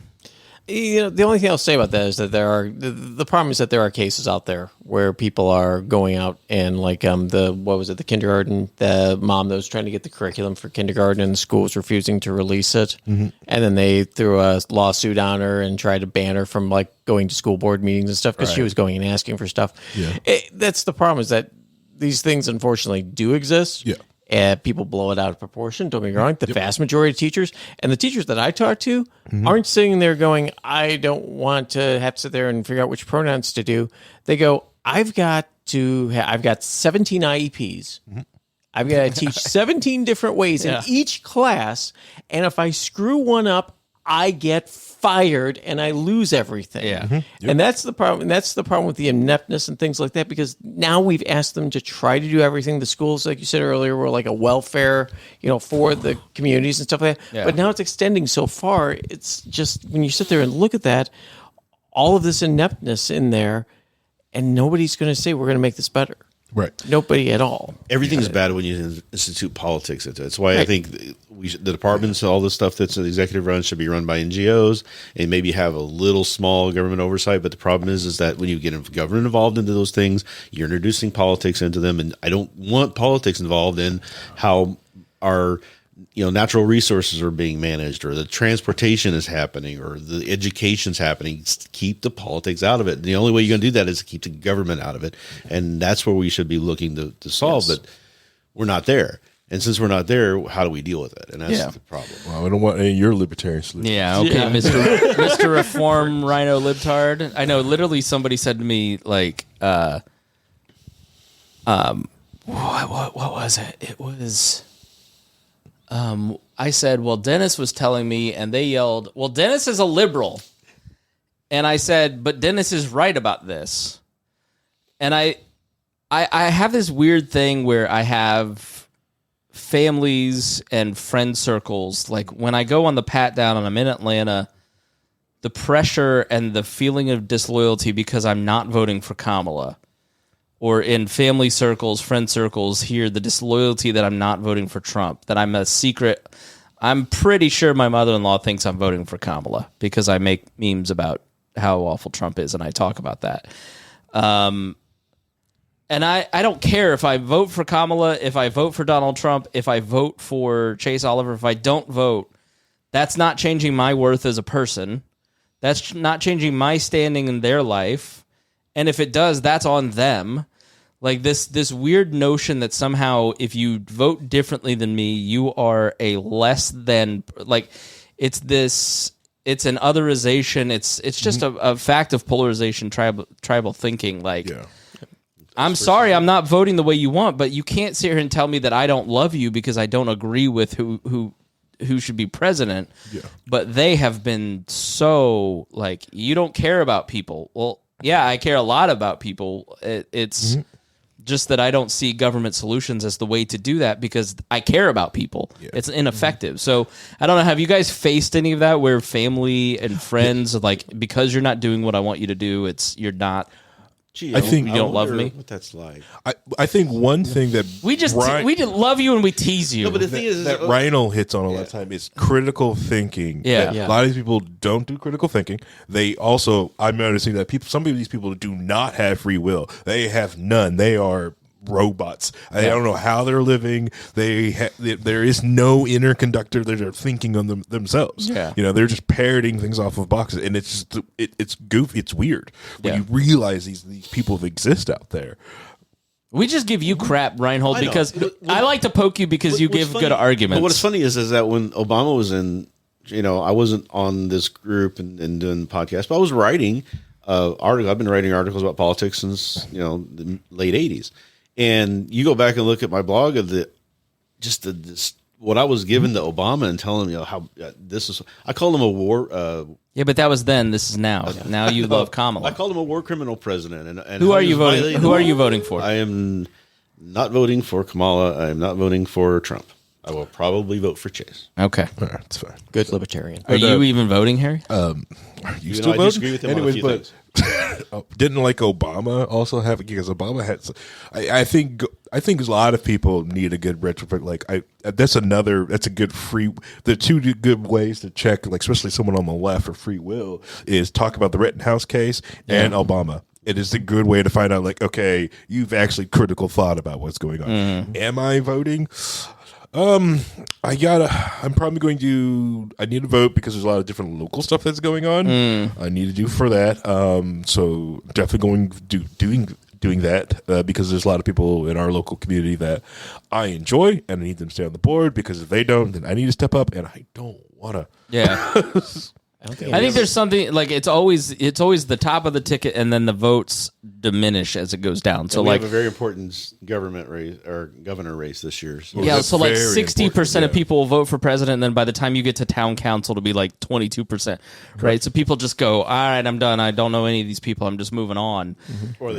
You know, the only thing I'll say about that is that the problem is that there are cases out there where people are going out and like the kindergarten, the mom that was trying to get the curriculum for kindergarten and the school was refusing to release it, and then they threw a lawsuit on her and tried to ban her from like going to school board meetings and stuff because she was going and asking for stuff. That's the problem, is that these things unfortunately do exist. People blow it out of proportion. Don't get me wrong. The vast majority of teachers, and the teachers that I talk to, aren't sitting there going, I don't want to have to sit there and figure out which pronouns to do. They go, I've got 17 IEPs. I've got to teach 17 different ways in each class. And if I screw one up, I get fired and I lose everything. And that's the problem. And that's the problem with the ineptness and things like that, because now we've asked them to try to do everything. The schools, like you said earlier, were like a welfare, for the communities and stuff like that. But now it's extending so far. It's just, when you sit there and look at that, all of this ineptness in there, and nobody's going to say, we're going to make this better. Right. Nobody at all. Everything's bad when you institute politics into it. That's why I think the departments, all the stuff that's the executive run, should be run by NGOs and maybe have a little small government oversight. But the problem is that when you get government involved into those things, you're introducing politics into them. And I don't want politics involved in how our natural resources are being managed, or the transportation is happening, or the education's happening. Keep the politics out of it. The only way you're going to do that is to keep the government out of it. And that's where we should be looking to solve. But we're not there. And since we're not there, how do we deal with it? And that's the problem. Well, I don't want any of your libertarian solutions. Yeah, okay, Mr. Reform Rhino Libtard. I know literally somebody said to me, like, what was it? It was, I said, well, Dennis was telling me, and they yelled, well, Dennis is a liberal. And I said, but Dennis is right about this. And I have this weird thing where I have families and friend circles. Like when I go on the pat down and I'm in Atlanta, the pressure and the feeling of disloyalty because I'm not voting for Kamala, or in family circles, friend circles here, the disloyalty that I'm not voting for Trump, that I'm a secret. I'm pretty sure my mother-in-law thinks I'm voting for Kamala because I make memes about how awful Trump is and I talk about that. And I don't care if I vote for Kamala, if I vote for Donald Trump, if I vote for Chase Oliver, if I don't vote, that's not changing my worth as a person. That's not changing my standing in their life. And if it does, that's on them. Like this weird notion that somehow if you vote differently than me, you are a less than, like, it's an otherization. It's just a fact of polarization, tribal thinking. Like, I'm sorry, I'm not voting the way you want, but you can't sit here and tell me that I don't love you because I don't agree with who should be president. Yeah. But they have been so, like, you don't care about people. Well, yeah, I care a lot about people. It's just that I don't see government solutions as the way to do that because I care about people. Yeah. It's ineffective. So I don't know. Have you guys faced any of that where family and friends, like, because you're not doing what I want you to do, you're not... Gee, I think you don't love me. What that's like? I think one thing that we didn't love you and we tease you. No, but the thing is that Rhinehold hits on a lot of time is critical thinking. Yeah. A lot of these people don't do critical thinking. They also, I'm noticing that some of these people do not have free will. They have none. They are robots. I don't know how they're living. There is no inner conductor. They're thinking on themselves. Yeah. They're just parroting things off of boxes, and it's just it's goofy. It's weird when you realize these people exist out there. We just give you crap, Rhinehold, because I like to poke you because you give good arguments. But what's funny is that when Obama was in, I wasn't on this group and doing the podcast, but I was writing articles. I've been writing articles about politics since the late '80s. And you go back and look at my blog of what I was given to Obama and telling him, how this is. I called him a war. Yeah, but that was then. This is now. Now you love Kamala. I called him a war criminal president. And who are you voting? Who are you voting for? I am not voting for Kamala. I am not voting for Trump. I will probably vote for Chase. Okay, that's fine. Good libertarian. Are you even voting, Harry? Are you still voting? I disagree with him on a few things. Didn't like Obama also have it because Obama had. I think a lot of people need a good retrospect. Like that's a good free. The two good ways to check, like especially someone on the left for free will, is talk about the Rittenhouse case and Obama. It is a good way to find out, like, okay, you've critical thought about what's going on. Am I voting? I'm probably going to. I need to vote because there's a lot of different local stuff that's going on. I need to do for that. So definitely going doing that because there's a lot of people in our local community that I enjoy and I need them to stay on the board because if they don't, then I need to step up and I don't want to. Yeah. I think there's something like it's always the top of the ticket and then the votes diminish as it goes down. So we like have a very important government race or governor race this year. So so like 60% of people will vote for president, and then by the time you get to town council, it'll be like 22%. Right? So people just go, all right, I'm done. I don't know any of these people. I'm just moving on.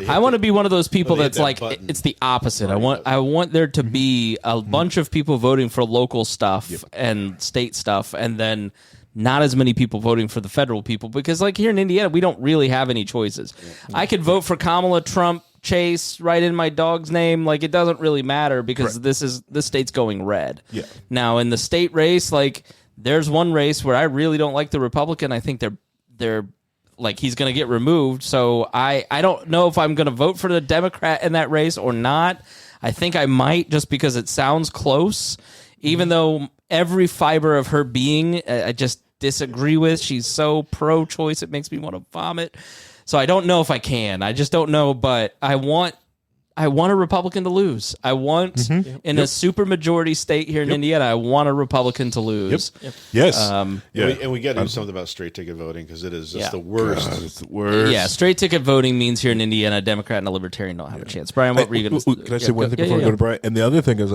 I want to be one of those people that's like it's the opposite. I want there to be a bunch of people voting for local stuff and state stuff, and then not as many people voting for the federal people because, like, here in Indiana, we don't really have any choices. I could vote for Kamala, Trump, Chase, right in my dog's name. Like, it doesn't really matter because this state's going red. Yeah. Now, in the state race, like, there's one race where I really don't like the Republican. I think they're like he's going to get removed. So I don't know if I'm going to vote for the Democrat in that race or not. I think I might just because it sounds close, even though every fiber of her being, I just disagree with. She's so pro-choice, it makes me want to vomit. So I don't know if I can. I just don't know, but I want a Republican to lose. I want, in a super majority state here in Indiana, I want a Republican to lose. Yes. And we got to do something about straight ticket voting because it is just the worst. It's the worst. Yeah, straight ticket voting means here in Indiana, a Democrat and a Libertarian don't have a chance. Brian, what were you going to say? Can I say one thing before we go to Brian? And the other thing is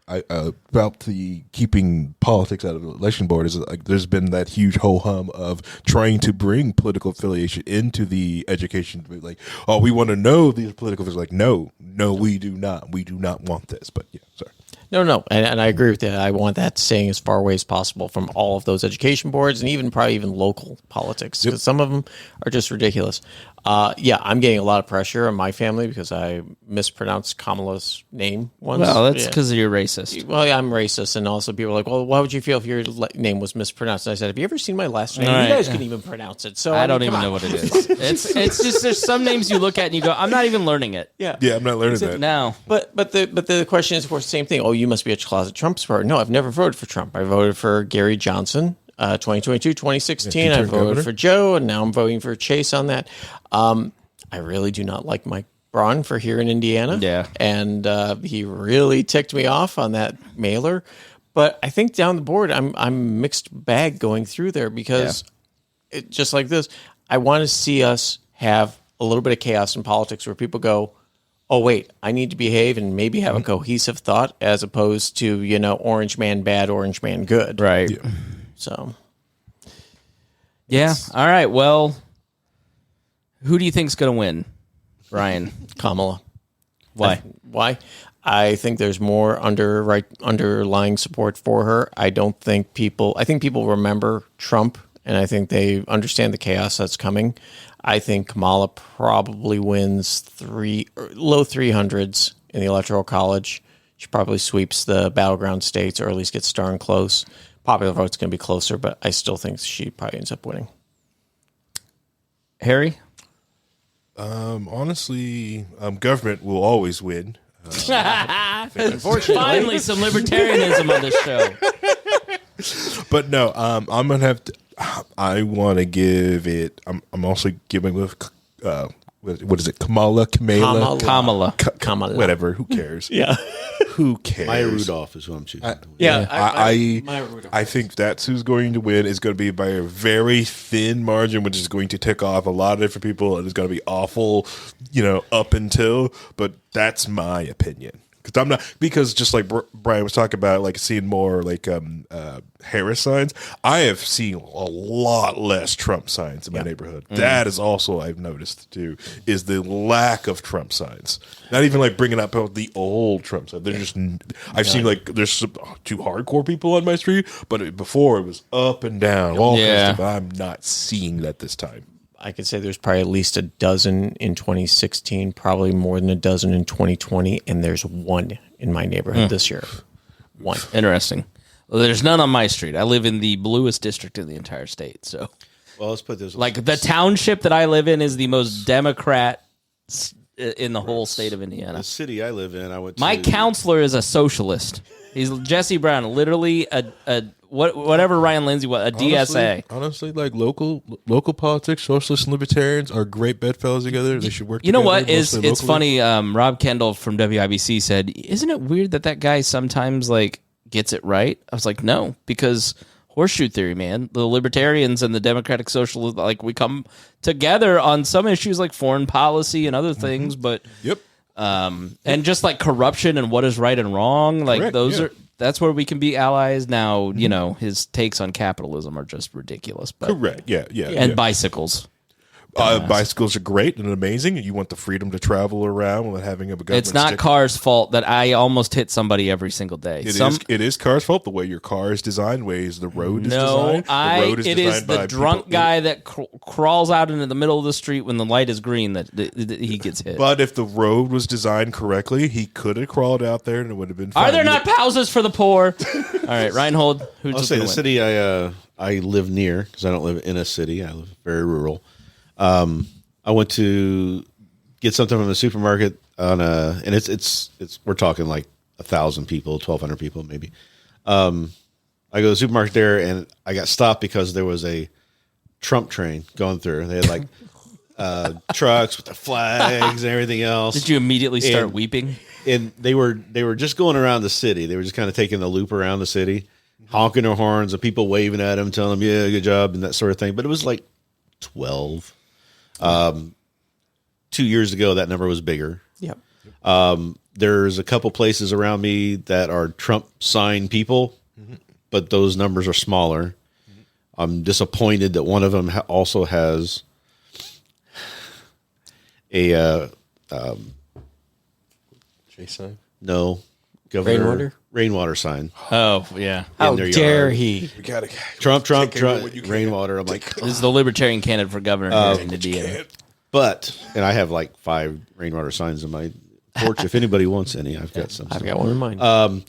about the keeping politics out of the election board is like there's been that huge ho-hum of trying to bring political affiliation into the education. Like, oh, we want to know these political affiliations. Like, no, we do not. We do not want this. But yeah, sorry. No, and I agree with that. I want that staying as far away as possible from all of those education boards and even probably even local politics because some of them are just ridiculous. I'm getting a lot of pressure on my family because I mispronounced Kamala's name once. Well, that's because you're racist. Well, yeah, I'm racist, and also people are like, "Well, why would you feel if your name was mispronounced?" And I said, "Have you ever seen my last name? Right. You guys can even pronounce it." So I don't even know what it is. It's just there's some names you look at and you go, "I'm not even learning it." Yeah, I'm not learning that. No, but the question is, of course, the same thing. Oh, you must be a closet Trump supporter. No, I've never voted for Trump. I voted for Gary Johnson, 2022, 2016. I voted governor for Joe, and now I'm voting for Chase on that. I really do not like Mike Braun for here in Indiana. Yeah. And he really ticked me off on that mailer. But I think down the board, I'm mixed bag going through there because just like this, I want to see us have a little bit of chaos in politics where people go, oh, wait, I need to behave and maybe have a cohesive thought as opposed to, orange man bad, orange man good. right. Yeah. So. Yeah. All right. Well, who do you think's going to win, Ryan? Kamala. Why? Why? I think there's more underlying support for her. I think people remember Trump, and I think they understand the chaos that's coming. I think Kamala probably wins low 300s in the Electoral College. She probably sweeps the battleground states, or at least gets darn close. Popular vote's going to be closer, but I still think she probably ends up winning. Harry? Honestly, government will always win. Unfortunately. Finally, some libertarianism on this show. But no, I'm gonna have to. I want to give it. I'm also giving with. What is it? Kamala. Whatever. Who cares? Yeah. Who cares? Maya Rudolph is who I'm choosing. I think that's who's going to win. It's going to be by a very thin margin, which is going to tick off a lot of different people. And it's going to be awful, up until. But that's my opinion. Because just like Brian was talking about, like seeing more like Harris signs, I have seen a lot less Trump signs in my neighborhood. That is also I've noticed too is the lack of Trump signs. Not even like bringing up the old Trump signs. They're just I've seen like there's some two hardcore people on my street, but before it was up and down. All kinds of stuff. I'm not seeing that this time. I could say there's probably at least a dozen in 2016, probably more than a dozen in 2020, and there's one in my neighborhood this year. One. Interesting. Well, there's none on my street. I live in the bluest district in the entire state. So, well, let's put this like the township that I live in is the most Democrat in the whole state of Indiana. The city I live in, my counselor is a socialist. He's Jesse Brown, literally whatever Ryan Lindsay was, a DSA. Honestly, like local politics, socialists and libertarians are great bedfellows together. They should work. You know together, what is? It's funny. Rob Kendall from WIBC said, "Isn't it weird that guy sometimes like gets it right?" I was like, "No, because horseshoe theory, man. The libertarians and the Democratic Socialists, like we come together on some issues like foreign policy and other things, but and just like corruption and what is right and wrong, like Correct, those are." That's where we can be allies. Now, his takes on capitalism are just ridiculous. But, correct. Yeah. And bicycles. Bicycles are great and amazing. You want the freedom to travel around without having a government. It's not cars' fault that I almost hit somebody every single day. It is cars' fault the way your car is designed, the way the road is designed. It is the drunk guy that crawls out into the middle of the street when the light is green that he gets hit. But if the road was designed correctly, he could have crawled out there and it would have been fine. Are there not houses for the poor? All right, Rhinehold. I'll say the city I live near, because I don't live in a city. I live very rural. I went to get something from the supermarket and it's we're talking like 1,000 people, 1,200 people maybe. I go to the supermarket there, and I got stopped because there was a Trump train going through. They had like trucks with the flags and everything else. Did you immediately start And- weeping? And they were just going around the city. They were just kind of taking a loop around the city, honking their horns, and people waving at them, telling them, "Yeah, good job," and that sort of thing. But it was like 12. 2 years ago, that number was bigger. Yep. There's a couple places around me that are Trump sign people, but those numbers are smaller. I'm disappointed that one of them also has a Jason. no governor Rainwater? sign. Oh, yeah. How their dare yard. he? We gotta Trump, take it when you can. rainwater. I'm like, This is the Libertarian candidate for governor here in Indiana. but, and I have like 5 rainwater signs in my porch. If anybody wants any, I've got some. I've got one in mind.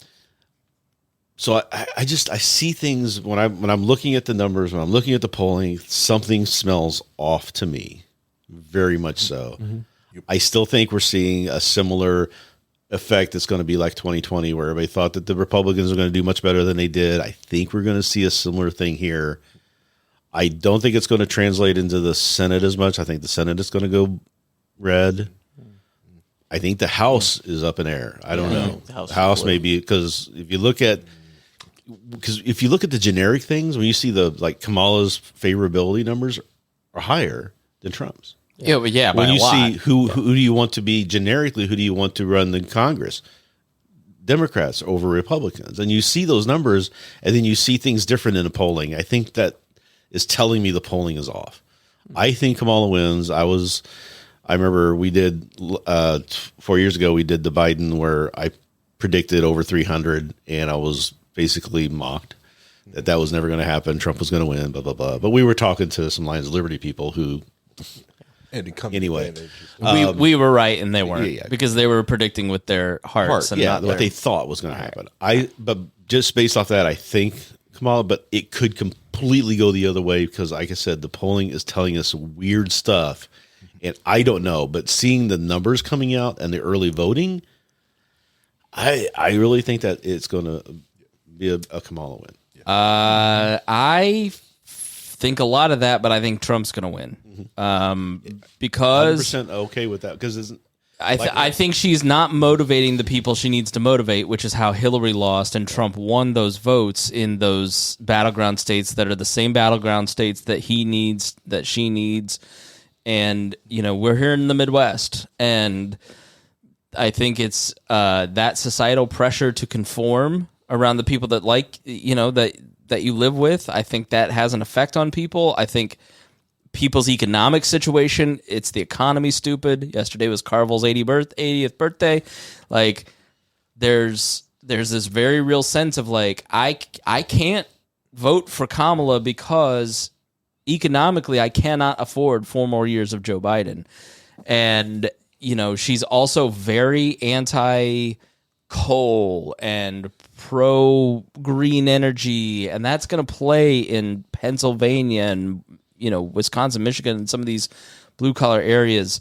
So I see things when I'm looking at the numbers, when I'm looking at the polling, something smells off to me, very much so. I still think we're seeing a similar effect that's going to be like 2020, where everybody thought that the Republicans are going to do much better than they did. I think we're going to see a similar thing here. I don't think it's going to translate into the Senate as much. I think the Senate is going to go red. I think the House is up in air. I don't know. The House may be, because if you look at the generic things, when you see the like Kamala's favorability numbers are higher than Trump's. Yeah, but yeah, by When a you lot. see who do you want to be generically, who do you want to run the Congress? Democrats over Republicans. And you see those numbers, and then you see things different in the polling. I think that is telling me the polling is off. I think Kamala wins. I remember we did 4 years ago, we did the Biden where I predicted over 300, and I was basically mocked that was never going to happen. Trump was going to win, blah, blah, blah. But we were talking to some Lions of Liberty people who, anyway, we were right and they weren't, yeah. because they were predicting with their hearts and not what their, they thought was going to happen. But just based off that, I think Kamala, but it could completely go the other way because, like I said, the polling is telling us weird stuff, and I don't know. But seeing the numbers coming out and the early voting, I really think that it's going to be a Kamala win. I think a lot of that, but I think Trump's going to win. Because 100% okay with that because I think she's not motivating the people she needs to motivate, which is how Hillary lost and Trump won those votes in those battleground states that are the same battleground states that he needs, that she needs. And, we're here in the Midwest, and I think it's that societal pressure to conform around the people that that you live with. I think that has an effect on people. I think people's economic situation, it's the economy, stupid. Yesterday was Carvel's 80th birthday. Like, there's this very real sense of like, I can't vote for Kamala because economically I cannot afford 4 more years of Joe Biden. And, she's also very anti-coal and pro-green energy, and that's going to play in Pennsylvania and Wisconsin, Michigan, and some of these blue-collar areas.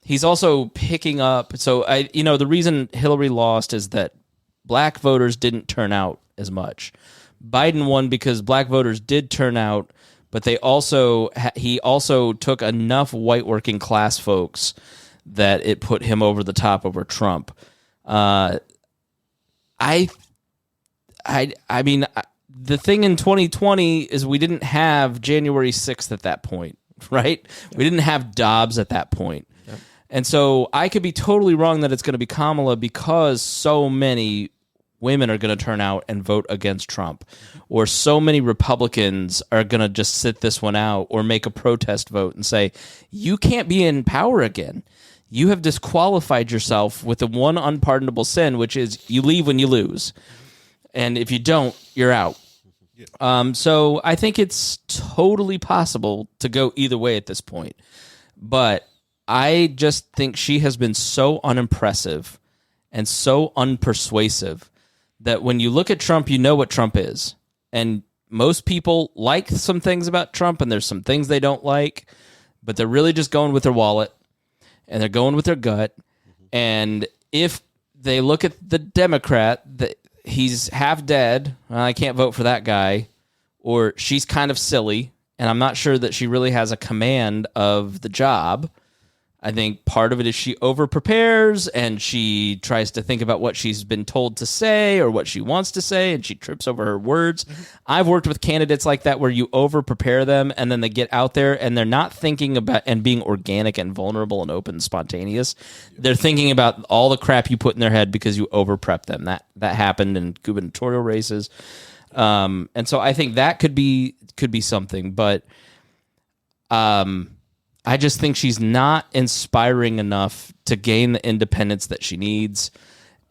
He's also picking up. So the reason Hillary lost is that black voters didn't turn out as much. Biden won because black voters did turn out, but he also took enough white working class folks that it put him over the top over Trump. I mean, the thing in 2020 is we didn't have January 6th at that point, right? We didn't have Dobbs at that point. Yep. And so I could be totally wrong that it's going to be Kamala because so many women are going to turn out and vote against Trump, or so many Republicans are going to just sit this one out or make a protest vote and say, you can't be in power again. You have disqualified yourself with the one unpardonable sin, which is you leave when you lose. And if you don't, you're out. So I think it's totally possible to go either way at this point. But I just think she has been so unimpressive and so unpersuasive that when you look at Trump, you know what Trump is. And most people like some things about Trump, and there's some things they don't like, but they're really just going with their wallet, and they're going with their gut. And if they look at the Democrat, he's half dead. I can't vote for that guy. Or she's kind of silly, and I'm not sure that she really has a command of the job. I think part of it is she over-prepares, and she tries to think about what she's been told to say or what she wants to say, and she trips over her words. Mm-hmm. I've worked with candidates like that where you over-prepare them, and then they get out there, and they're not thinking about and being organic and vulnerable and open and spontaneous. They're thinking about all the crap you put in their head because you over-prep them. That happened in gubernatorial races. And so I think that could be something, but I just think she's not inspiring enough to gain the independence that she needs,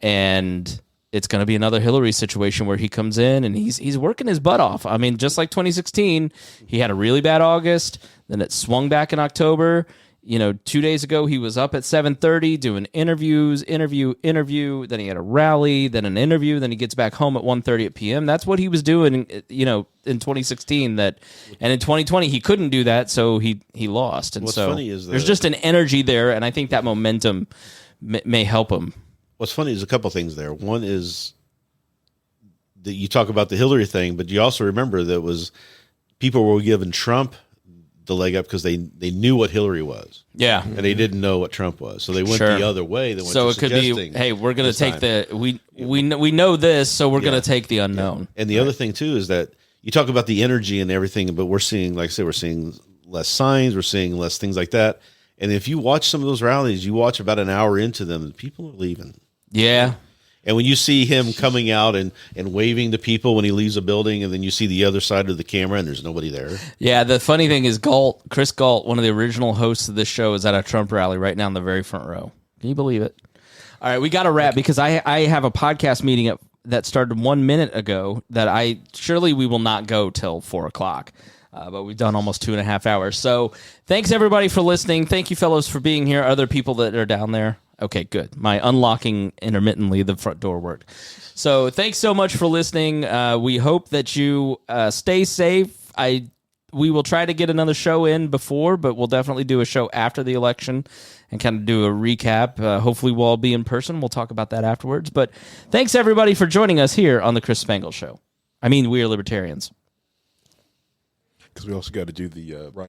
and it's going to be another Hillary situation where he comes in and he's working his butt off. I mean, just like 2016, he had a really bad August, then it swung back in October. 2 days ago, he was up at 7:30 doing interview. Then he had a rally, then an interview. Then he gets back home at 1:30 p.m. That's what he was doing, in 2016. And in 2020, he couldn't do that, so he lost. And what's so funny is there's just an energy there, and I think that momentum may help him. What's funny is a couple things there. One is that you talk about the Hillary thing, but you also remember that was people were giving Trump the leg up because they knew what Hillary was. Yeah. And they didn't know what Trump was. So they went the other way. They went so to it could be, hey, we're going to take we know this, so we're going to take the unknown. And the other thing too is that you talk about the energy and everything, but we're seeing, like I said, we're seeing less signs, we're seeing less things like that. And if you watch some of those rallies, you watch about an hour into them, people are leaving. Yeah. And when you see him coming out and waving to people when he leaves a building, and then you see the other side of the camera and there's nobody there. Yeah, the funny thing is Chris Galt, one of the original hosts of this show, is at a Trump rally right now in the very front row. Can you believe it? All right, we got to wrap because I have a podcast meeting that started 1 minute ago that surely we will not go till 4 o'clock. But we've done almost 2.5 hours. So thanks, everybody, for listening. Thank you, fellows, for being here. Other people that are down there. Okay, good. My unlocking intermittently the front door worked. So thanks so much for listening. We hope that you stay safe. We will try to get another show in before, but we'll definitely do a show after the election and kind of do a recap. Hopefully we'll all be in person. We'll talk about that afterwards. But thanks, everybody, for joining us here on the Chris Spangle Show. We are Libertarians. Because we also got to do the